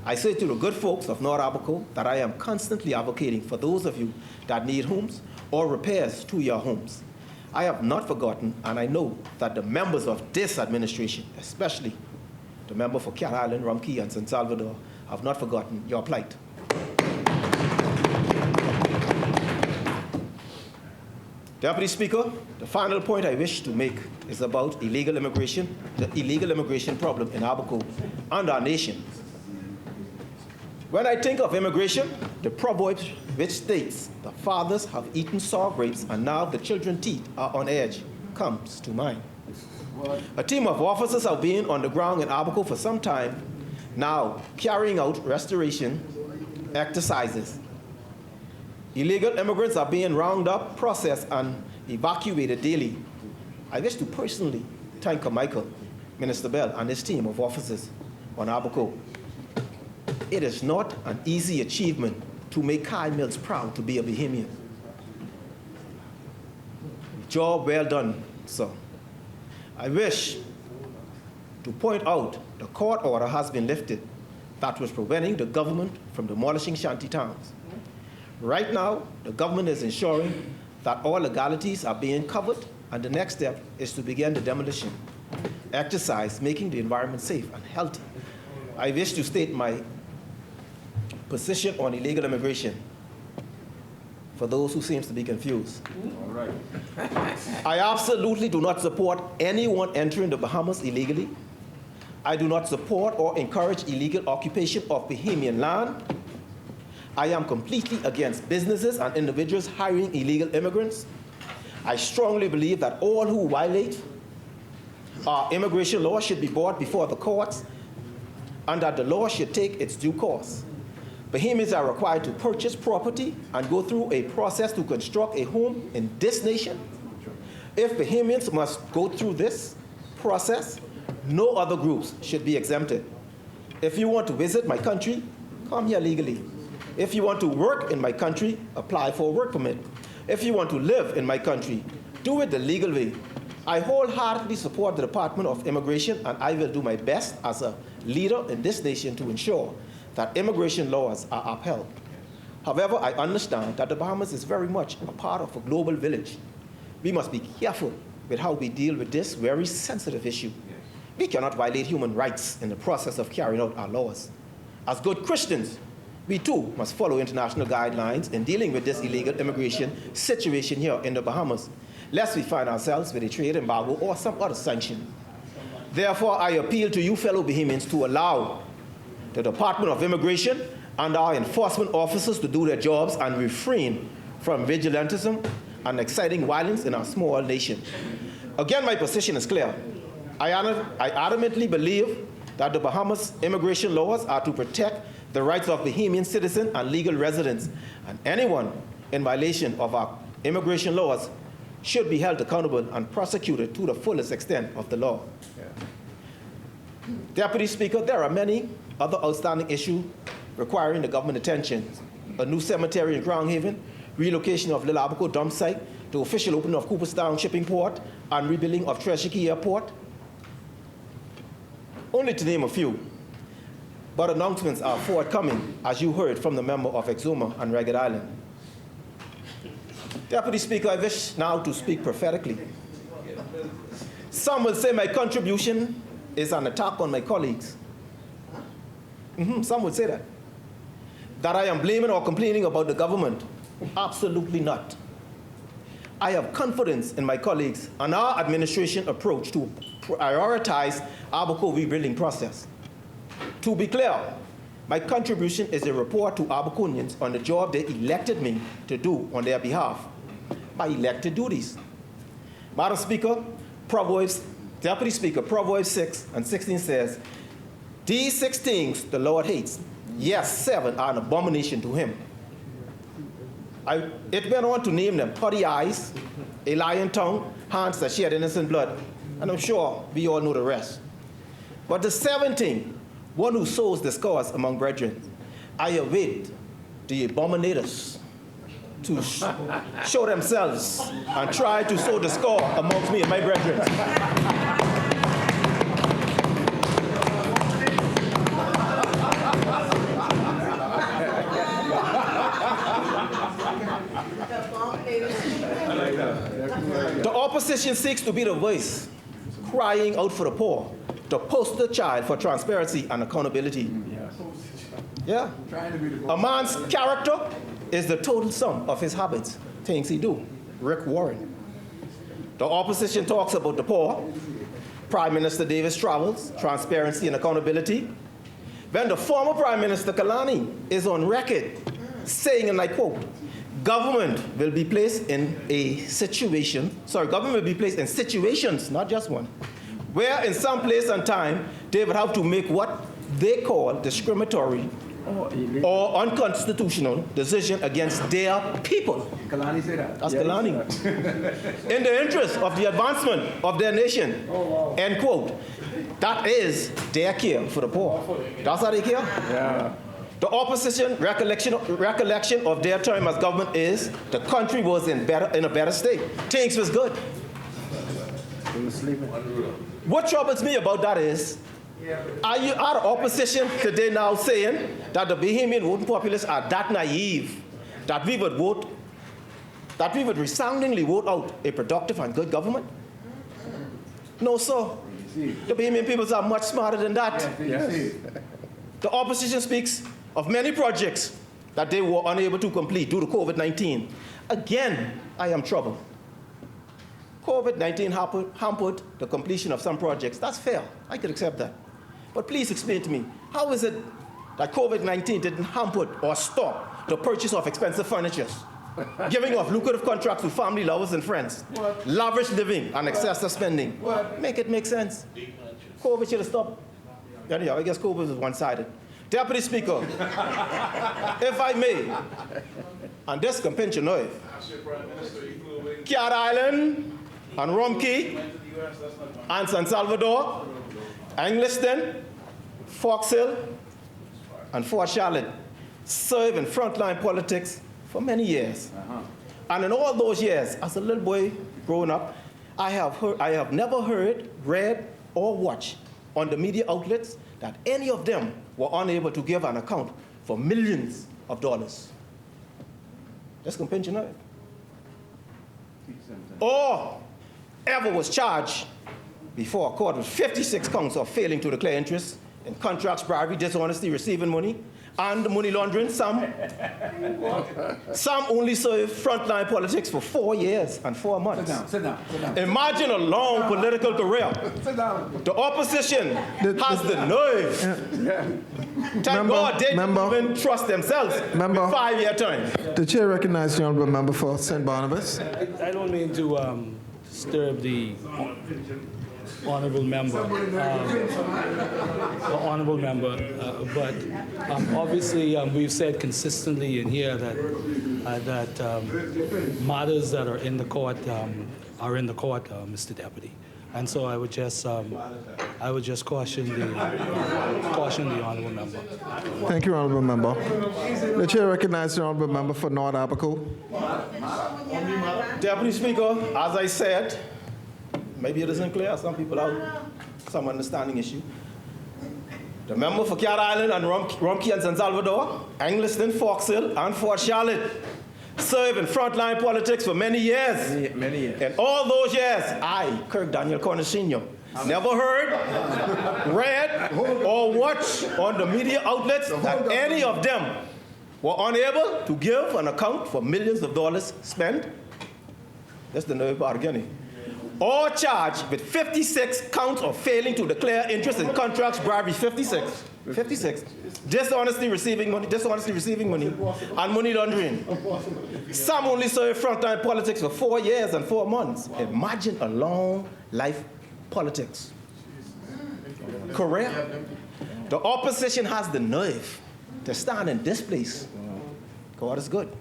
I say to the good folks of North Abaco that I am constantly advocating for those of you that need homes or repairs to your homes. I have not forgotten, and I know that the members of this administration, especially the member for Cat Island, Rumpke, and San Salvador, have not forgotten your plight. Deputy Speaker, the final point I wish to make is about illegal immigration, the illegal immigration problem in Abaco and our nation. When I think of immigration, the proverb which states, the fathers have eaten sour grapes and now the children's teeth are on edge, comes to mind. A team of officers have been on the ground in Abaco for some time now, carrying out restoration exercises. Illegal immigrants are being rounded up, processed, and evacuated daily. I wish to personally thank Michael, Minister Bell, and his team of officers on Abaco. It is not an easy achievement to make Kai Mills proud to be a Bahamian. Job well done, sir. I wish to point out the court order has been lifted that was preventing the government from demolishing shanty towns. Right now, the government is ensuring that all legalities are being covered, and the next step is to begin the demolition exercise, making the environment safe and healthy. I wish to state my position on illegal immigration for those who seem to be confused. All right. I absolutely do not support anyone entering the Bahamas illegally. I do not support or encourage illegal occupation of Bahamian land. I am completely against businesses and individuals hiring illegal immigrants. I strongly believe that all who violate our immigration law should be brought before the courts and that the law should take its due course. Bahamians are required to purchase property and go through a process to construct a home in this nation. If Bahamians must go through this process, no other groups should be exempted. If you want to visit my country, come here legally. If you want to work in my country, apply for a work permit. If you want to live in my country, do it the legal way. I wholeheartedly support the Department of Immigration, and I will do my best as a leader in this nation to ensure that immigration laws are upheld. However, I understand that the Bahamas is very much a part of a global village. We must be careful with how we deal with this very sensitive issue. We cannot violate human rights in the process of carrying out our laws. As good Christians, we too must follow international guidelines in dealing with this illegal immigration situation here in the Bahamas, lest we find ourselves with a trade embargo or some other sanction. Therefore, I appeal to you fellow Bahamians to allow the Department of Immigration and our enforcement officers to do their jobs and refrain from vigilantism and exciting violence in our small nation. Again, my position is clear. I adamantly believe that the Bahamas immigration laws are to protect the rights of Bahamian citizens and legal residents, and anyone in violation of our immigration laws should be held accountable and prosecuted to the fullest extent of the law. Yeah. Deputy Speaker, there are many other outstanding issues requiring the government attention. A new cemetery in Crown Haven, relocation of Little Abaco dump site, the official opening of Cooperstown Shipping Port, and rebuilding of Treasure Key Airport. Only to name a few. but announcements are forthcoming, as you heard from the member of Exuma and Ragged Island. Deputy Speaker, I wish now to speak prophetically. Some will say my contribution is an attack on my colleagues. Some would say that. That I am blaming or complaining about the government. Absolutely not. I have confidence in my colleagues and our administration approach to prioritize Abaco rebuilding process. To be clear, my contribution is a report to Abaconians on the job they elected me to do on their behalf, my elected duties. Madam Speaker, Deputy Speaker, Proverbs 6 and 16 says, these 6 things the Lord hates, yes, 7 are an abomination to him. It went on to name them: putty eyes, a lying tongue, hands that shed innocent blood. And I'm sure we all know the rest. But the 17th, one who sows discord among brethren. I await the abominators to show themselves and try to sow discord amongst me and my brethren. The opposition seeks to be the voice crying out for the poor, the poster child for transparency and accountability. Yeah. A man's character is the total sum of his habits, things he do. Rick Warren. The opposition talks about the poor. Prime Minister Davis travels, transparency and accountability. When the former Prime Minister Kalani is on record saying, and I quote, government will be placed in situations, not just one, where in some place and time they would have to make what they call discriminatory or unconstitutional decision against their people. Kalani say that? That's Kalani. In the interest of the advancement of their nation, end quote. That is their care for the poor. That's how they care? Yeah. The opposition recollection of their term as government is the country was in a better state. Things was good. What troubles me about that is, are the opposition today now saying that the Bahamian voting populace are that naive that we would resoundingly vote out a productive and good government? No, sir. The Bahamian peoples are much smarter than that. The opposition speaks of many projects that they were unable to complete due to COVID-19. Again, I am troubled. COVID-19 hampered the completion of some projects. That's fair. I can accept that. But please explain to me, how is it that COVID-19 didn't hamper or stop the purchase of expensive furniture, giving off lucrative contracts to family, lovers, and friends, lavish living, and excessive spending? Make it make sense. COVID should have stopped. Anyhow, I guess COVID was one-sided. Deputy Speaker, if I may, and this can pinch your nerve, Cat Island, and Rumkey, and San Salvador, Angliston, Fox Hill, and Fort Charlotte served in frontline politics for many years. And in all those years, as a little boy growing up, I have never heard, read, or watched on the media outlets that any of them were unable to give an account for millions of dollars. That's convention of it. Or ever was charged before a court with 56 counts of failing to declare interest in contracts, bribery, dishonesty, receiving money, and money laundering. Some only served frontline politics for 4 years and 4 months. Sit down. Imagine a long political career. Sit down. The opposition has the nerve. Thank God they didn't even trust themselves with 5-year terms. The chair recognizes the honorable member for St. Barnabas. I don't mean to disturb the honorable member, but obviously we've said consistently in here that matters that are in the court, Mr. Deputy. And so I would just caution the honorable member. Thank you, honorable member. The chair recognizes the honorable member for North Abaco. Deputy Speaker, as I said, maybe it isn't clear. Some people have some understanding issue. The member for Cat Island and Rumkey and San Salvador, Angliston, Fox Hill, and Fort Charlotte, served in frontline politics for many years. Many years. In all those years, I, Kirk Daniel Corner Sr., never heard, read, or watched on the media outlets that any of them were unable to give an account for millions of dollars spent. That's the nerve bargaining. Or charged with 56 counts of failing to declare interest in contracts, bribery, 56. 56. Dishonestly receiving money, and money laundering. Some only served frontline politics for 4 years and 4 months. Imagine a long life politics. Correct? The opposition has the nerve to stand in this place. God is good.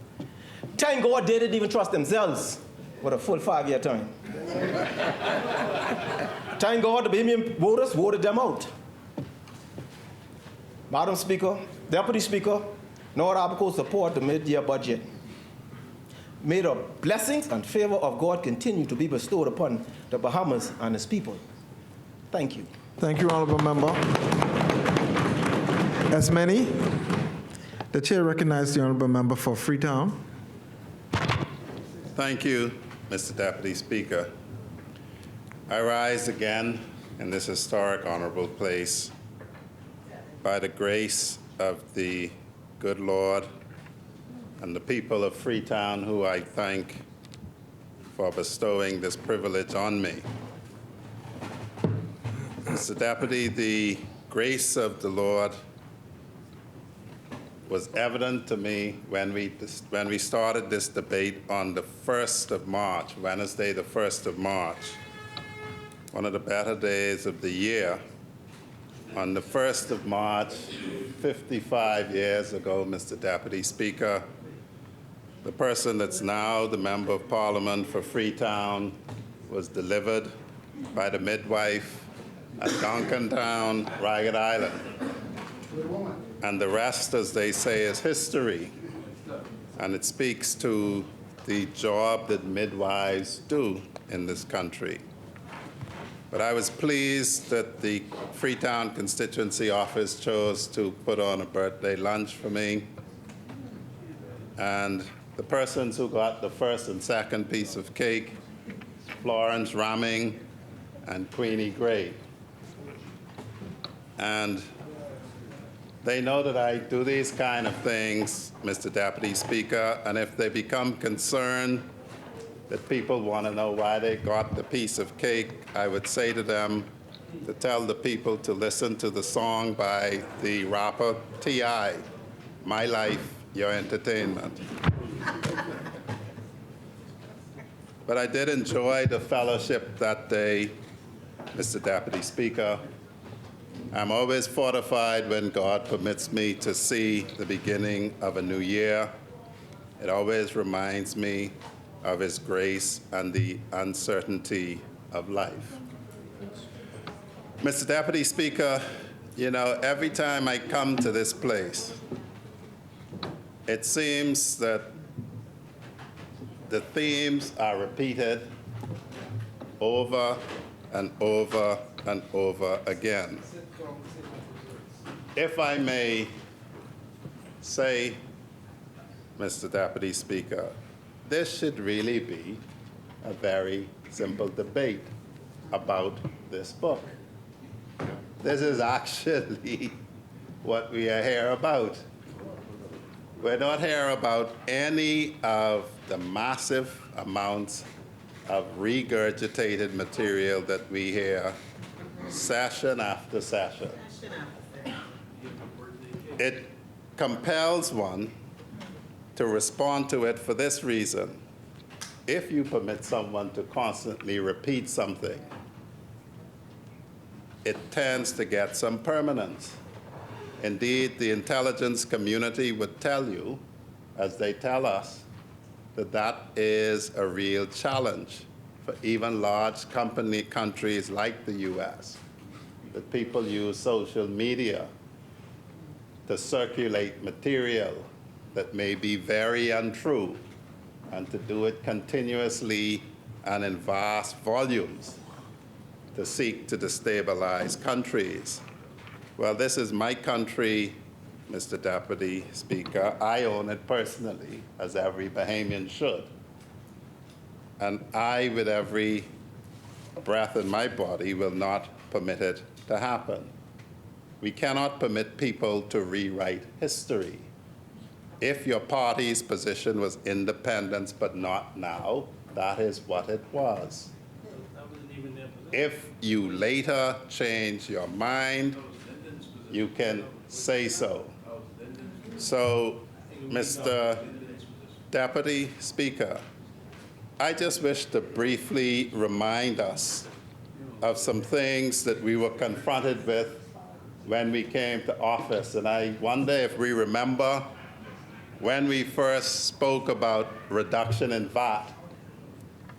Thank God they didn't even trust themselves with a full 5-year term. Thank God the Bahamian voters voted them out. Madam Speaker, Deputy Speaker, North Abaco support the mid-year budget. May the blessings and favor of God continue to be bestowed upon the Bahamas and its people. Thank you. Thank you, Honorable Member. As many, the Chair recognizes the Honorable Member for Freetown. Thank you, Mr. Deputy Speaker. I rise again in this historic, honorable place by the grace of the good Lord and the people of Freetown, who I thank for bestowing this privilege on me. Mr. Deputy, the grace of the Lord was evident to me when we started this debate on the 1st of March, Wednesday, the 1st of March, one of the better days of the year. On the 1st of March, 55 years ago, Mr. Deputy Speaker, the person that's now the Member of Parliament for Freetown was delivered by the midwife at Duncantown, Ragged Island. And the rest, as they say, is history. And it speaks to the job that midwives do in this country. But I was pleased that the Freetown constituency office chose to put on a birthday lunch for me. And the persons who got the first and second piece of cake, Florence Ramming and Queenie Gray. And they know that I do these kind of things, Mr. Deputy Speaker, and if they become concerned that people want to know why they got the piece of cake, I would say to them to tell the people to listen to the song by the rapper T.I., My Life, Your Entertainment. But I did enjoy the fellowship that day, Mr. Deputy Speaker. I'm always fortified when God permits me to see the beginning of a new year. It always reminds me of His grace and the uncertainty of life. Mr. Deputy Speaker, you know, every time I come to this place, it seems that the themes are repeated over and over and over again. If I may say, Mr. Deputy Speaker, this should really be a very simple debate about this book. This is actually what we are here about. We're not here about any of the massive amounts of regurgitated material that we hear session after session. It compels one to respond to it for this reason. If you permit someone to constantly repeat something, it tends to get some permanence. Indeed, the intelligence community would tell you, as they tell us, that that is a real challenge for even large countries like the US, that people use social media to circulate material that may be very untrue, and to do it continuously and in vast volumes to seek to destabilize countries. Well, this is my country, Mr. Deputy Speaker. I own it personally, as every Bahamian should. And I, with every breath in my body, will not permit it to happen. We cannot permit people to rewrite history. If your party's position was independence but not now, that is what it was. If you later change your mind, you can say so. So, Mr. Deputy Speaker, I just wish to briefly remind us of some things that we were confronted with when we came to office. And I wonder if we remember when we first spoke about reduction in VAT,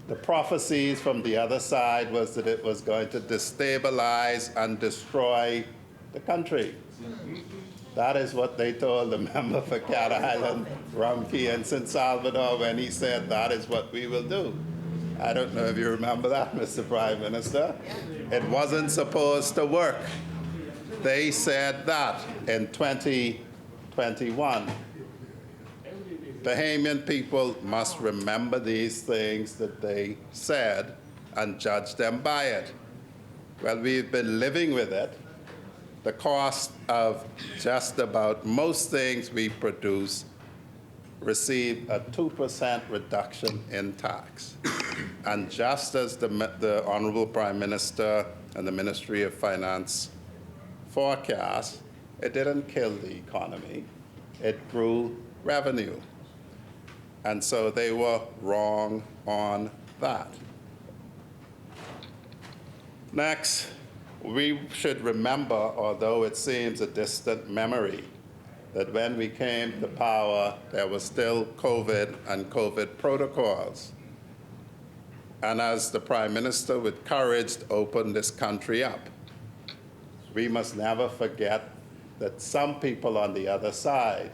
the prophecies from the other side was that it was going to destabilize and destroy the country. That is what they told the member for Cat Island, Rumkey, and St. Salvador when he said that is what we will do. I don't know if you remember that, Mr. Prime Minister. It wasn't supposed to work. They said that in 2021. Bahamian people must remember these things that they said and judge them by it. Well, we've been living with it. The cost of just about most things we produce receive a 2% reduction in tax. And just as the Honorable Prime Minister and the Ministry of Finance forecast, it didn't kill the economy. It grew revenue. And so they were wrong on that. Next, we should remember, although it seems a distant memory, that when we came to power, there was still COVID and COVID protocols. And as the Prime Minister with courage opened this country up, we must never forget that some people on the other side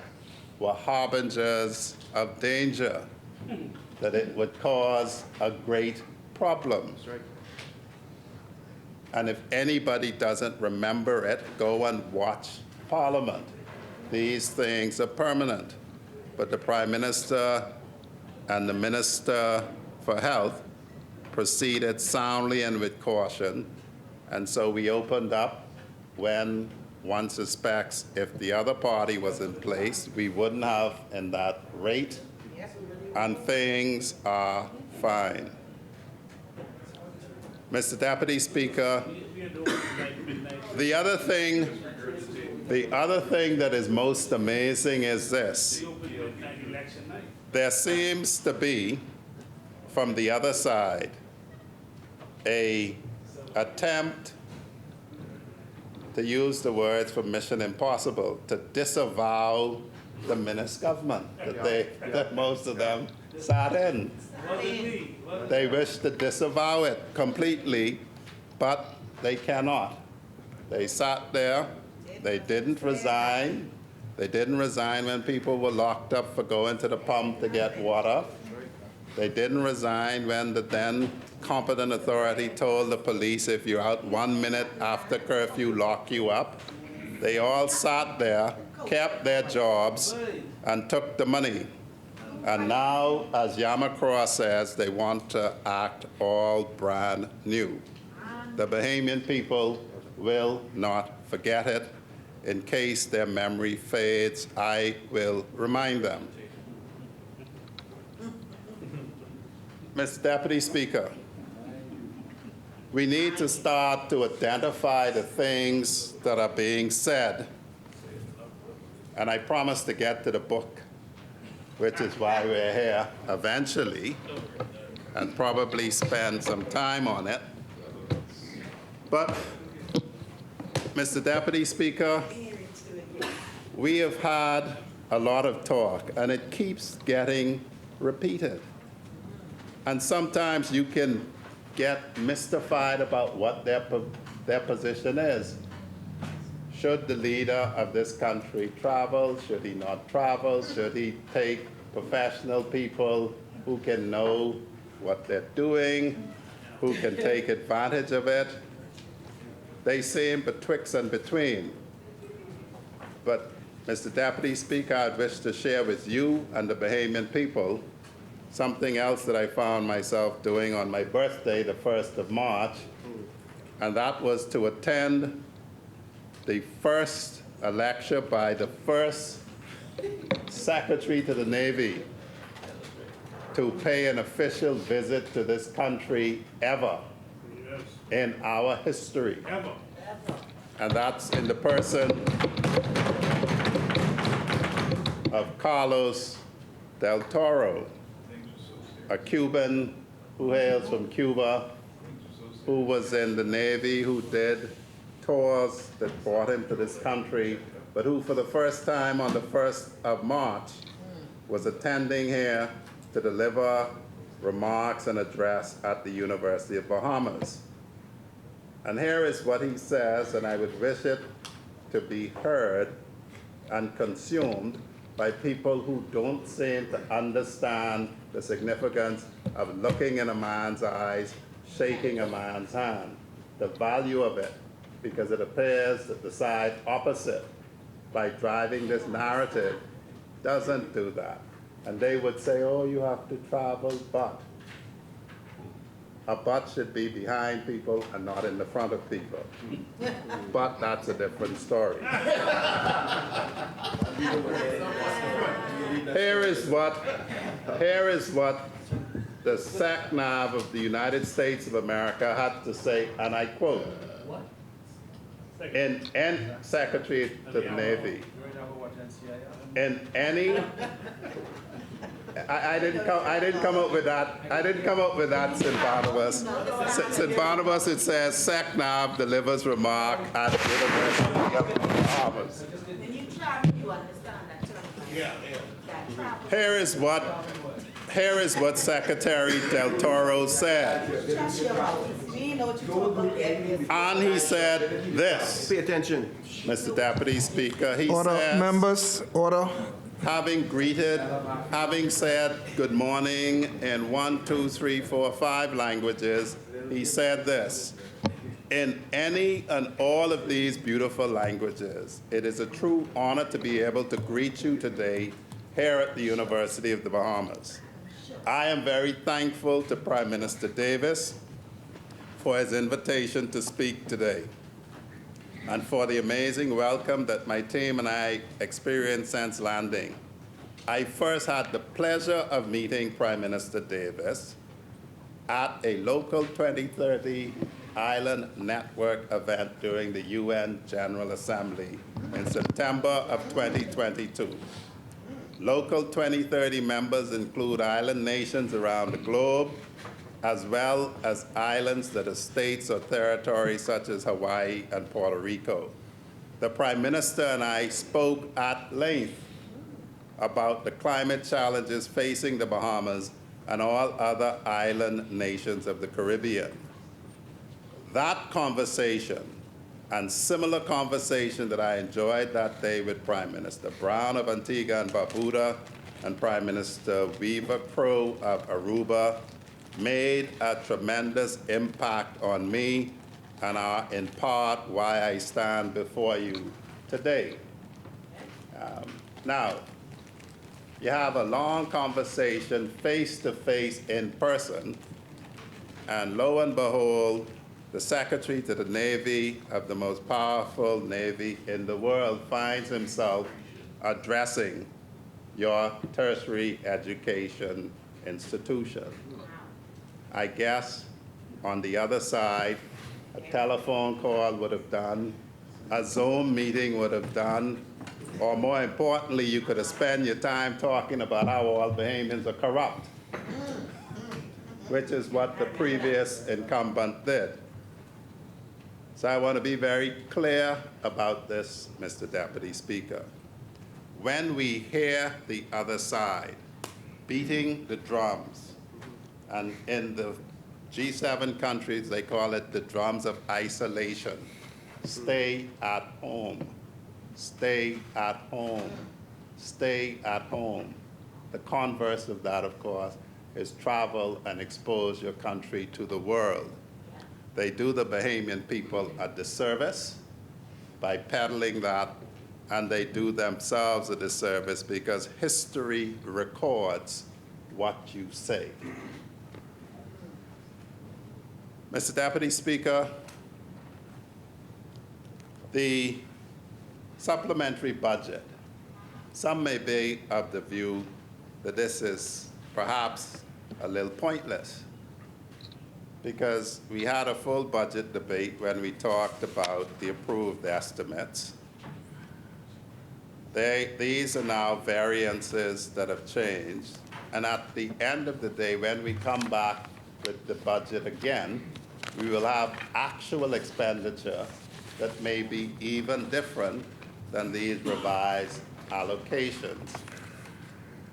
were harbingers of danger, that it would cause a great problem. And if anybody doesn't remember it, go and watch Parliament. These things are permanent. But the Prime Minister and the Minister for Health proceeded soundly and with caution. And so we opened up when one suspects if the other party was in place, we wouldn't have in that rate, and things are fine. Mr. Deputy Speaker, the other thing that is most amazing is this. There seems to be, from the other side, an attempt to use the words from Mission Impossible, to disavow the Minnis government that most of them sat in. They wish to disavow it completely, but they cannot. They sat there. They didn't resign. They didn't resign when people were locked up for going to the pump to get water. They didn't resign when the then competent authority told the police, if you're out 1 minute after curfew, lock you up. They all sat there, kept their jobs, and took the money. And now, as Yamakroa says, they want to act all brand new. The Bahamian people will not forget it. In case their memory fades, I will remind them. Mr. Deputy Speaker, we need to start to identify the things that are being said. And I promise to get to the book, which is why we're here eventually, and probably spend some time on it. But, Mr. Deputy Speaker, we have had a lot of talk, and it keeps getting repeated. And sometimes you can get mystified about what their position is. Should the leader of this country travel? Should he not travel? Should he take professional people who can know what they're doing, who can take advantage of it? They seem betwixt and between. But, Mr. Deputy Speaker, I'd wish to share with you and the Bahamian people something else that I found myself doing on my birthday, the 1st of March, and that was to attend the first lecture by the first Secretary to the Navy to pay an official visit to this country ever in our history. Ever. And that's in the person of Carlos del Toro, a Cuban who hails from Cuba, who was in the Navy, who did tours that brought him to this country, but who for the first time on the 1st of March was attending here to deliver remarks and address at the University of Bahamas. And here is what he says, and I would wish it to be heard and consumed by people who don't seem to understand the significance of looking in a man's eyes, shaking a man's hand, the value of it, because it appears that the side opposite, by driving this narrative, doesn't do that. And they would say, oh, you have to travel, but. A but should be behind people and not in the front of people. But that's a different story. Here is what the SACNAV of the United States of America had to say, and I quote, in Secretary to the Navy, in any, I didn't come up with that. I didn't come up with that, St. Barnabas. St. Barnabas, it says, SACNAV delivers remark at the University of Bahamas. Here is what Secretary Del Toro said. And he said this. Pay attention. Mr. Deputy Speaker, he Order, says, members, order. Having said good morning in 1, 2, 3, 4, 5 languages, he said this. In any and all of these beautiful languages, it is a true honor to be able to greet you today here at the University of the Bahamas. I am very thankful to Prime Minister Davis for his invitation to speak today, and for the amazing welcome that my team and I experienced since landing. I first had the pleasure of meeting Prime Minister Davis at a local 2030 Island Network event during the UN General Assembly in September of 2022. Local 2030 members include island nations around the globe, as well as islands that are states or territories such as Hawaii and Puerto Rico. The Prime Minister and I spoke at length about the climate challenges facing the Bahamas and all other island nations of the Caribbean. That conversation and similar conversation that I enjoyed that day with Prime Minister Brown of Antigua and Barbuda and Prime Minister Weaver Crowe of Aruba made a tremendous impact on me and are in part why I stand before you today. Now, you have a long conversation face-to-face in person, and lo and behold, the Secretary to the Navy of the most powerful Navy in the world finds himself addressing your tertiary education institution. I guess on the other side, a telephone call would have done, a Zoom meeting would have done, or more importantly, you could have spent your time talking about how all Bahamians are corrupt, which is what the previous incumbent did. So I want to be very clear about this, Mr. Deputy Speaker. When we hear the other side beating the drums, and in the G7 countries, they call it the drums of isolation. Stay at home, stay at home, stay at home. The converse of that, of course, is travel and expose your country to the world. They do the Bahamian people a disservice by peddling that and they do themselves a disservice because history records what you say. Mr. Deputy Speaker, the supplementary budget, some may be of the view that this is perhaps a little pointless because we had a full budget debate when we talked about the approved estimates. These are now variances that have changed, and at the end of the day, when we come back with the budget again, we will have actual expenditure that may be even different than these revised allocations.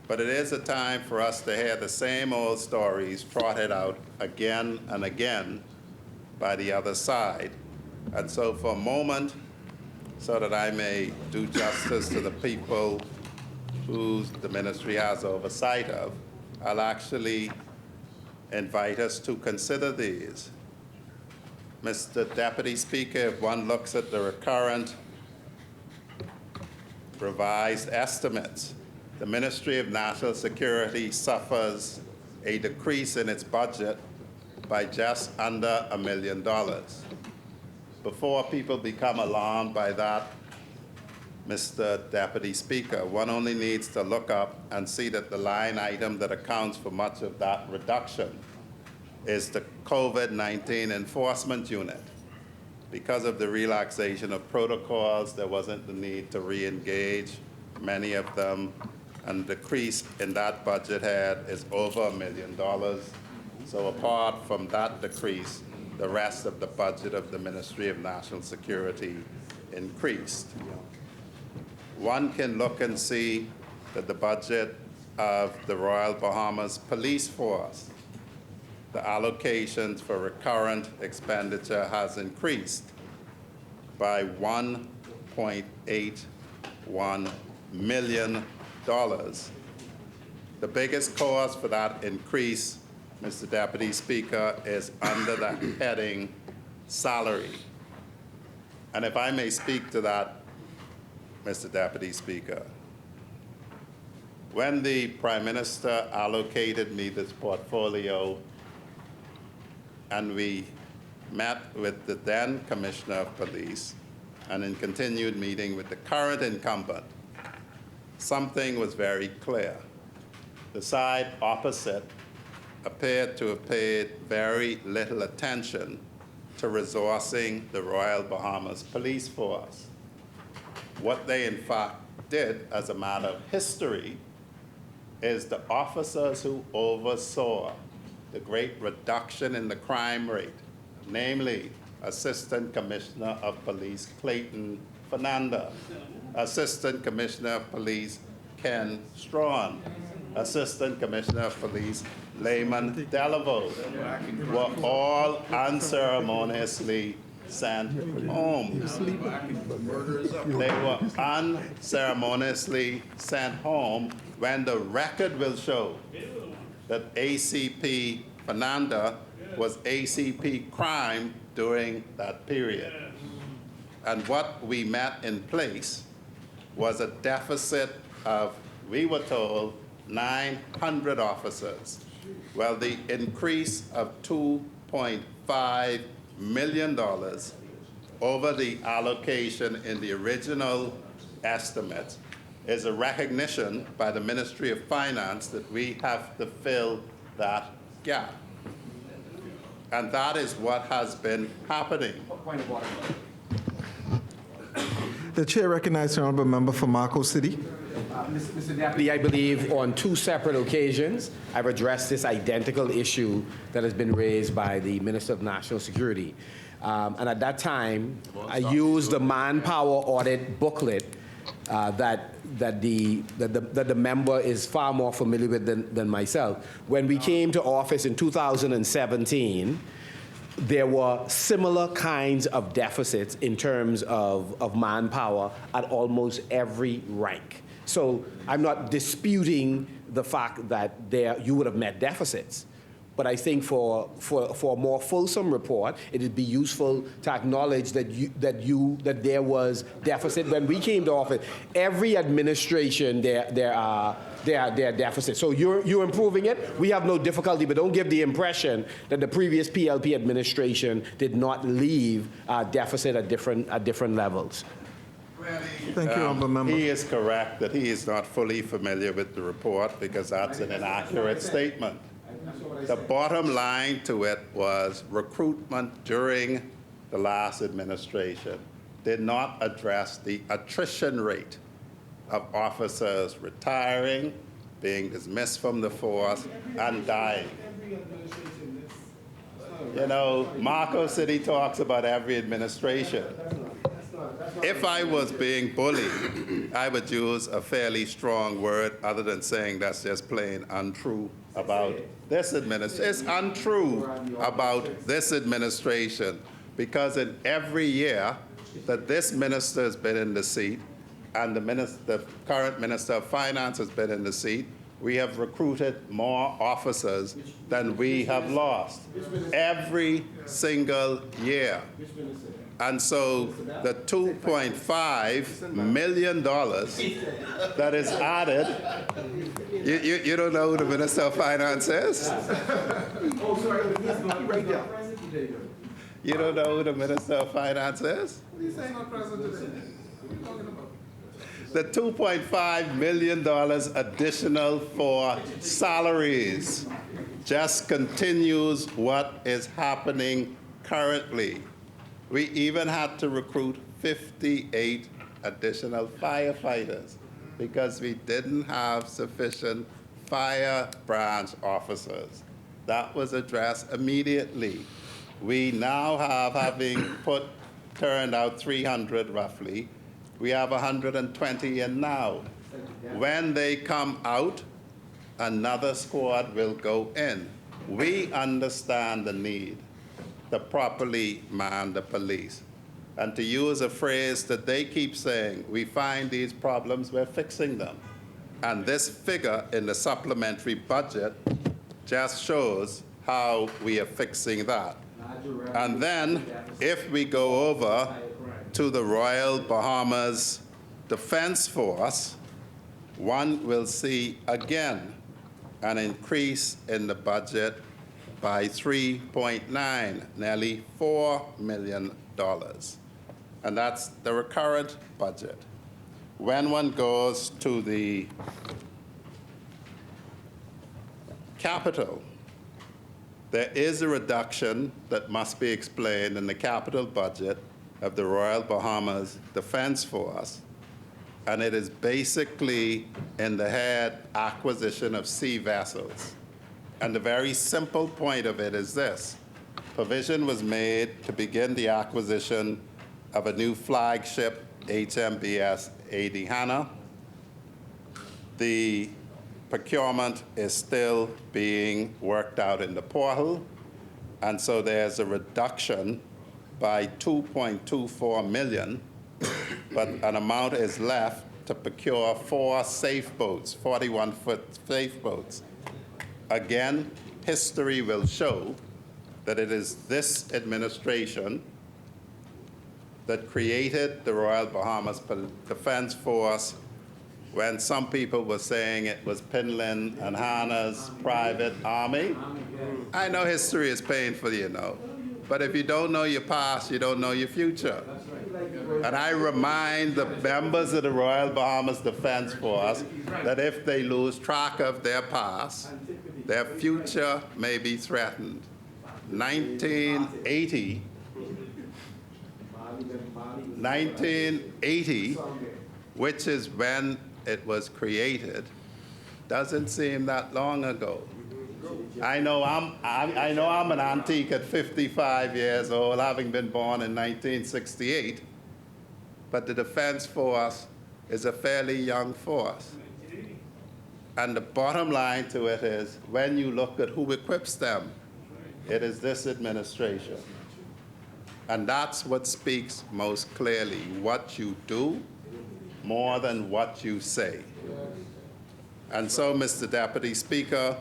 But it is a time for us to hear the same old stories trotted out again and again by the other side. And so for a moment, so that I may do justice to the people who the ministry has oversight of, I'll actually invite us to consider these. Mr. Deputy Speaker, if one looks at the recurrent revised estimates, the Ministry of National Security suffers a decrease in its budget by just under $1 million. Before people become alarmed by that, Mr. Deputy Speaker, one only needs to look up and see that the line item that accounts for much of that reduction is the COVID-19 enforcement unit. Because of the relaxation of protocols, there wasn't the need to re-engage many of them, and the decrease in that budget head is over $1 million. So apart from that decrease, the rest of the budget of the Ministry of National Security increased. One can look and see that the budget of the Royal Bahamas Police Force, the allocations for recurrent expenditure has increased by $1.81 million. The biggest cause for that increase, Mr. Deputy Speaker, is under the heading salary. And if I may speak to that, Mr. Deputy Speaker, when the Prime Minister allocated me this portfolio and we met with the then Commissioner of Police and in continued meeting with the current incumbent, something was very clear. The side opposite appeared to have paid very little attention to resourcing the Royal Bahamas Police Force. What they in fact did, as a matter of history, is the officers who oversaw the great reduction in the crime rate, namely Assistant Commissioner of Police Clayton Fernanda, Assistant Commissioner of Police Ken Strawn, Assistant Commissioner of Police Layman Delaveau, were all unceremoniously sent home. They were unceremoniously sent home when the record will show that ACP Fernanda was ACP crime during that period. And what we met in place was a deficit of, we were told, 900 officers. Well, the increase of $2.5 million over the allocation in the original estimate is a recognition by the Ministry of Finance that we have to fill that gap. And that is what has been happening. Point of order. The chair recognizes the honorable member for Marco City. Mr. Deputy, I believe on two separate occasions, I've addressed this identical issue that has been raised by the Minister of National Security. And at that time, I used the manpower audit booklet that the member is far more familiar with than myself. When we came to office in 2017, there were similar kinds of deficits in terms of manpower at almost every rank. So I'm not disputing the fact that you would have met deficits. But I think for a more fulsome report, it would be useful to acknowledge that there was deficit when we came to office. Every administration there are deficits. So you're improving it. We have no difficulty, but don't give the impression that the previous PLP administration did not leave deficit at different levels. Thank you, Honourable Member. He is correct that he is not fully familiar with the report because that's an inaccurate statement. The bottom line to it was recruitment during the last administration did not address the attrition rate of officers retiring, being dismissed from the force, and dying. You know, Marco City talks about every administration. If I was being bullied, I would use a fairly strong word other than saying that's just plain untrue about this administration. It's untrue about this administration because in every year that this minister has been in the seat and the current Minister of Finance has been in the seat, we have recruited more officers than we have lost every single year. And so the $2.5 million that is added, you don't know who the Minister of Finance is? You don't know who the Minister of Finance is? What are you saying on President today? What are you talking about? The $2.5 million additional for salaries just continues what is happening currently. We even had to recruit 58 additional firefighters because we didn't have sufficient fire branch officers. That was addressed immediately. We now have, having turned out 300 roughly, we have 120 in now. When they come out, another squad will go in. We understand the need to properly man the police. And to use a phrase that they keep saying, we find these problems, we're fixing them. And this figure in the supplementary budget just shows how we are fixing that. And then if we go over to the Royal Bahamas Defense Force, one will see again an increase in the budget by 3.9, nearly $4 million. And that's the recurrent budget. When one goes to the capital, there is a reduction that must be explained in the capital budget of the Royal Bahamas Defense Force, and it is basically in the head acquisition of sea vessels. And the very simple point of it is this. Provision was made to begin the acquisition of a new flagship HMBS A.D. Hanna. The procurement is still being worked out in the portal, and so there's a reduction by $2.24 million, but an amount is left to procure 4 safe boats, 41-foot safe boats. Again, history will show that it is this administration that created the Royal Bahamas Defense Force when some people were saying it was Pinlin and Hanna's private army. I know history is painful, you know, but if you don't know your past, you don't know your future. And I remind the members of the Royal Bahamas Defense Force that if they lose track of their past, their future may be threatened. 1980, which is when it was created, doesn't seem that long ago. I know I'm an antique at 55 years old, having been born in 1968, but the Defense Force is a fairly young force. And the bottom line to it is, when you look at who equips them, it is this administration. And that's what speaks most clearly, what you do more than what you say. And so, Mr. Deputy Speaker,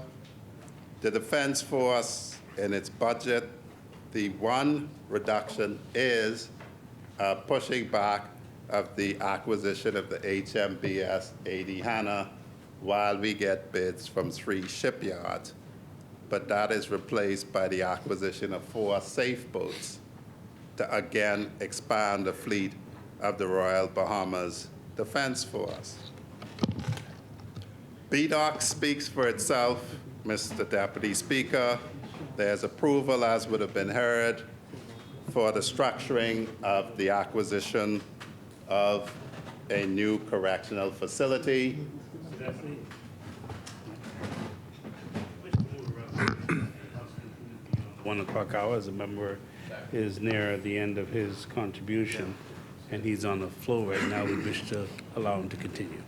The Defense Force, in its budget, the one reduction is pushing back of the acquisition of the HMBS 80 Hannah while we get bids from 3 shipyards. But that is replaced by the acquisition of 4 safe boats to again expand the fleet of the Royal Bahamas Defense Force. BDOC speaks for itself, Mr. Deputy Speaker. There's approval, as would have been heard, for the structuring of the acquisition of a new correctional facility. 1 o'clock hour, as a member is near the end of his contribution, and he's on the floor right now. We wish to allow him to continue.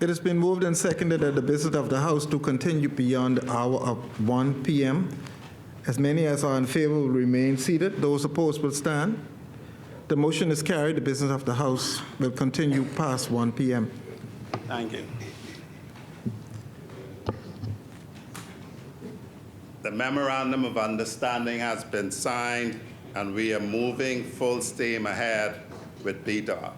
It has been moved and seconded that the business of the House to continue beyond the hour of 1 p.m. As many as are in favor will remain seated. Those opposed will stand. The motion is carried. The business of the House will continue past 1 p.m. Thank you. The memorandum of understanding has been signed, and we are moving full steam ahead with BDOC.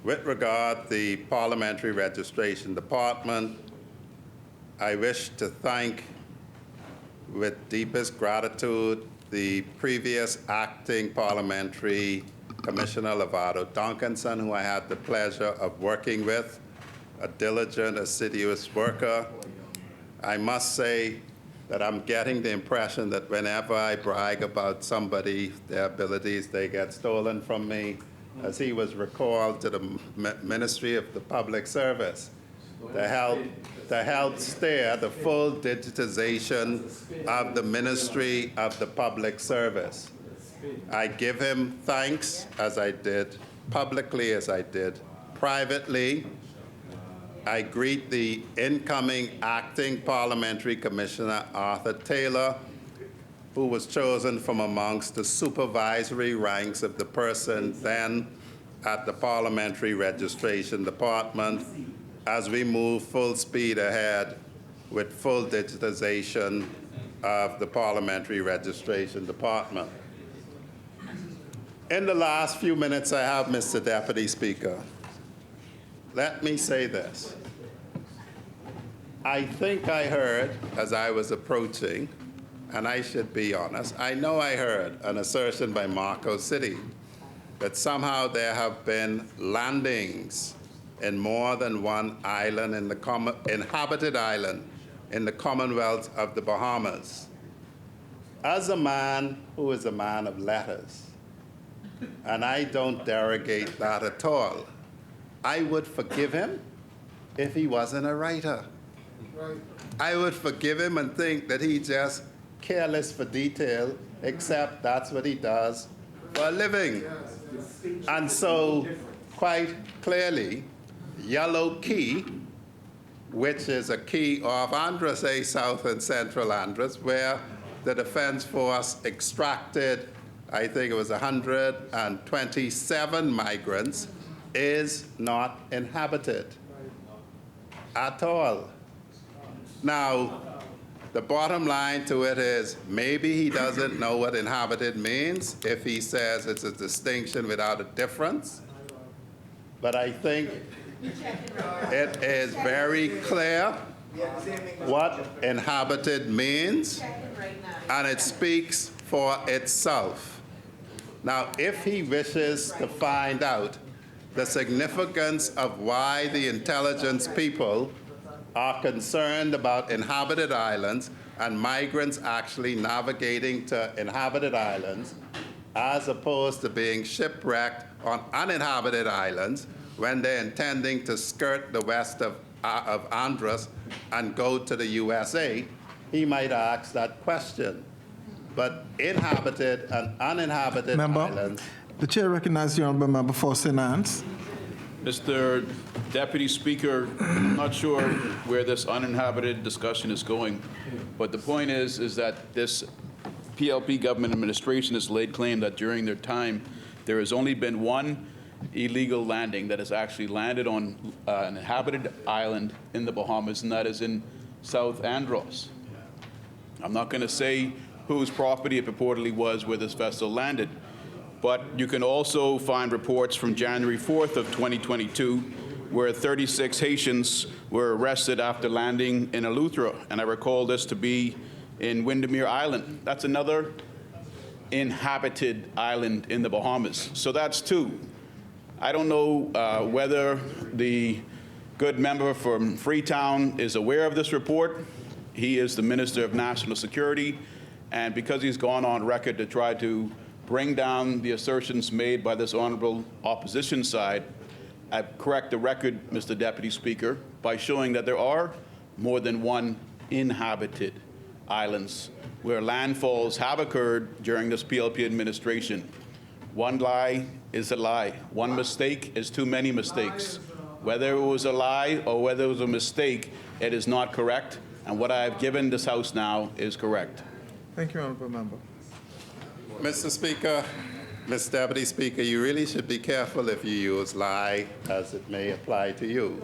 With regard to the Parliamentary Registration Department, I wish to thank with deepest gratitude the previous acting Parliamentary Commissioner Lovato Duncanson, who I had the pleasure of working with, a diligent, assiduous worker. I must say that I'm getting the impression that whenever I brag about somebody, their abilities, they get stolen from me, as he was recalled to the Ministry of the Public Service to help steer the full digitization of the Ministry of the Public Service. I give him thanks, as I did publicly, as I did privately. I greet the incoming acting Parliamentary Commissioner, Arthur Taylor, who was chosen from amongst the supervisory ranks of the person then at the Parliamentary Registration Department, as we move full speed ahead with full digitization of the Parliamentary Registration Department. In the last few minutes I have, Mr. Deputy Speaker, let me say this. I think I heard, as I was approaching, and I should be honest, I know I heard an assertion by Marco City that somehow there have been landings in more than one island in the inhabited island in the Commonwealth of the Bahamas. As a man who is a man of letters, and I don't derogate that at all, I would forgive him if he wasn't a writer. I would forgive him and think that he just careless for detail, except that's what he does for a living. And so, quite clearly, Yellow Key, which is a key off Andros, South and Central Andros, where the Defense Force extracted, I think it was 127 migrants, is not inhabited at all. Now, the bottom line to it is maybe he doesn't know what inhabited means if he says it's a distinction without a difference. But I think it is very clear what inhabited means, and it speaks for itself. Now, if he wishes to find out the significance of why the intelligence people are concerned about inhabited islands and migrants actually navigating to inhabited islands as opposed to being shipwrecked on uninhabited islands when they're intending to skirt the west of Andros and go to the USA, he might ask that question. But inhabited and uninhabited islands. The chair recognizes the honourable member for St. Anne's. Mr. Deputy Speaker, I'm not sure where this uninhabited discussion is going, but the point is that this PLP government administration has laid claim that during their time there has only been one illegal landing that has actually landed on an inhabited island in the Bahamas, and that is in South Andros. I'm not going to say whose property it purportedly was where this vessel landed, but you can also find reports from January 4th of 2022 where 36 Haitians were arrested after landing in Eleuthera, and I recall this to be in Windermere Island. That's another inhabited island in the Bahamas. So that's two. I don't know whether the good member from Freetown is aware of this report. He is the Minister of National Security, and because he's gone on record to try to bring down the assertions made by this honorable opposition side, I correct the record, Mr. Deputy Speaker, by showing that there are more than one inhabited islands where landfalls have occurred during this PLP administration. One lie is a lie. One mistake is too many mistakes. Whether it was a lie or whether it was a mistake, it is not correct. And what I have given this House now is correct. Thank you, Honourable Member. Mr. Speaker, Mr. Deputy Speaker, you really should be careful if you use lie as it may apply to you.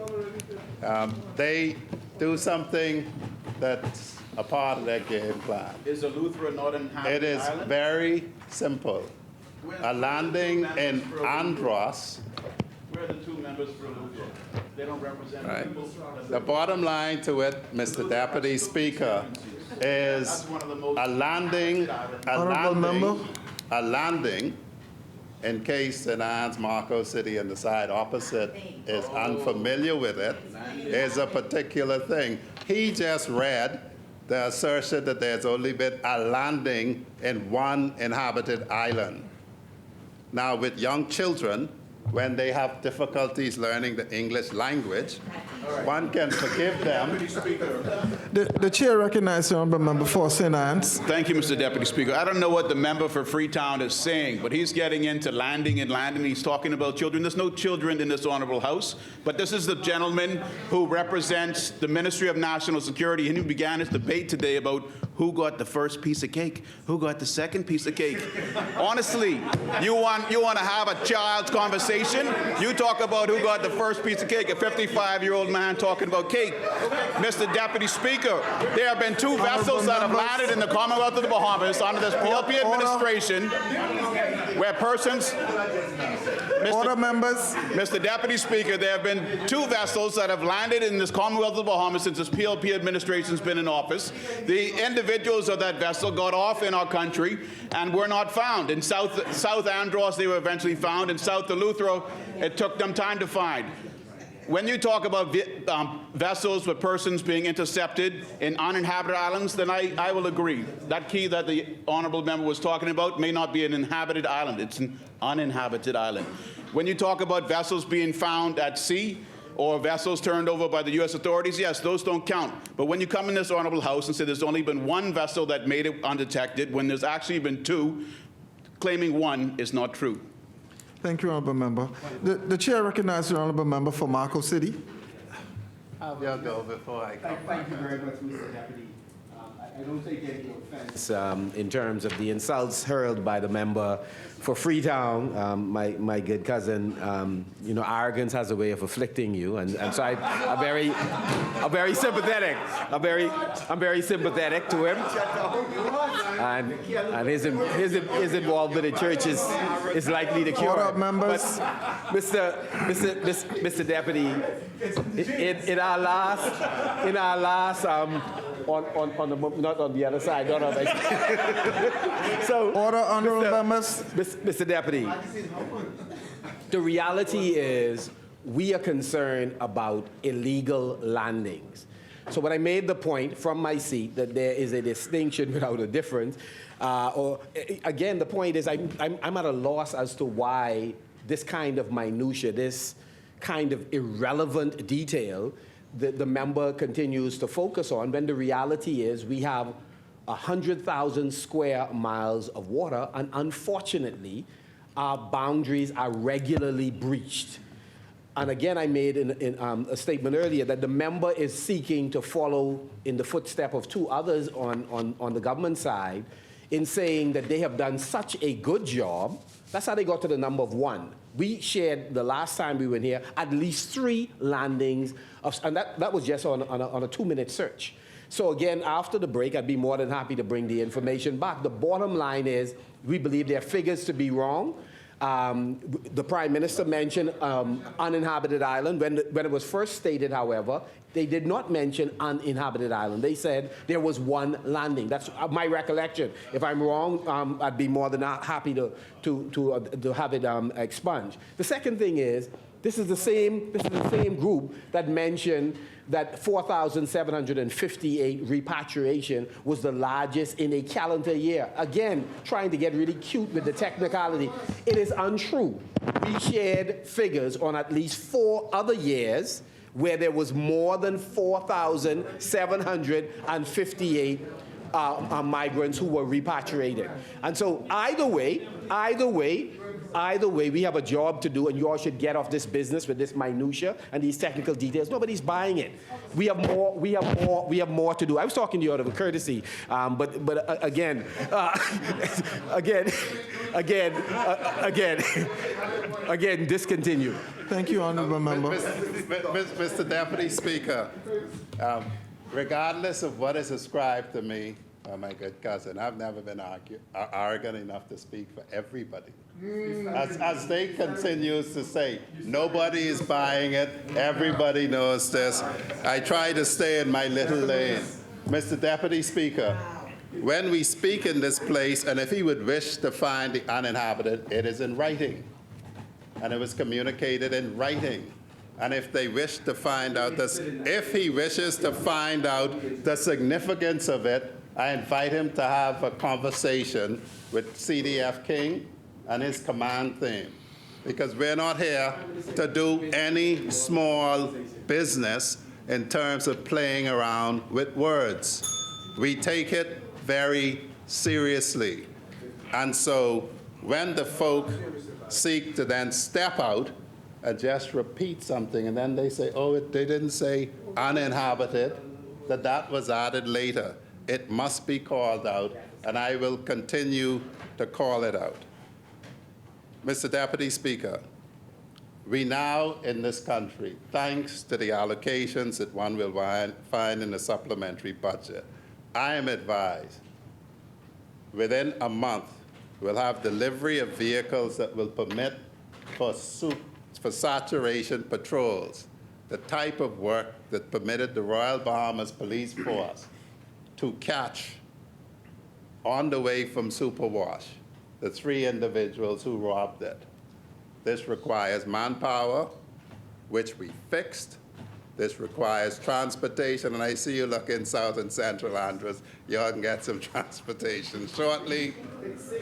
They do something that's a part of their game plan. Is Eleuthera not an inhabited It is island? very simple. A landing in Andros. Where are the two members for Eleuthera? They don't represent Right. people. The bottom line to it, Mr. Deputy Speaker, is a landing in case in Anne's Marco City and the side opposite is unfamiliar with it, is a particular thing. He just read the assertion that there's only been a landing in one inhabited island. Now, with young children, when they have difficulties learning the English language, one can forgive them. The chair recognizes the Honourable Member for St. Anne's. Thank you, Mr. Deputy Speaker. I don't know what the member for Freetown is saying, but he's getting into landing and landing. He's talking about children. There's no children in this honorable House, but this is the gentleman who represents the Ministry of National Security, and who began his debate today about who got the first piece of cake, who got the second piece of cake. Honestly, you want to have a child's conversation? You talk about who got the first piece of cake, a 55-year-old man talking about cake. Mr. Deputy Speaker, there have been two vessels that have landed in the Commonwealth of the Bahamas under this PLP administration where persons... Order, members. Mr. Deputy Speaker, there have been two vessels that have landed in this Commonwealth of the Bahamas since this PLP administration's been in office. The individuals of that vessel got off in our country and were not found. In South Andros, they were eventually found. In South Eleuthera, it took them time to find. When you talk about vessels with persons being intercepted in uninhabited islands, then I will agree. That key that the honourable member was talking about may not be an inhabited island. It's an uninhabited island. When you talk about vessels being found at sea or vessels turned over by the U.S. authorities, yes, those don't count. But when you come in this honourable House and say there's only been one vessel that made it undetected, when there's actually been two, claiming one is not true. Thank you, Honourable Member. The chair recognizes the Honourable Member for Marco City. Have your go before I come. Thank you very much, Mr. Deputy. I don't take any offense in terms of the insults hurled by the member for Freetown, my good cousin. You know, arrogance has a way of afflicting you, and so I'm very sympathetic. I'm very sympathetic to him, and his involvement in church is likely to cure. Order, members. But Mr. Deputy, in our last on the not on the other side, not on my side. So, order, honourable members. Mr. Deputy, the reality is we are concerned about illegal landings. So when I made the point from my seat that there is a distinction without a difference, again, the point is I'm at a loss as to why this kind of minutia, this kind of irrelevant detail the member continues to focus on, when the reality is we have 100,000 square miles of water, and unfortunately, our boundaries are regularly breached. And again, I made a statement earlier that the member is seeking to follow in the footstep of two others on the government side in saying that they have done such a good job. That's how they got to the number of one. We shared, the last time we were here, at least 3 landings, and that was just on a 2-minute search. So again, after the break, I'd be more than happy to bring the information back. The bottom line is we believe their figures to be wrong. The Prime Minister mentioned uninhabited island. When it was first stated, however, they did not mention uninhabited island. They said there was one landing. That's my recollection. If I'm wrong, I'd be more than happy to have it expunged. The second thing is, this is the same group that mentioned that 4,758 repatriation was the largest in a calendar year. Again, trying to get really cute with the technicality. It is untrue. We shared figures on at least 4 other years where there was more than 4,758 migrants who were repatriated. And so either way, we have a job to do, and you all should get off this business with this minutia and these technical details. Nobody's buying it. We have more to do. I was talking to you out of a courtesy, but again, discontinue. Thank you, Honourable Member. Mr. Deputy Speaker, regardless of what is ascribed to me by my good cousin, I've never been arrogant enough to speak for everybody. As they continues to say, nobody is buying it, everybody knows this. I try to stay in my little lane. Mr. Deputy Speaker, when we speak in this place, and if he would wish to find the uninhabited, it is in writing. And it was communicated in writing. And if they wish to find out this, if he wishes to find out the significance of it, I invite him to have a conversation with CDF King and his command team, because we're not here to do any small business in terms of playing around with words. We take it very seriously. And so when the folk seek to then step out and just repeat something, and then they say, oh, they didn't say uninhabited, that was added later. It must be called out, and I will continue to call it out. Mr. Deputy Speaker, we now in this country, thanks to the allocations that one will find in the supplementary budget, I am advised within a month we'll have delivery of vehicles that will permit for saturation patrols, the type of work that permitted the Royal Bahamas Police Force to catch on the way from Superwash the 3 individuals who robbed it. This requires manpower, which we fixed. This requires transportation, and I see you looking South and Central Andrews. Y'all can get some transportation shortly.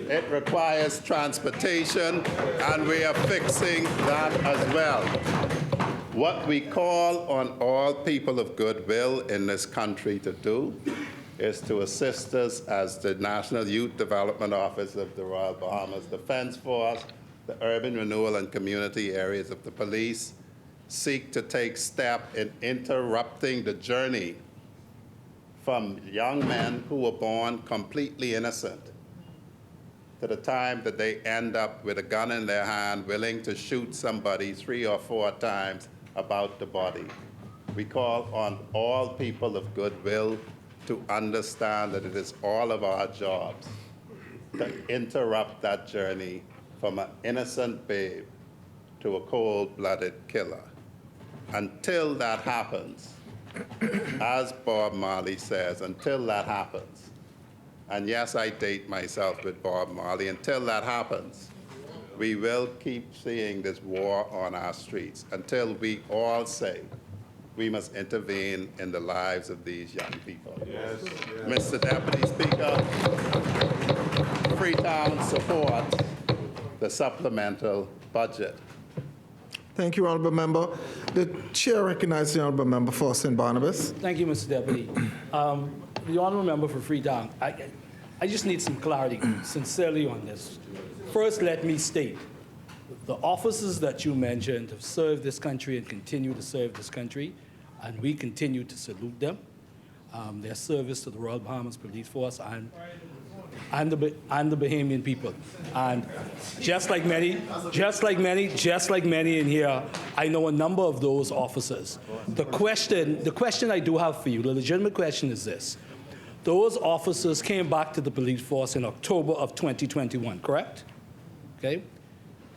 It requires transportation, and we are fixing that as well. What we call on all people of goodwill in this country to do is to assist us as the National Youth Development Office of the Royal Bahamas Defense Force, the urban renewal and community areas of the police, seek to take step in interrupting the journey from young men who were born completely innocent to the time that they end up with a gun in their hand, willing to shoot somebody 3 or 4 times about the body. We call on all people of goodwill to understand that it is all of our jobs to interrupt that journey from an innocent babe to a cold-blooded killer. Until that happens, as Bob Marley says, until that happens, and yes, I date myself with Bob Marley, until that happens, we will keep seeing this war on our streets until we all say we must intervene in the lives of these young people. Yes. Mr. Deputy Speaker, Freetown supports the supplemental budget. Thank you, Honourable Member. The Chair recognizes the Honourable Member Faustin Barnabas. Thank you, Mr. Deputy. The Honourable Member for Freetown, I just need some clarity, sincerely, on this. First, let me state, the officers that you mentioned have served this country and continue to serve this country, and we continue to salute them. Their service to the Royal Bahamas Police Force. and the Bahamian people. And just like many in here, I know a number of those officers. The question I do have for you, the legitimate question is this. Those officers came back to the police force in October of 2021, correct? Okay?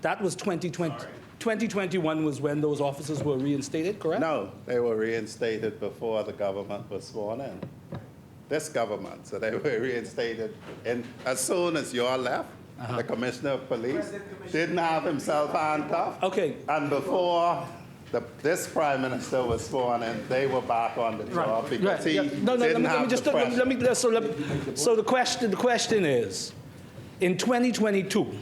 That was 2020. 2021 was when those officers were reinstated, correct? No, they were reinstated before the government was sworn in. This government, so they were reinstated. And as soon as you all left, the commissioner of police didn't have himself handcuffed. Okay. And before this prime minister was sworn in, they were back on the job because he didn't have the pressure. So the question is, in 2022,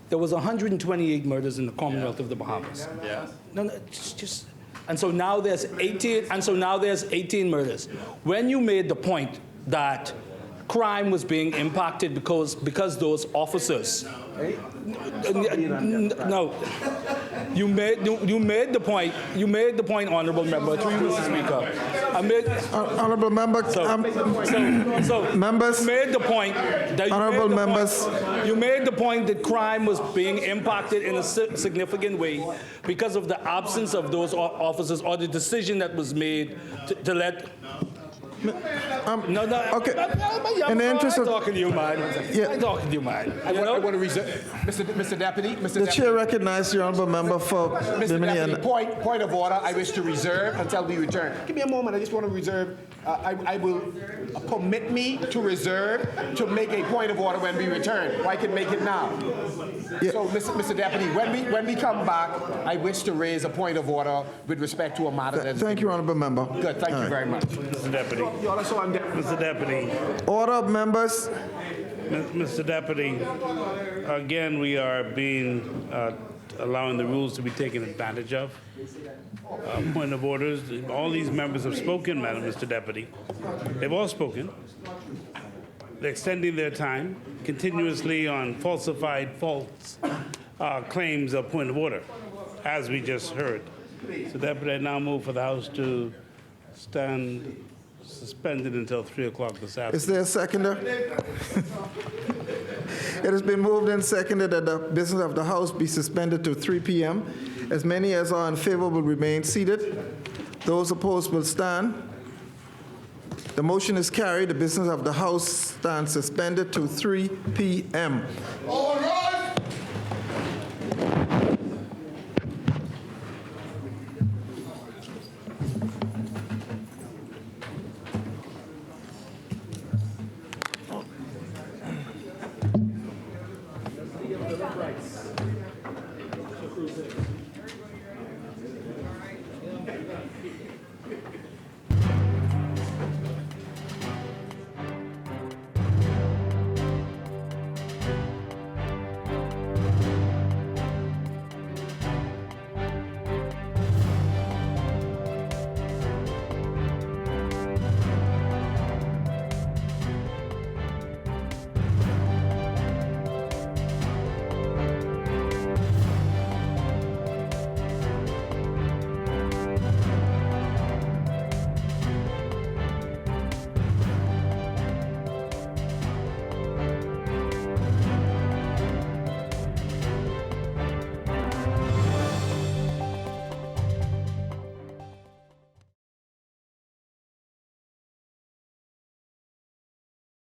there was 128 murders in the Commonwealth of the Bahamas. Yes. No, just, and so now there's 18. And so now there's 18 murders. When you made the point that crime was being impacted because those officers. No, you made the point. You made the point, honourable member. Through you, Mr. Speaker. Honourable member. Members. You made the point that you made the point that crime was being impacted in a significant way because of the absence of those officers or the decision that was made to let. Okay. In the interest of talking to you, man. Yeah. I'm talking to you, man. I want to reserve, Mr. Deputy. The chair recognizes the honourable member for Mr. Deputy, point of order. I wish to reserve until we return. Give me a moment. I just want to reserve. I will permit me to reserve to make a point of order when we return. Or I can make it now. Yeah. So, Mr. Deputy, when we come back, I wish to raise a point of order with respect to a matter that is. Thank you, honourable member. Good. Thank you very much, Mr. Deputy. Mr. Deputy. Order of members. Mr. Deputy, again, we are allowing the rules to be taken advantage of. Point of orders. All these members have spoken, Madam Mr. Deputy. They've all spoken. They're extending their time continuously on false claims of point of order, as we just heard. So, Deputy, I now move for the House to stand suspended until 3 o'clock this afternoon. Is there a seconder? It has been moved and seconded that the business of the House be suspended to 3 p.m. As many as are in favor will remain seated. Those opposed will stand. The motion is carried. The business of the House stands suspended to 3 p.m. All right.